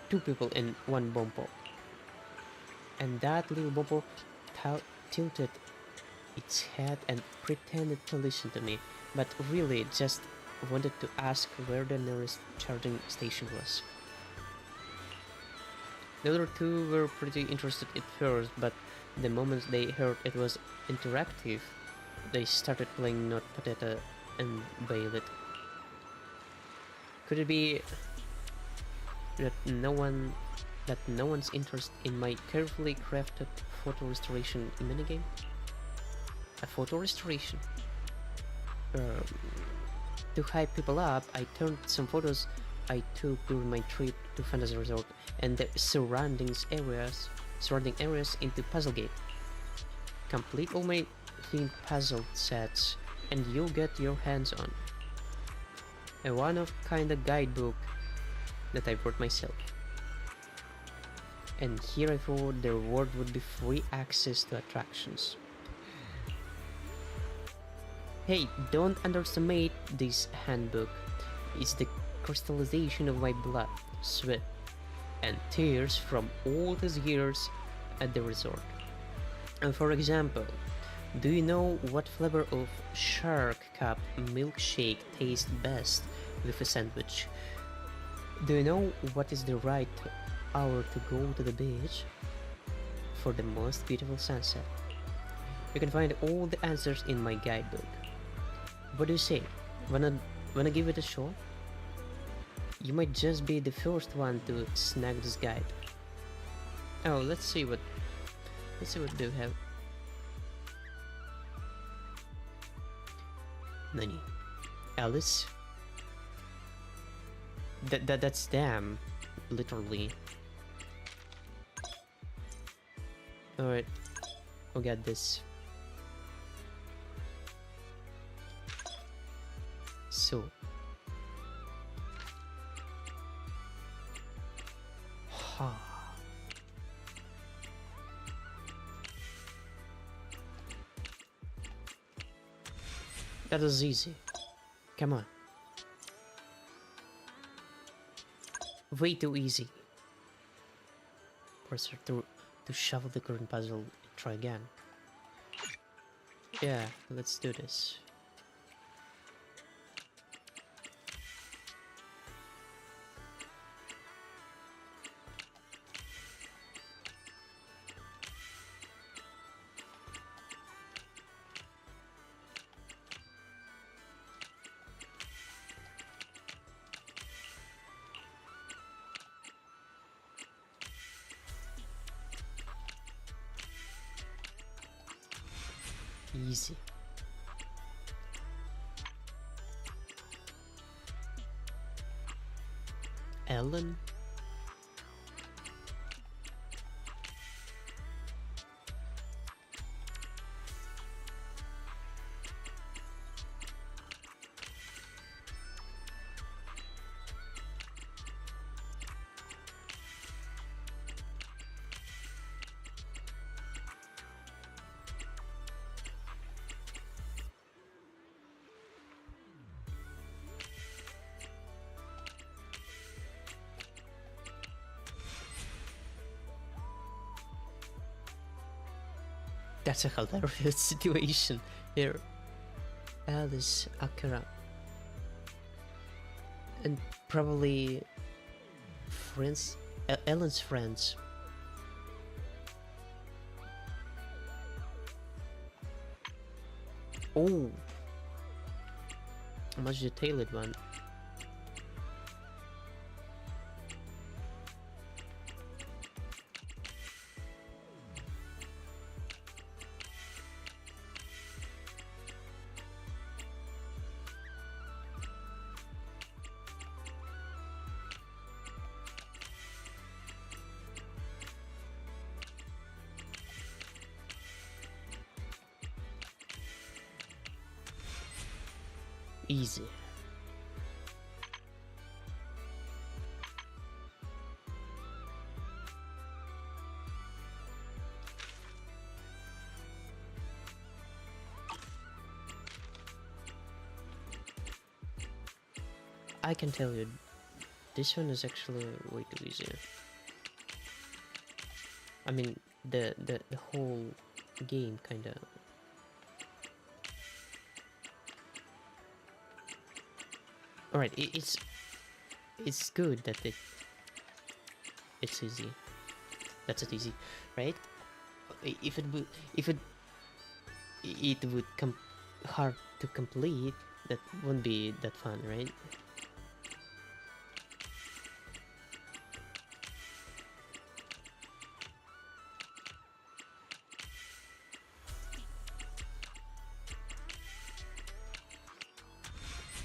2 people and 1 bompo. And that little bompo tilted its head and pretended to listen to me, but really just wanted to ask where the nearest charging station was. The other 2 were pretty interested at first, but the moment they heard it was interactive, they started playing Not Potato and bailed it. Could it be that no one's interest in my carefully crafted photo restoration minigame? A photo restoration? To hype people up, I turned some photos I took during my trip to Fantasy Resort and the surrounding areas into Puzzlegate. Complete all my themed puzzle sets and you'll get your hands on a one-of-kind guidebook that I wrote myself. And here I thought the reward would be free access to attractions. Hey, don't underestimate this handbook. It's the crystallization of my blood, sweat, and tears from all these years at the resort. And for example, do you know what flavor of shark cup milkshake tastes best with a sandwich? Do you know what is the right hour to go to the beach for the most beautiful sunset? You can find all the answers in my guidebook. What do you say? Wanna give it a shot? You might just be the first one to snag this guide. Oh, let's see what they have. Nani? Alice? That's them, literally. Alright, we'll get this. So that is easy. Come on. Way too easy. Press her to shuffle the current puzzle and try again. Yeah, let's do this. Easy. Ellen? That's a hilarious situation here. Alice, Akira, and probably friends, Ellen's friends. Oh, a much detailed one. Easy. I can tell you, this one is actually way too easy. I mean, the whole game kinda. Alright, it's good that it's easy. That's it easy, right? If it would come hard to complete, that wouldn't be that fun, right?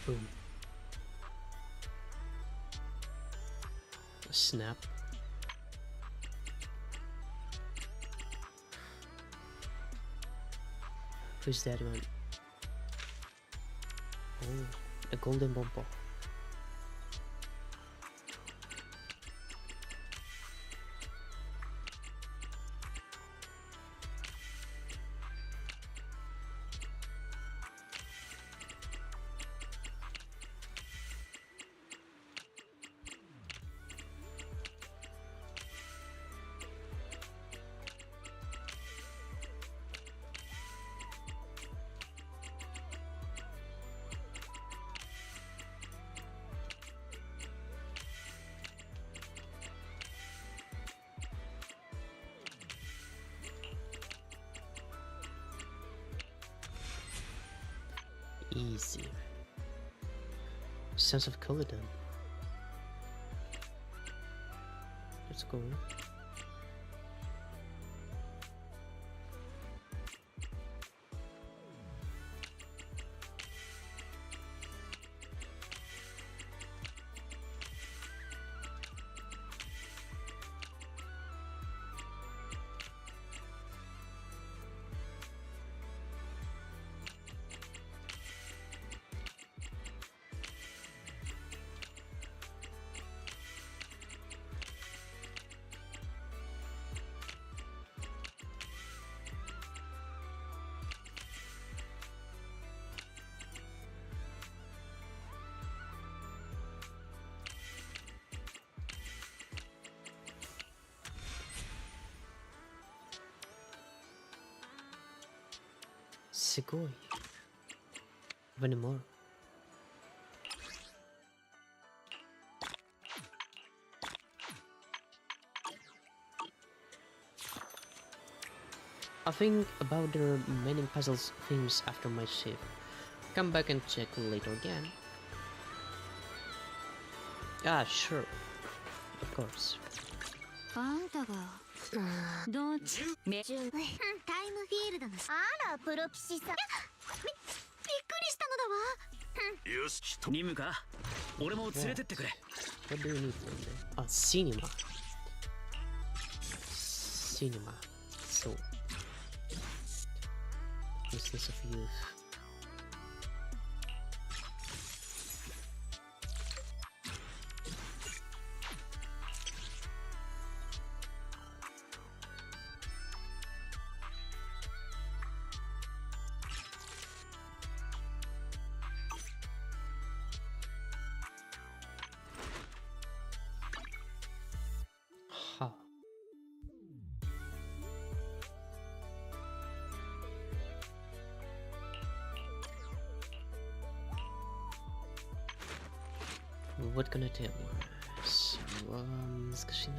Boom. Snap. Who's that one? Oh, a golden bombo. Easy. Sense of color then. Let's go. Segoi. Even more. I think about the remaining puzzles things after my save. Come back and check later again. Ah, sure. Of course. あんたがどっちめタイムフィールドのあらプロ棋士さんびっくりしたのだわよし任務か俺も連れてってくれ What do you need from there? Ah, cinema. Cinema. So. Business of youth. Huh. What can I tell you? So, 難しいな。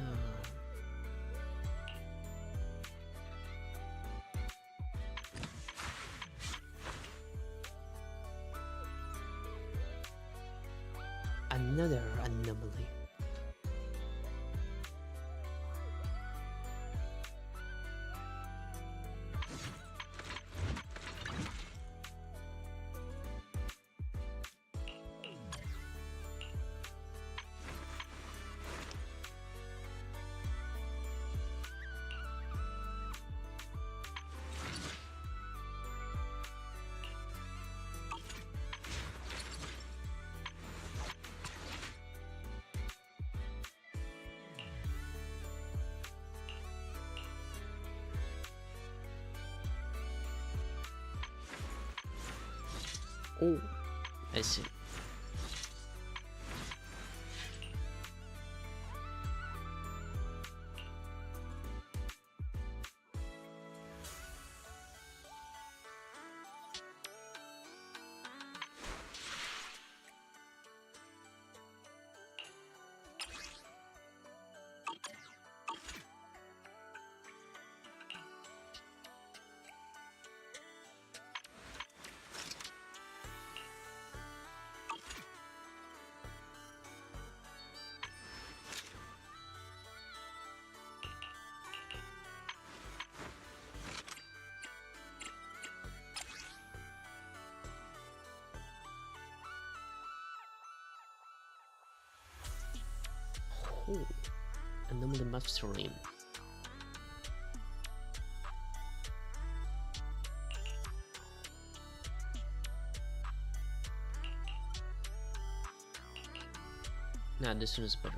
Another anomaly. Oh, I see. Cool. Anomaly mastering. Nah, this one is better.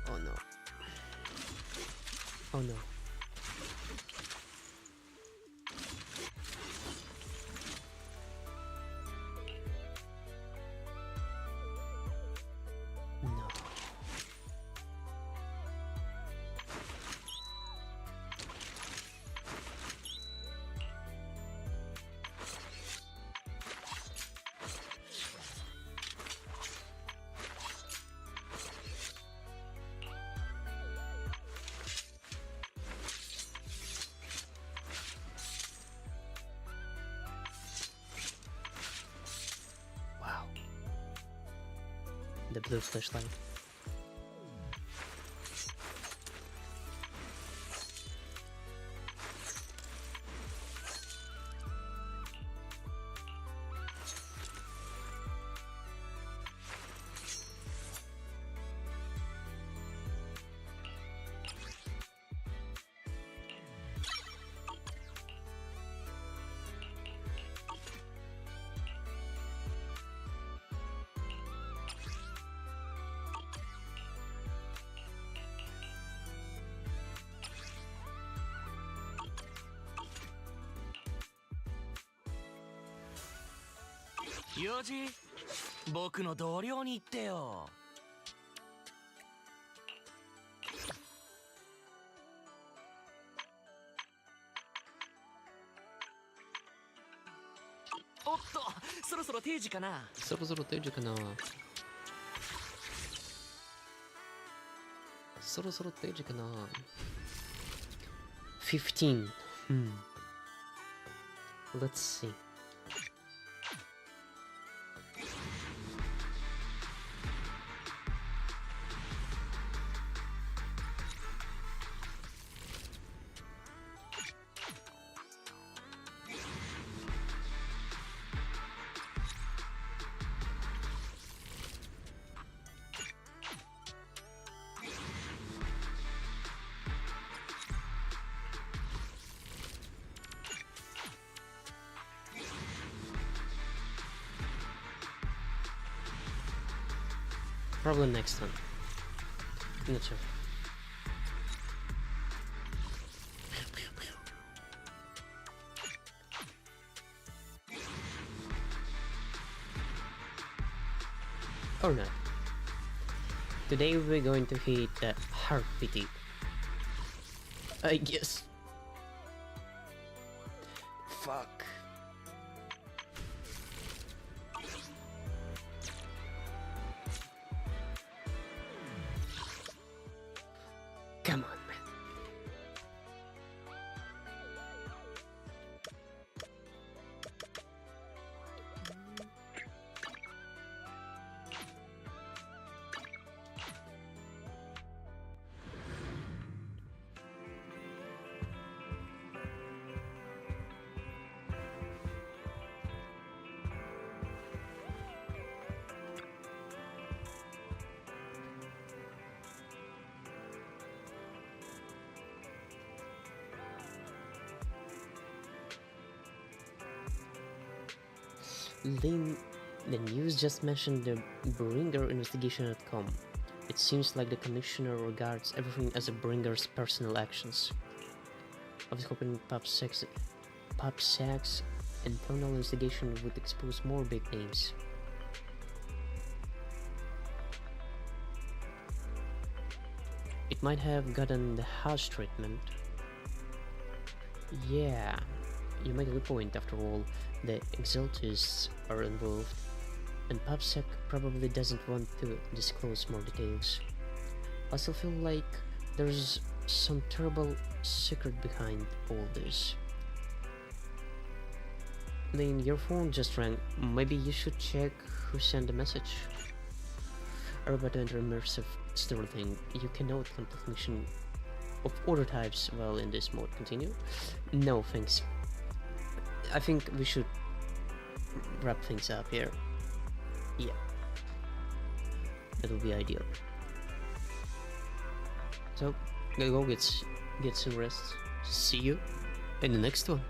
Oh no. Oh no. No. Wow. The blue flashlight.用事僕の同僚に言ってよ。おっと、そろそろ定時かな。そろそろ定時かな。そろそろ定時かな。15. Let's see. Probably next time. Not sure. Or not. Today we're going to hit the heart pity, I guess. Fuck. Come on, man. Lynn, the news just mentioned the Bringer investigation.com. It seems like the commissioner regards everything as a Bringer's personal actions. I was hoping PubSec's internal investigation would expose more big names. It might have gotten the house treatment. Yeah, you make a good point. After all, the exaltists are involved, and PubSec probably doesn't want to disclose more details. I still feel like there's some terrible secret behind all this. Lynn, your phone just rang. Maybe you should check who sent the message. about an immersive story thing, you cannot complete mission of order types while in this mode. Continue? No, thanks. I think we should wrap things up here. Yeah. That would be ideal. So, gonna go get some rest. See you in the next one.